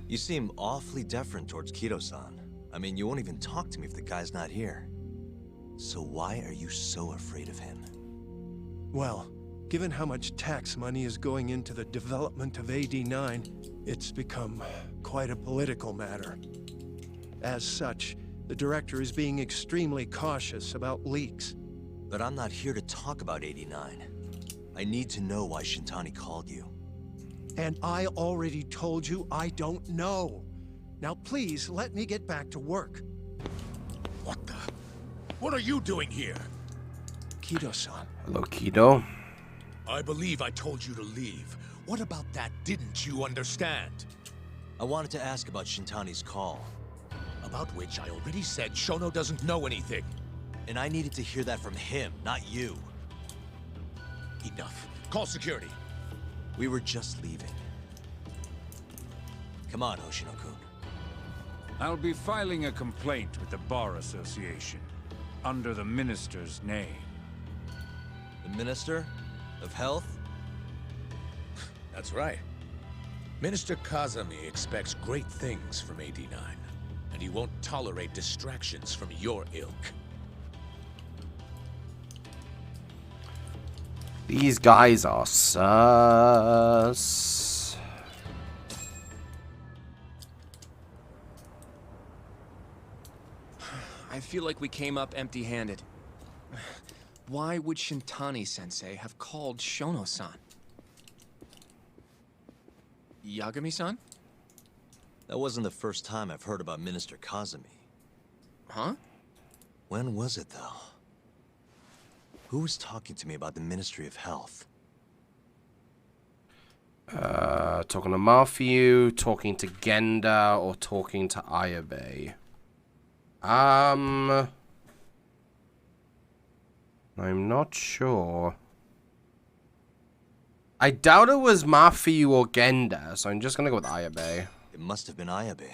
You seem awfully deferent towards Kido-san. I mean, you won't even talk to me if the guy's not here. So why are you so afraid of him? Well, given how much tax money is going into the development of AD9, it's become quite a political matter. As such, the director is being extremely cautious about leaks. But I'm not here to talk about 89. I need to know why Shintani called you. And I already told you I don't know. Now please, let me get back to work. What the? What are you doing here? Kido-san. Hello, Kido. I believe I told you to leave. What about that didn't you understand? I wanted to ask about Shintani's call. About which I already said Shono doesn't know anything. And I needed to hear that from him, not you. Enough. Call security. We were just leaving. Come on, Hoshino-kun. I'll be filing a complaint with the Bar Association, under the Minister's name. The Minister of Health? That's right. Minister Kazami expects great things from AD9, and he won't tolerate distractions from your ilk. These guys are sus. I feel like we came up empty-handed. Why would Shintani-sensei have called Shono-san? Yagami-san? That wasn't the first time I've heard about Minister Kazami. Huh? When was it, though? Who was talking to me about the Ministry of Health? Talking to Matthew, talking to Genda, or talking to Ayabe. I'm not sure. I doubt it was Matthew or Genda, so I'm just gonna go with Ayabe. It must have been Ayabe,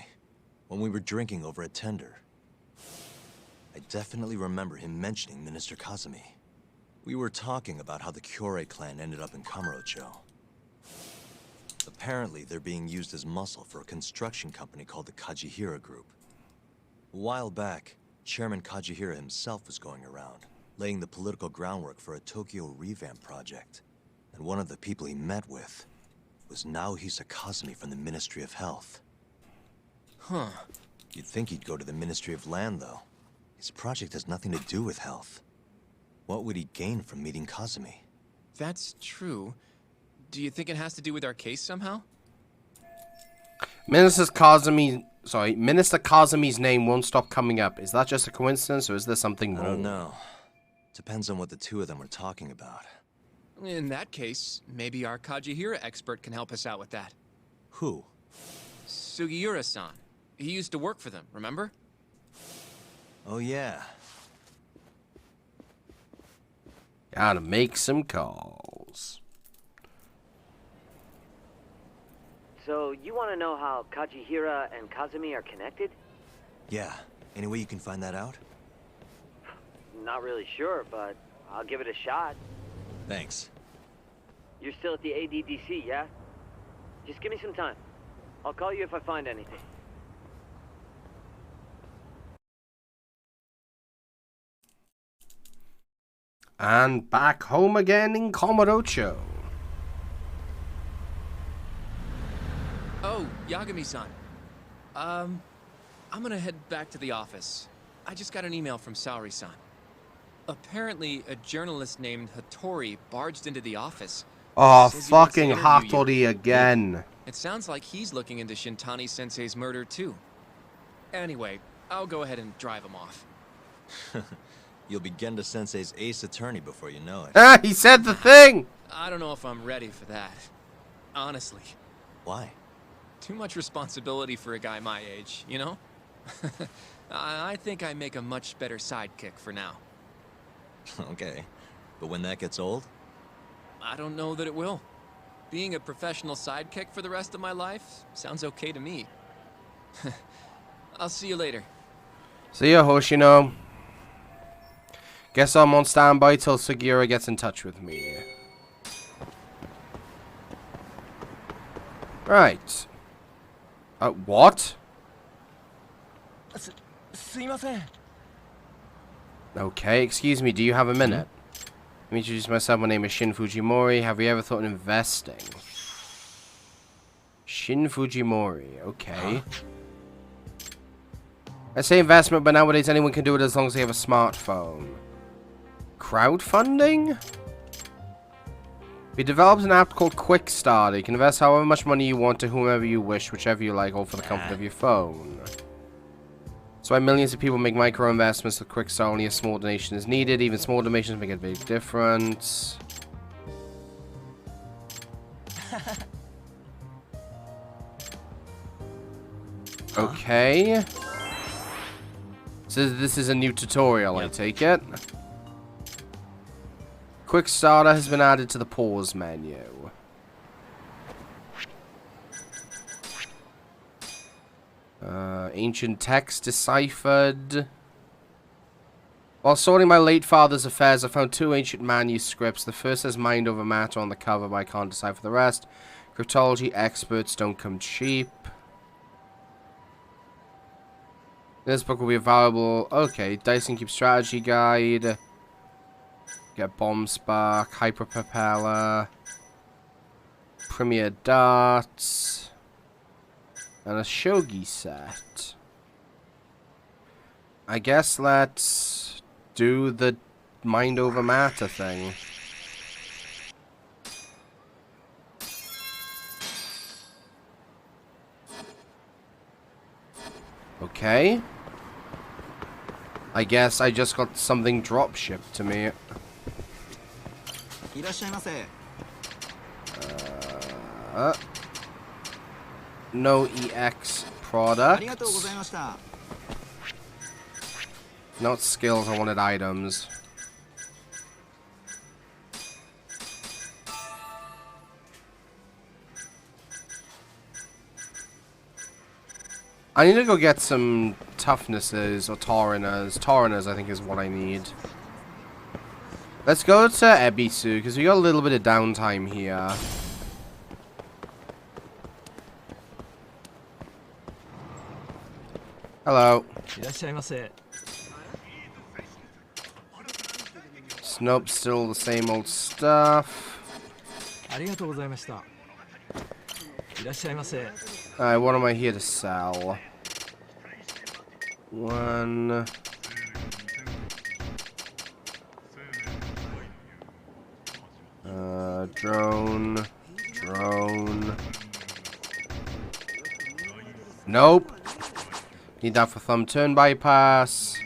when we were drinking over at Tender. I definitely remember him mentioning Minister Kazami. We were talking about how the Kyorei clan ended up in Kamurocho. Apparently, they're being used as muscle for a construction company called the Kajihira Group. A while back, Chairman Kajihira himself was going around, laying the political groundwork for a Tokyo revamp project. And one of the people he met with was Naohisa Kazumi from the Ministry of Health. Huh. You'd think he'd go to the Ministry of Land, though. His project has nothing to do with health. What would he gain from meeting Kazumi? That's true. Do you think it has to do with our case somehow? Minister Kazumi's name won't stop coming up. Is that just a coincidence, or is there something more? I don't know. Depends on what the two of them were talking about. In that case, maybe our Kajihira expert can help us out with that. Who? Sugiura-san. He used to work for them, remember? Oh, yeah. Gotta make some calls. So, you want to know how Kajihira and Kazumi are connected? Yeah. Any way you can find that out? Not really sure, but I'll give it a shot. Thanks. You're still at the ADDC, yeah? Just give me some time. I'll call you if I find anything. And back home again in Komodocho. Oh, Yagami-san. I'm gonna head back to the office. I just got an email from Saori-san. Apparently, a journalist named Hattori barged into the office. Oh, Says he wants to fucking interview you. Hattori again. It sounds like he's looking into Shintani-sensei's murder, too. Anyway, I'll go ahead and drive him off. You'll be Genda-sensei's ace attorney before you know it. Ah, he said the thing! I don't know if I'm ready for that. Honestly. Why? Too much responsibility for a guy my age, you know? I think I make a much better sidekick for now. Okay. But when that gets old? I don't know that it will. Being a professional sidekick for the rest of my life sounds okay to me. I'll see you later. See ya, Hoshino. Guess I'm on standby till Sugiura gets in touch with me. Right. What? Okay, excuse me, do you have a minute? Let me introduce myself. My name is Shin Fujimori. Have you ever thought of investing? Shin Fujimori, okay. I say investment, but nowadays anyone can do it as long as they have a smartphone. Crowdfunding? We developed an app called Quickstarter. You can invest however much money you want to whomever you wish, whichever you like, all for the comfort of your phone. That's why millions of people make micro investments with Quickstarter. Only a small donation is needed. Even small donations make a big difference. Okay. So this is a new tutorial, I take it. Quick starter has been added to the pause menu. Ancient text deciphered. While sorting my late father's affairs, I found two ancient manuscripts. The first says mind over matter on the cover, but I can't decipher the rest. Cryptology experts don't come cheap. This book will be available. Okay, Dice and Keep Strategy Guide. Get Bomb Spark, Hyper Propeller, Premier Darts, and a Shogi set. I guess let's do the mind over matter thing. Okay. I guess I just got something drop shipped to me. No EX product. Not skills, I wanted items. I need to go get some toughnesses or Tauriners. Tauriners, I think, is what I need. Let's go to Ebisu, because we got a little bit of downtime here. Hello. Nope, still the same old stuff. Alright, what am I here to sell? One. Drone. Drone. Nope. Need that for thumb turn bypass.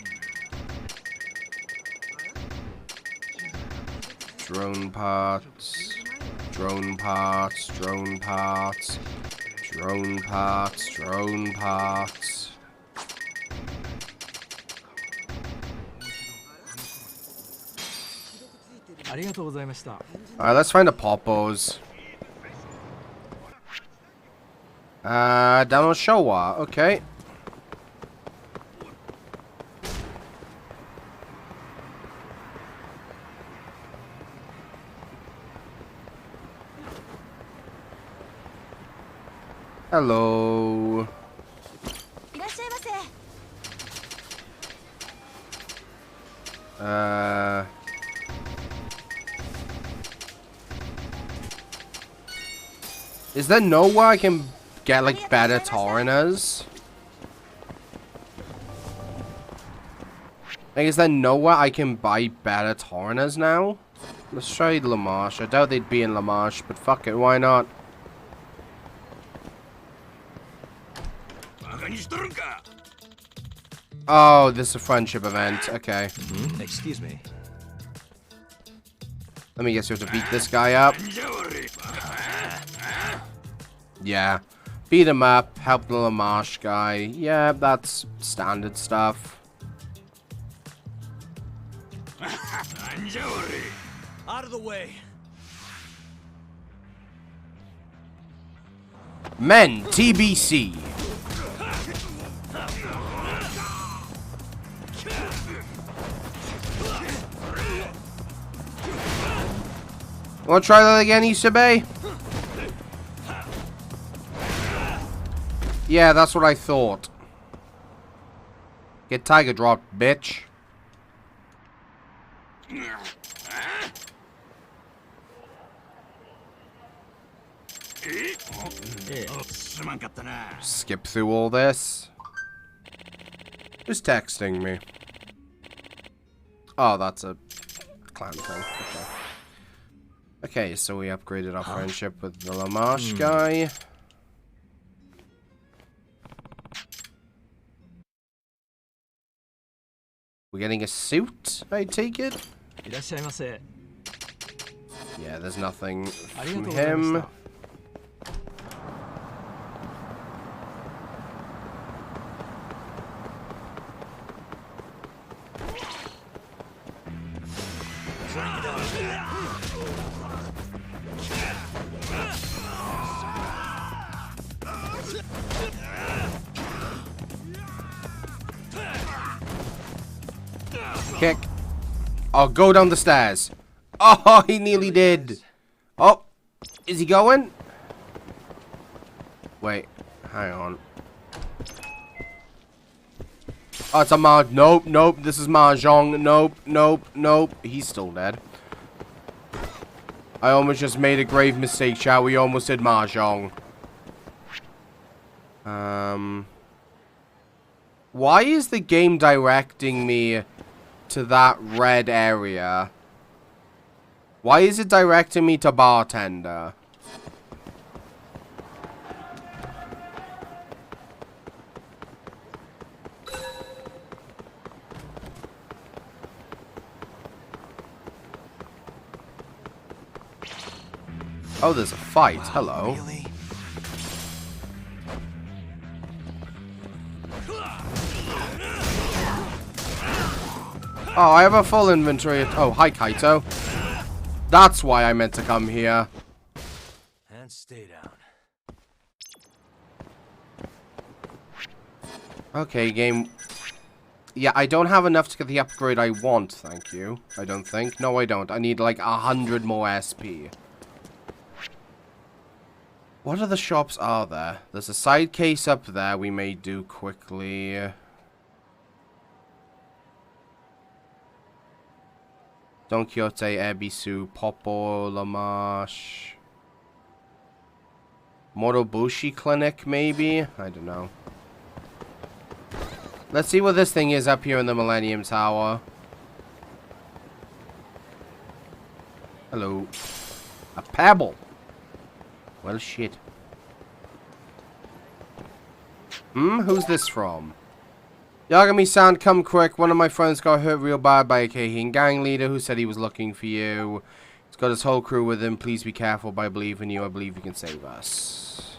Drone parts. Drone parts. Drone parts. Drone parts. Drone parts. Alright, let's find the poppos. Down on Showa. Okay. Hello. Is there nowhere I can get like better Tauriners? Like, is there nowhere I can buy better Tauriners now? Let's try Lamarche. I doubt they'd be in Lamarche, but fuck it, why not? Oh, this is a friendship event. Okay. Excuse me. Let me guess, you have to beat this guy up. Yeah. Beat him up, help the Lamarche guy. Yeah, that's standard stuff. Out of the way. Men, TBC. Wanna try that again, Isabe? Yeah, that's what I thought. Get tiger dropped, bitch. Skip through all this. Who's texting me? Oh, that's a clan thing. Okay. Okay, so we upgraded our friendship with the Lamarche guy. We're getting a suit, I take it? Yeah, there's nothing from him. Kick. Oh, go down the stairs. Oh, he nearly did. Oh, is he going? Wait, hang on. Oh, it's a Nope, nope. This is Mahjong. Nope, nope, nope. He's still dead. I almost just made a grave mistake, chat. We almost did Mahjong. Why is the game directing me to that red area? Why is it directing me to bartender? Oh, there's a fight. Hello. Really? Oh, I have a full inventory. Oh, hi, Kaito. That's why I meant to come here. And stay down. Okay, game. Yeah, I don't have enough to get the upgrade I want, thank you. I don't think. No, I don't. I need like 100 more SP. What other shops are there? There's a side case up there we may do quickly. Don Quixote, Ebisu, Popo, Lamarche. Morobushi Clinic, maybe? I don't know. Let's see what this thing is up here in the Millennium Tower. Hello. A pebble. Well, shit. Who's this from? Yagami-san, come quick. One of my friends got hurt real bad by a Keihin gang leader who said he was looking for you. He's got his whole crew with him. Please be careful. I believe in you. I believe you can save us.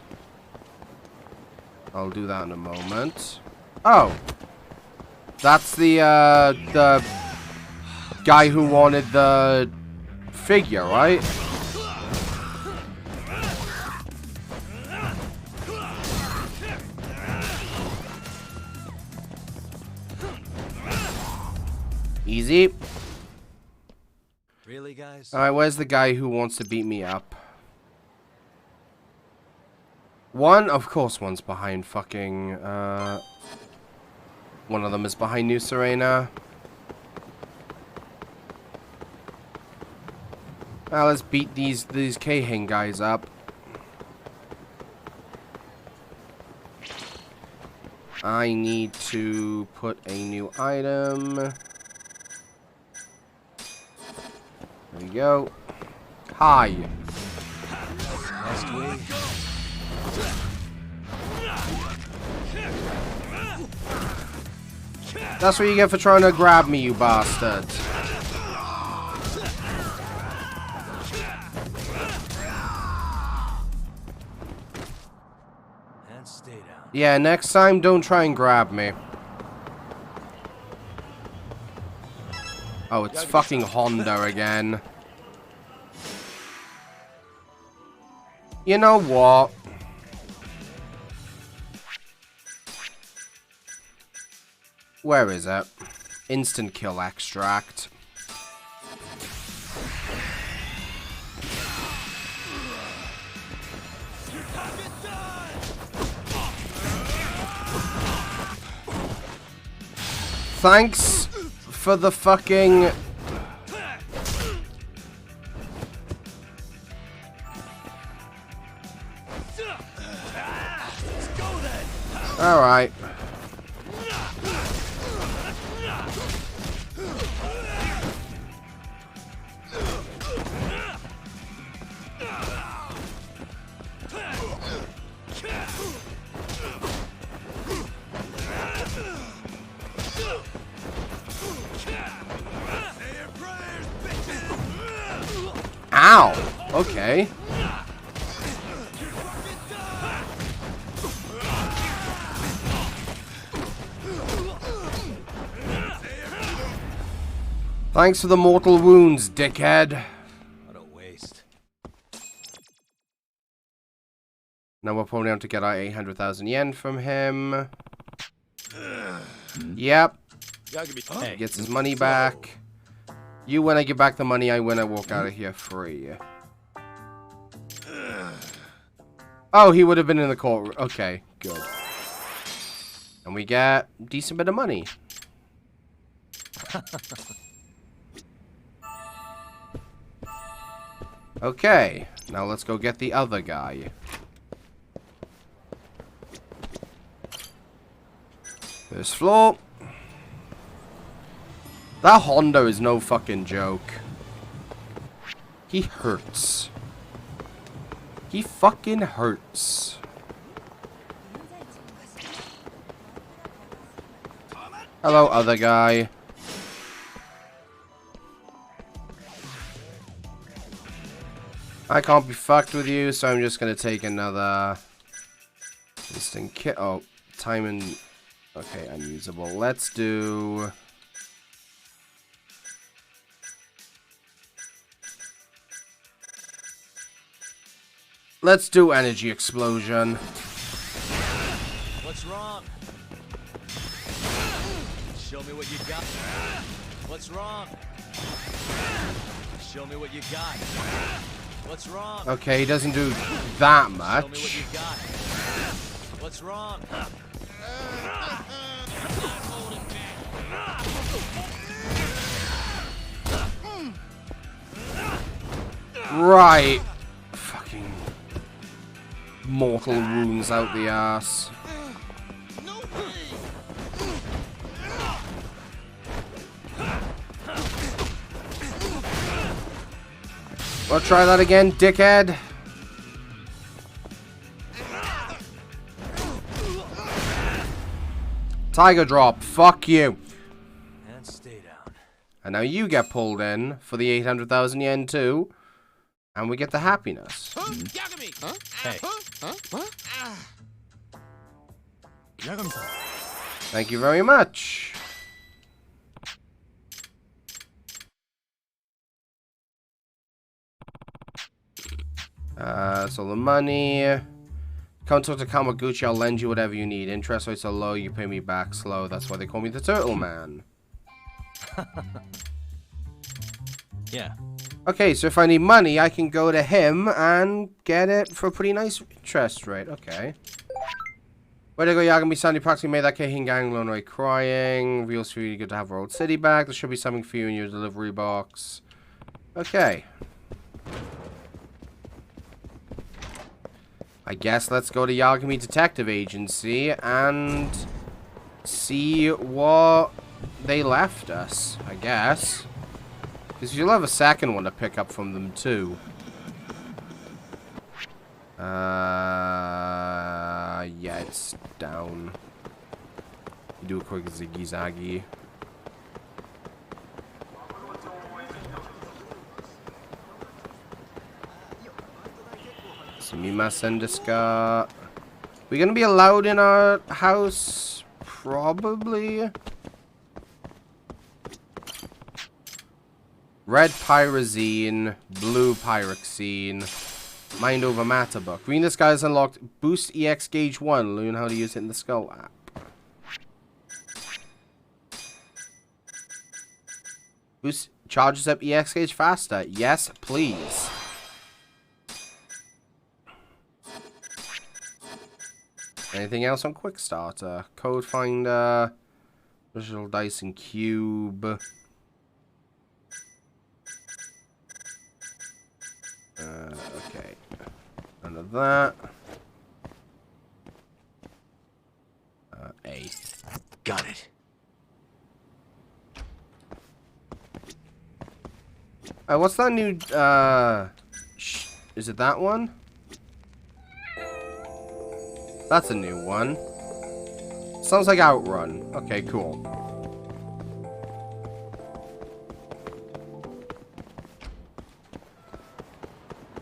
I'll do that in a moment. Oh. That's the guy who wanted the figure, right? Easy. Really, guys? Alright, where's the guy who wants to beat me up? Of course one's behind fucking, one of them is behind New Serena. Well, let's beat these Keihin guys up. I need to put a new item. There we go. Hi. Last week. That's what you get for trying to grab me, you bastard. And stay down. Yeah, next time, don't try and grab me. Oh, it's fucking Honda again. You know what? Where is it? Instant kill extract. Thanks for the fucking... Alright. Ow! Okay. Thanks for the mortal wounds, dickhead. What a waste. Now we're probably going to get our 800,000 yen from him. Yep. He gets his money back. You win, I give back the money. I win, I walk out of here free. Oh, he would have been in the courtroom. Okay, good. And we get a decent bit of money. Okay, now let's go get the other guy. First floor. That Honda is no fucking joke. He hurts. He fucking hurts. Hello, other guy. I can't be fucked with you, so I'm just gonna take another instant kit. Oh, time and... Okay, unusable. Let's do... Let's do energy explosion. What's wrong? Show me what you got. What's wrong? Show me what you got. What's wrong? Okay, he doesn't do that much. Show me what you got. What's wrong? Right. Fucking mortal wounds out the ass. Well, try that again, dickhead. Tiger drop, fuck you. And stay down. And now you get pulled in for the 800,000 yen too. And we get the happiness. Hey. Thank you very much. So the money. Come talk to Kamaguchi, I'll lend you whatever you need. Interest rates are low, you pay me back slow. That's why they call me the Turtle Man. Yeah. Okay, so if I need money, I can go to him and get it for a pretty nice interest rate. Okay. Way to go, Yagami-san. You practically made that Keihin gang loan away crying. Feels really good to have our old city back. There should be something for you in your delivery box. Okay. I guess let's go to Yagami Detective Agency and see what they left us, I guess. Because you'll have a second one to pick up from them, too. Yeah, it's down. Do a quick ziggy-zaggy. Sumimasen desu ka? We gonna be allowed in our house? Probably. Red pyrazine, blue pyroxene, mind over matter book. Green disguise unlocked. Boost EX gauge 1. Learn how to use it in the Skull app. Boost charges up EX gauge faster. Yes, please. Anything else on Quick Starter? Code Finder, Visual Dice and Cube. Okay. None of that. A. Got it. What's that new, is it that one? That's a new one. Sounds like Outrun. Okay, cool.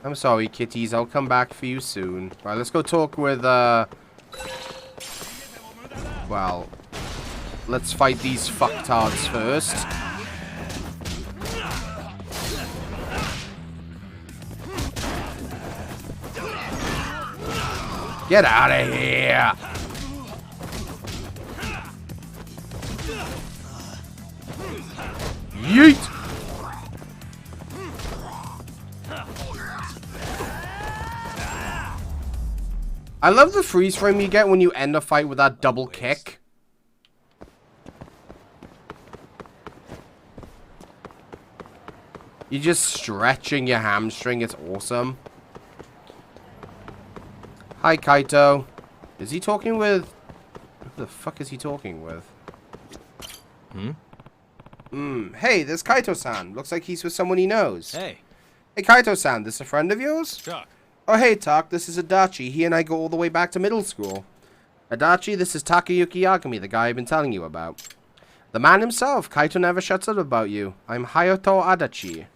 I'm sorry, kitties. I'll come back for you soon. Right, let's go talk with, well, let's fight these fucktards first. Get out of here! Yeet! I love the freeze frame you get when you end a fight with that double kick. You're just stretching your hamstring. It's awesome. Hi, Kaito. Is he talking with... Who the fuck is he talking with? Hey, there's Kaito-san. Looks like he's with someone he knows. Hey. Hey, Kaito-san, this a friend of yours? Chuck. Oh, hey, Tak. This is Adachi. He and I go all the way back to middle school. Adachi, this is Takayuki Yagami, the guy I've been telling you about. The man himself. Kaito never shuts up about you. I'm Hayato Adachi.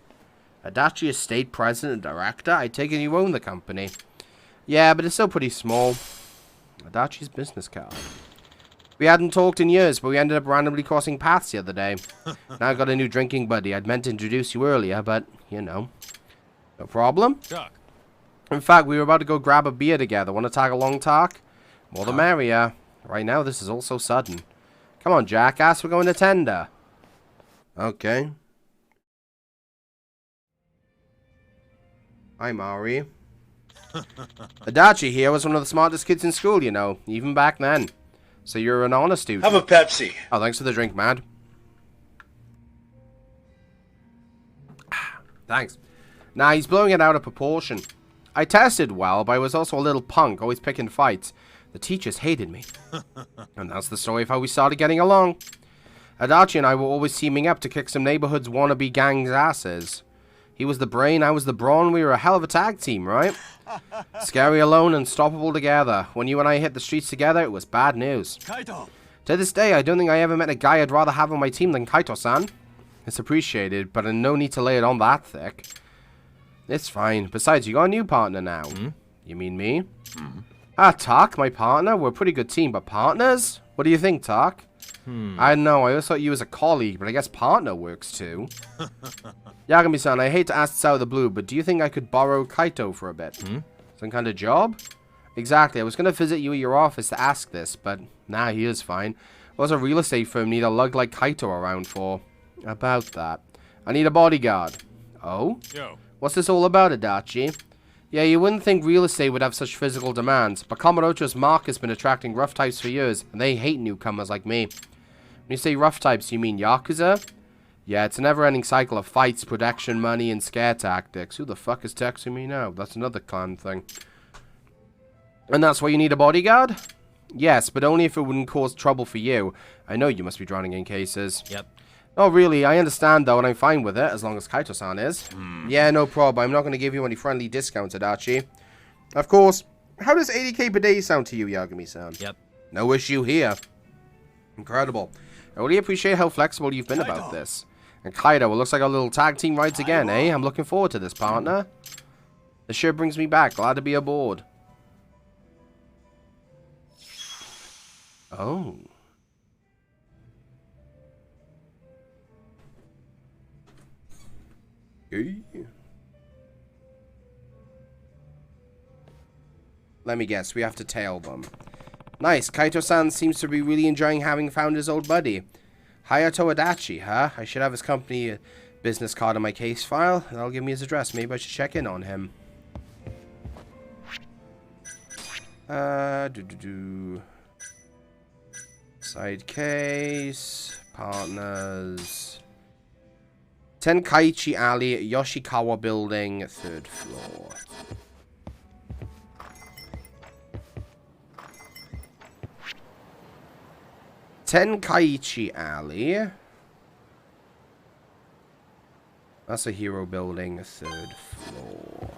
Adachi is state president and director. I take it you own the company. Yeah, but it's still pretty small. Adachi's business card. We hadn't talked in years, but we ended up randomly crossing paths the other day. Now I got a new drinking buddy. I'd meant to introduce you earlier, but, you know. No problem. Chuck. In fact, we were about to go grab a beer together. Want to tag along, Tak? More the merrier. Right now, this is all so sudden. Come on, jackass. We're going to tender. Okay. Hi, Mari. Adachi here was one of the smartest kids in school, you know, even back then. So you're an honor student. Have a Pepsi. Oh, thanks for the drink, Mad. Thanks. Nah, he's blowing it out of proportion. I tested well, but I was also a little punk, always picking fights. The teachers hated me. And that's the story of how we started getting along. Adachi and I were always teaming up to kick some neighborhood's wannabe gang's asses. He was the brain, I was the brawn, we were a hell of a tag team, right? Scary alone, unstoppable together. When you and I hit the streets together, it was bad news. Kaito! To this day, I don't think I ever met a guy I'd rather have on my team than Kaito-san. It's appreciated, but no need to lay it on that thick. It's fine. Besides, you got a new partner now. You mean me? Tak, my partner? We're a pretty good team, but partners? What do you think, Tak? I don't know, I always thought you was a colleague, but I guess partner works too. Yagami-san, I hate to ask this out of the blue, but do you think I could borrow Kaito for a bit? Some kind of job? Exactly, I was going to visit you at your office to ask this, but nah, he is fine. What's a real estate firm need a lug like Kaito around for? About that. I need a bodyguard. Oh? Yo. What's this all about, Adachi? Yeah, you wouldn't think real estate would have such physical demands, but Kamurocho's mark has been attracting rough types for years, and they hate newcomers like me. When you say rough types, you mean Yakuza? Yeah, it's a never-ending cycle of fights, protection, money, and scare tactics. Who the fuck is texting me now? That's another clan thing. And that's why you need a bodyguard? Yes, but only if it wouldn't cause trouble for you. I know you must be drowning in cases. Yep. Oh, really? I understand, though, and I'm fine with it, as long as Kaito-san is. Yeah, no problem. I'm not going to give you any friendly discounts, Adachi. Of course. How does 80k per day sound to you, Yagami-san? Yep. No issue here. Incredible. I really appreciate how flexible you've been about this. And Kaido, it looks like our little tag team rides again, eh? I'm looking forward to this, partner. This sure brings me back. Glad to be aboard. Oh. Let me guess, we have to tail them. Nice, Kaito-san seems to be really enjoying having found his old buddy. Hayato Adachi, huh? I should have his company business card in my case file. That'll give me his address. Maybe I should check in on him. Side case. Partners. Tenkaichi Alley, Yoshikawa Building, 3rd floor. Tenkaichi Alley. That's a hero building, 3rd floor.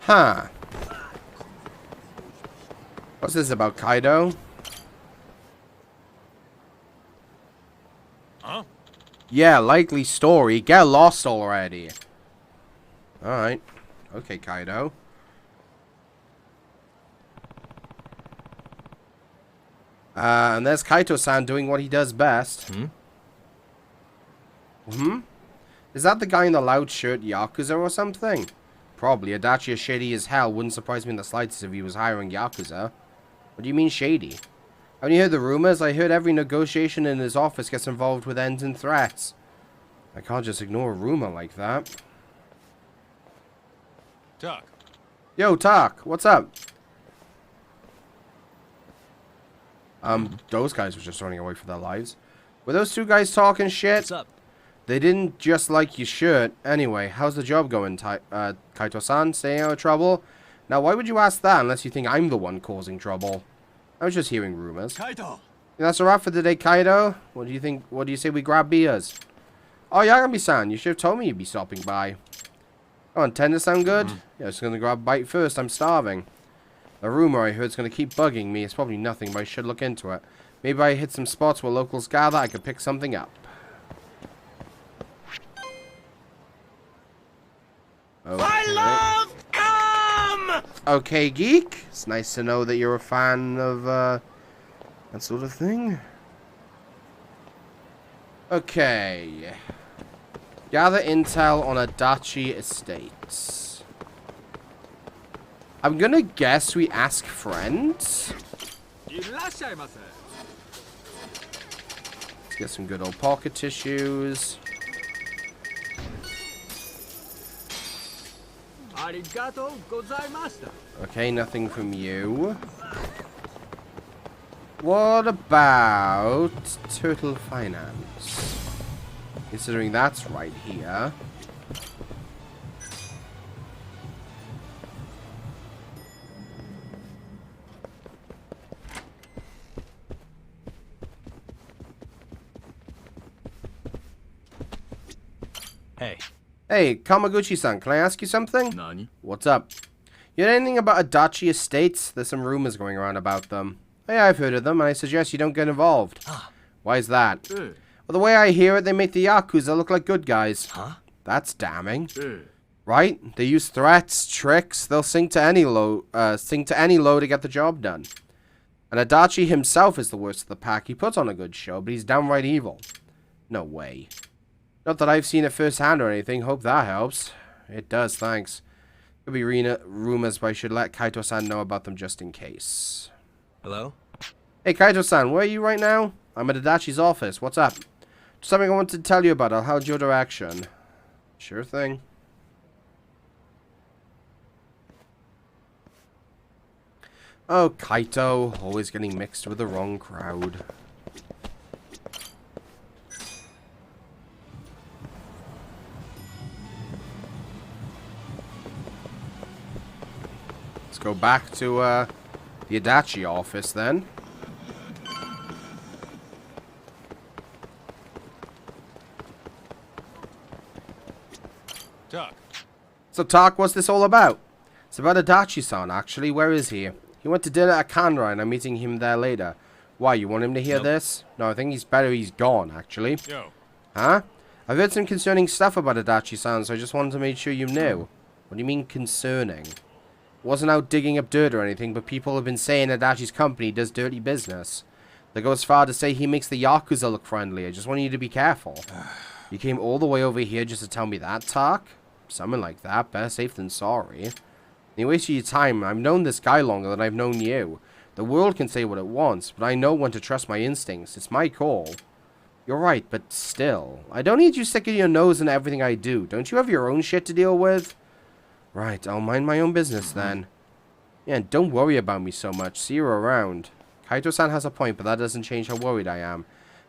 Huh. What's this about, Kaido? Huh? Yeah, likely story. Get lost already. Alright. Okay, Kaido. And there's Kaito-san doing what he does best. Is that the guy in the loud shirt, Yakuza or something? Probably. Adachi is shady as hell. Wouldn't surprise me in the slightest if he was hiring Yakuza. What do you mean shady? Haven't you heard the rumors? I heard every negotiation in his office gets involved with ends and threats. I can't just ignore a rumor like that. Tak. Yo, Tak, what's up? Those guys were just running away for their lives. Were those two guys talking shit? What's up? They didn't just like your shirt. Anyway, how's the job going, Kaito-san? Staying out of trouble? Now, why would you ask that unless you think I'm the one causing trouble? I was just hearing rumors. Kaito! That's a wrap for today, Kaido. What do you think? What do you say we grab beers? Oh, Yagami-san, you should have told me you'd be stopping by. Oh, and tender sound good? Yeah, I was gonna grab a bite first. I'm starving. The rumor I heard's gonna keep bugging me. It's probably nothing, but I should look into it. Maybe I hit some spots where locals gather. I could pick something up. Okay. I love Okay, geek. It's nice to know that you're a fan of that sort of thing. Okay. Gather intel on Adachi Estates. I'm gonna guess we ask friends. Let's get some good old pocket tissues. Okay, nothing from you. What about Turtle Finance? Considering that's right here. Hey. Hey, Kamaguchi-san, can I ask you something? Nani? What's up? You know anything about Adachi Estates? There's some rumors going around about them. Yeah, I've heard of them, and I suggest you don't get involved. Why is that? Well, the way I hear it, they make the Yakuza look like good guys. Huh? That's damning. Right? They use threats, tricks. They'll sink to any low to get the job done. And Adachi himself is the worst of the pack. He puts on a good show, but he's downright evil. No way. Not that I've seen it firsthand or anything. Hope that helps. It does, thanks. Could be rumors, but I should let Kaito-san know about them just in case. Hello? Hey, Kaito-san, where are you right now? I'm at Adachi's office. What's up? Just something I wanted to tell you about. I'll hold your direction. Sure thing. Oh, Kaito. Always getting mixed with the wrong crowd. Let's go back to the Adachi office then. Talk. So, Talk, what's this all about? It's about Adachi-san, actually. Where is he? He went to dinner at Kanra, and I'm meeting him there later. Why, you want him to hear this? No, I think he's better he's gone, actually. Yo. Huh? I've heard some concerning stuff about Adachi-san, so I just wanted to make sure you knew. What do you mean, concerning? Wasn't out digging up dirt or anything, but people have been saying Adachi's company does dirty business. They go as far to say he makes the Yakuza look friendly. I just want you to be careful. You came all the way over here just to tell me that, Talk? Something like that. Better safe than sorry. You wasted your time. I've known this guy longer than I've known you. The world can say what it wants, but I know when to trust my instincts. It's my call. You're right, but still. I don't need you sticking your nose in everything I do. Don't you have your own shit to deal with? Right, I'll mind my own business then. Yeah, and don't worry about me so much. See you around. Kaito-san has a point, but that doesn't change how worried I am.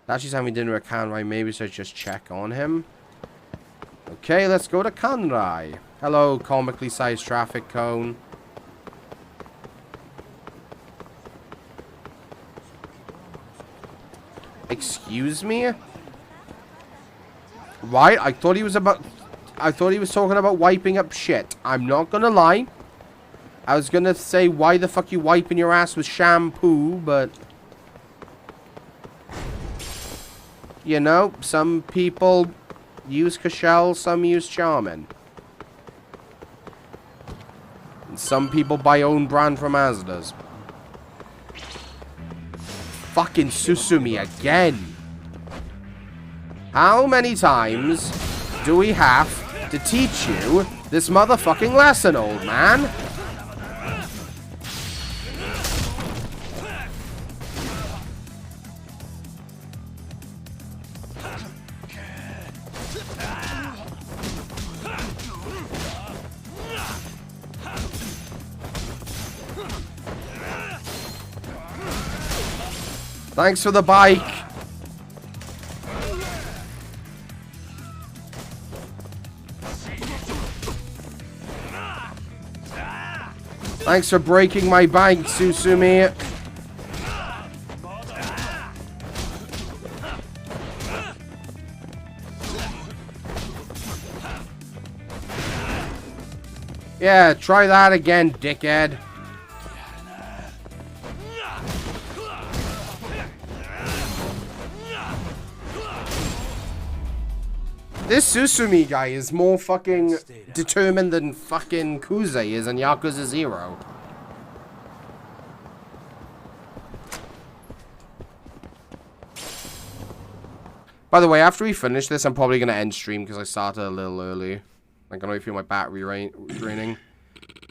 Dachi's having dinner at Kanrai. Maybe so just check on him. Okay, let's go to Kanrai. Hello, comically sized traffic cone. Excuse me? Right, I thought he was talking about wiping up shit. I'm not gonna lie. I was gonna say, why the fuck you wiping your ass with shampoo, but... You know, some people use Cashel, some use Charmin. And some people buy own brand from Asda's. Fucking Susumi again. How many times do we have to teach you this motherfucking lesson, old man? Thanks for the bike. Thanks for breaking my bike, Susumi. Yeah, try that again, dickhead. This Susumi guy is more fucking determined than fucking Kuze is in Yakuza 0. By the way, after we finish this, I'm probably going to end stream because I started a little early. I can already feel my battery draining.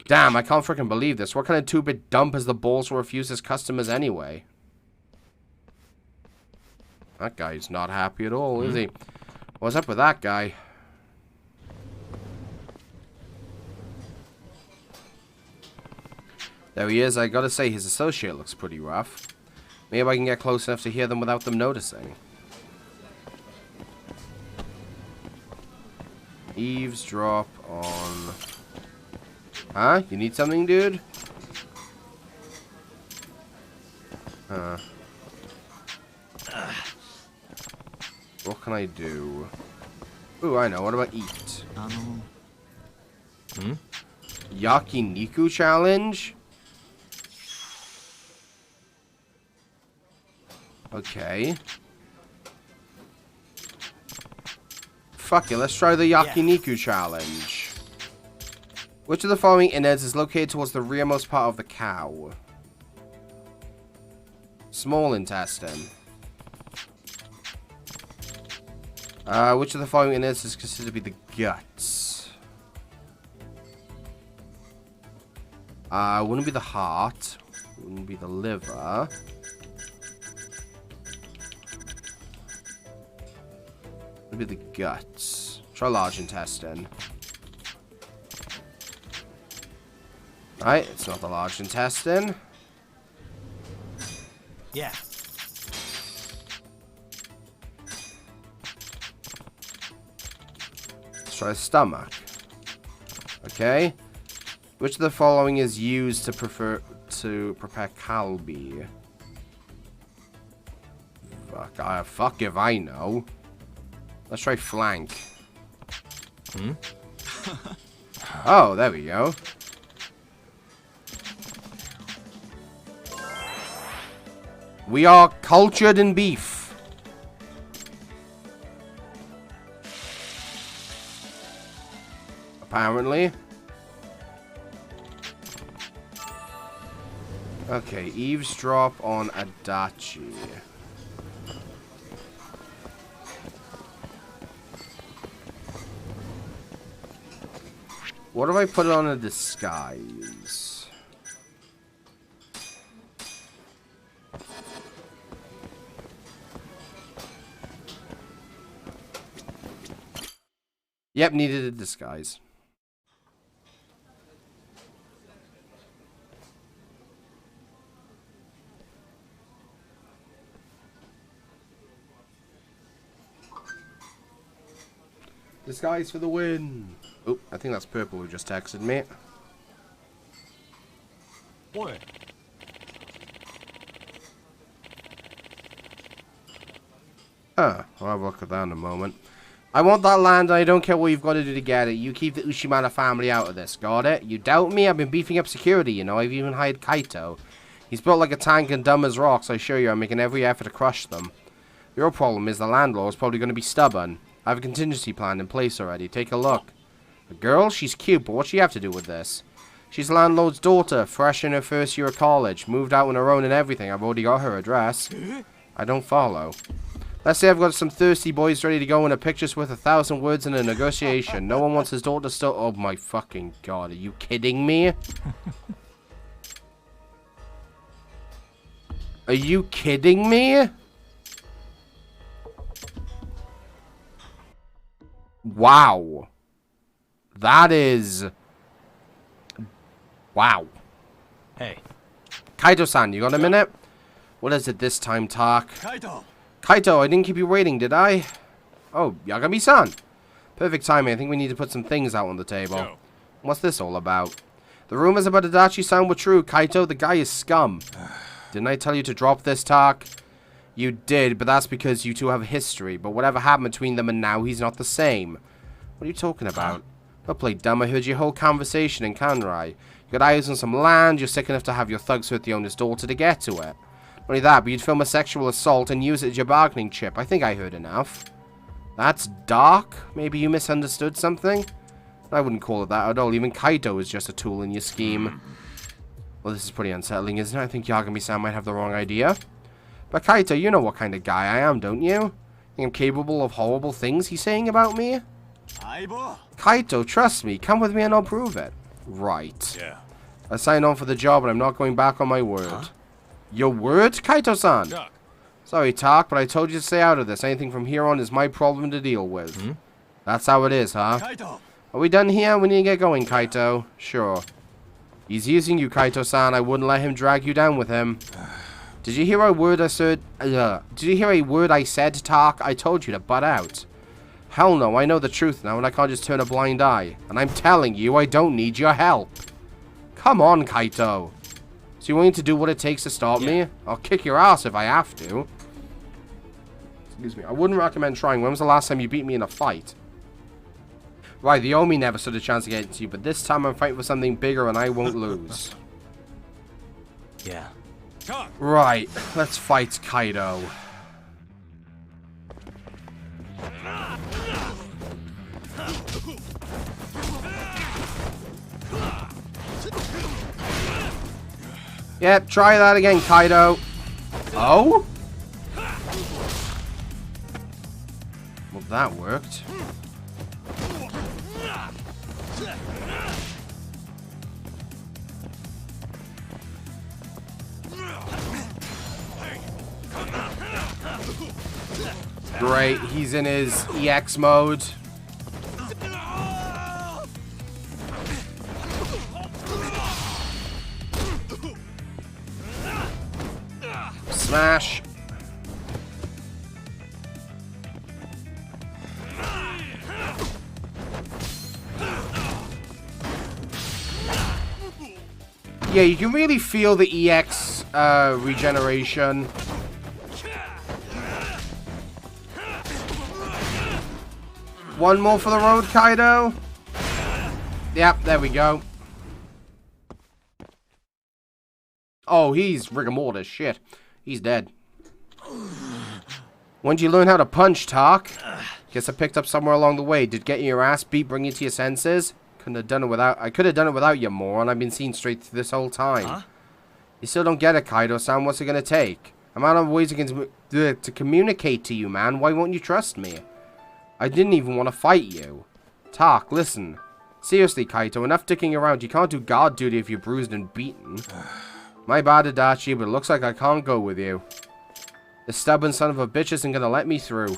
Damn, I can't freaking believe this. What kind of 2-bit dump has the balls to refuse his customers anyway? That guy's not happy at all, is he? What's up with that guy? There he is. I gotta say, his associate looks pretty rough. Maybe I can get close enough to hear them without them noticing. Eavesdrop on... Huh? You need something, dude? Huh. What can I do? Ooh, I know. What about eat? Yakiniku challenge? Okay. Fuck it, let's try the Yakiniku challenge. Which of the following innards is located towards the rearmost part of the cow? Small intestine. Which of the following innards is considered to be the guts? Wouldn't be the heart. Wouldn't be the liver. Would be the guts. Try large intestine. Right, it's not the large intestine. Yeah. Let's try the stomach. Okay. Which of the following is used to prepare kalbi? Fuck if I know. Let's try flank. Oh, there we go. We are cultured in beef. Apparently. Okay, eavesdrop on Adachi. What if I put it on a disguise? Yep, needed a disguise. Disguise for the win. Oh, I think that's Purple who just texted me. What? I'll have a look at that in a moment. I want that land and I don't care what you've got to do to get it. You keep the Ushimana family out of this, got it? You doubt me? I've been beefing up security, you know. I've even hired Kaito. He's built like a tank and dumb as rocks. I assure you I'm making every effort to crush them. The real problem is the landlord is probably going to be stubborn. I have a contingency plan in place already. Take a look. A girl? She's cute, but what's she have to do with this? She's the landlord's daughter, fresh in her first year of college. Moved out on her own and everything. I've already got her address. I don't follow. Let's say I've got some thirsty boys ready to go and a picture's worth 1,000 words in a negotiation. No one wants his daughter still... Oh my fucking god, are you kidding me? Are you kidding me? Wow. That is... Wow. Hey. Kaito-san, you got a minute? What is it this time, Tak? Kaito! Kaito, I didn't keep you waiting, did I? Oh, Yagami-san. Perfect timing. I think we need to put some things out on the table. Yo. What's this all about? The rumors about Adachi-san were true, Kaito. The guy is scum. Didn't I tell you to drop this, Tak? You did, but that's because you two have a history. But whatever happened between them and now, he's not the same. What are you talking about? Don't play dumb. I heard your whole conversation in Kanrai. You got eyes on some land. You're sick enough to have your thugs hurt the owner's daughter to get to it. Not only that, but you'd film a sexual assault and use it as your bargaining chip. I think I heard enough. That's dark? Maybe you misunderstood something? I wouldn't call it that at all. Even Kaito is just a tool in your scheme. Well, this is pretty unsettling, isn't it? I think Yagami-san might have the wrong idea. But Kaito, you know what kind of guy I am, don't you? Think I'm capable of horrible things he's saying about me? Kaito, trust me. Come with me and I'll prove it. Right. Yeah. I signed on for the job and I'm not going back on my word. Your word, Kaito-san? Sorry, Tak, but I told you to stay out of this. Anything from here on is my problem to deal with. That's how it is, huh? Kaito! Are we done here? We need to get going, Kaito. Sure. He's using you, Kaito-san. I wouldn't let him drag you down with him. Did you hear a word I said? Did you hear a word I said, Tak? I told you to butt out. Hell no, I know the truth now, and I can't just turn a blind eye. And I'm telling you, I don't need your help. Come on, Kaito. So you willing to do what it takes to stop me? I'll kick your ass if I have to. Excuse me. I wouldn't recommend trying. When was the last time you beat me in a fight? Right, the Omi never stood a chance against you, but this time I'm fighting for something bigger and I won't lose. Yeah. Right, let's fight Kaido. Yep, try that again, Kaido. Oh? Well, that worked. Great, he's in his EX mode. Smash. Yeah, you can really feel the EX regeneration. One more for the road, Kaido. Yep, there we go. Oh, he's rigor mortis. Shit. He's dead. When did you learn how to punch, Tak? Guess I picked up somewhere along the way. Did getting your ass beat bring you to your senses? Couldn't have done it without. I could have done it without you, moron. I've been seeing straight through this whole time. Huh? You still don't get it, Kaido-san. What's it gonna take? I'm out of ways to communicate to you, man. Why won't you trust me? I didn't even want to fight you. Tak, listen. Seriously, Kaito, enough dicking around. You can't do guard duty if you're bruised and beaten. My bad, Adachi, but it looks like I can't go with you. The stubborn son of a bitch isn't gonna let me through.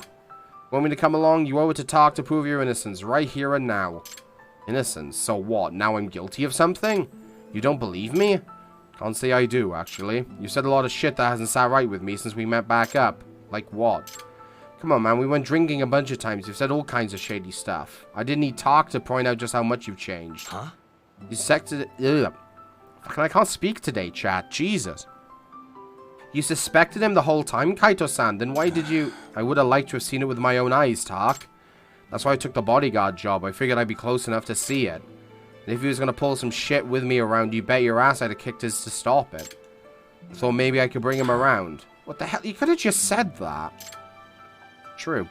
Want me to come along? You owe it to Tak to prove your innocence, right here and now. Innocence? So what? Now I'm guilty of something? You don't believe me? Can't say I do, actually. You said a lot of shit that hasn't sat right with me since we met back up. Like what? Come on, man, we went drinking a bunch of times. You've said all kinds of shady stuff. I didn't need Tak to point out just how much you've changed. Huh? You suspected... Ugh. I can't speak today, chat. Jesus. You suspected him the whole time, Kaito-san? Then why did you... I would have liked to have seen it with my own eyes, Tak. That's why I took the bodyguard job. I figured I'd be close enough to see it. And if he was going to pull some shit with me around, you bet your ass I'd have kicked his to stop it. So maybe I could bring him around. What the hell? You could have just said that. True.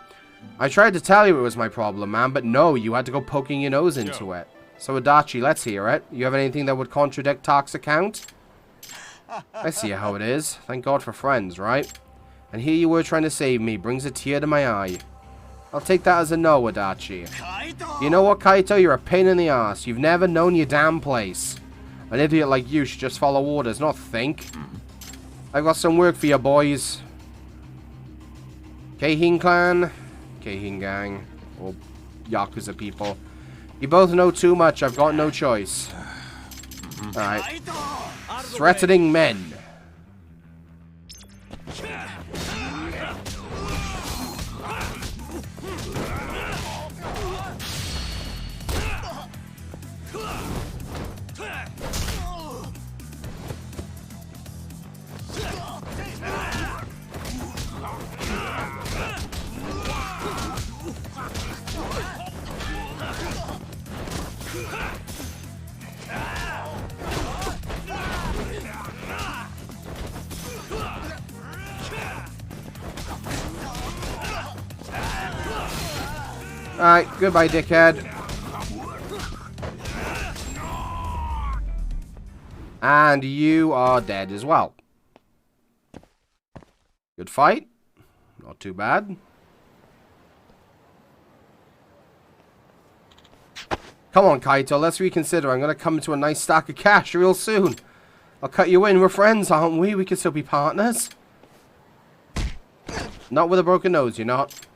I tried to tell you it was my problem, man, but no, you had to go poking your nose into it. So Adachi, let's hear it. You have anything that would contradict Tak's account? I see how it is. Thank God for friends, right? And here you were trying to save me. Brings a tear to my eye. I'll take that as a no, Adachi. You know what, Kaito? You're a pain in the ass. You've never known your damn place. An idiot like you should just follow orders, not think. I've got some work for you, boys. Keihin clan, Keihin gang, or Yakuza people. You both know too much, I've got no choice. Alright. Threatening men. Alright, goodbye, dickhead. And you are dead as well. Good fight. Not too bad. Come on, Kaito, let's reconsider. I'm going to come into a nice stack of cash real soon. I'll cut you in. We're friends, aren't we? We can still be partners. Not with a broken nose, you're not.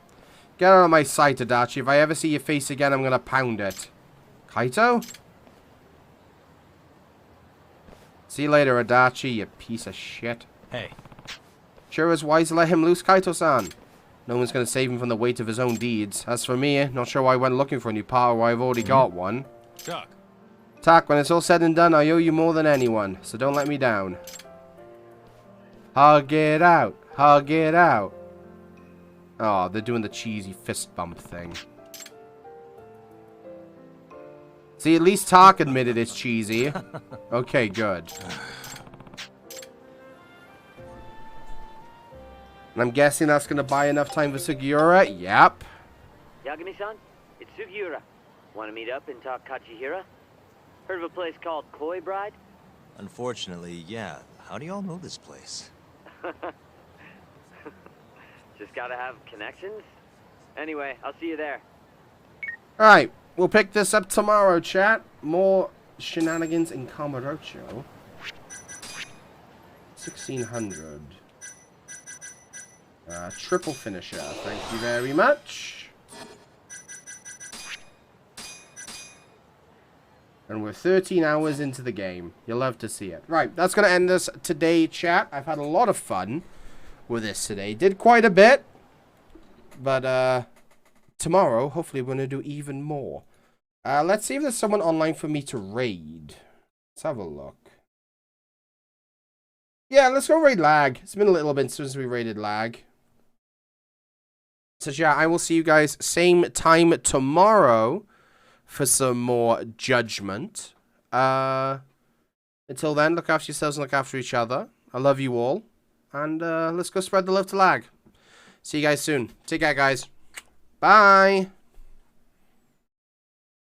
Get out of my sight, Adachi. If I ever see your face again, I'm going to pound it. Kaito? See you later, Adachi, you piece of shit. Hey. Sure is wise to let him loose, Kaito-san. No one's gonna save him from the weight of his own deeds. As for me, not sure why I went looking for a new power where I've already got one. Chuck. Tak, when it's all said and done, I owe you more than anyone, so don't let me down. Hug it out. Hug it out. Oh, they're doing the cheesy fist bump thing. See, at least Tak admitted it's cheesy. Okay, good. And I'm guessing that's going to buy enough time for Sugiura? Yep. Yagami-san, it's Sugiura. Want to meet up and talk Kachihira? Heard of a place called Koi Bride? Unfortunately, yeah. How do y'all know this place? Just gotta have connections. Anyway, I'll see you there. Alright, we'll pick this up tomorrow, chat. More shenanigans in Kamurocho. 1600. Triple finisher. Thank you very much. And we're 13 hours into the game. You'll love to see it. Right, that's going to end us today, chat. I've had a lot of fun with this today. Did quite a bit. But, tomorrow, hopefully we're going to do even more. Let's see if there's someone online for me to raid. Let's have a look. Yeah, let's go raid Lag. It's been a little bit since we raided Lag. So, yeah, I will see you guys same time tomorrow for some more Judgment. Until then, look after yourselves and look after each other. I love you all. And let's go spread the love to Lag. See you guys soon. Take care, guys. Bye.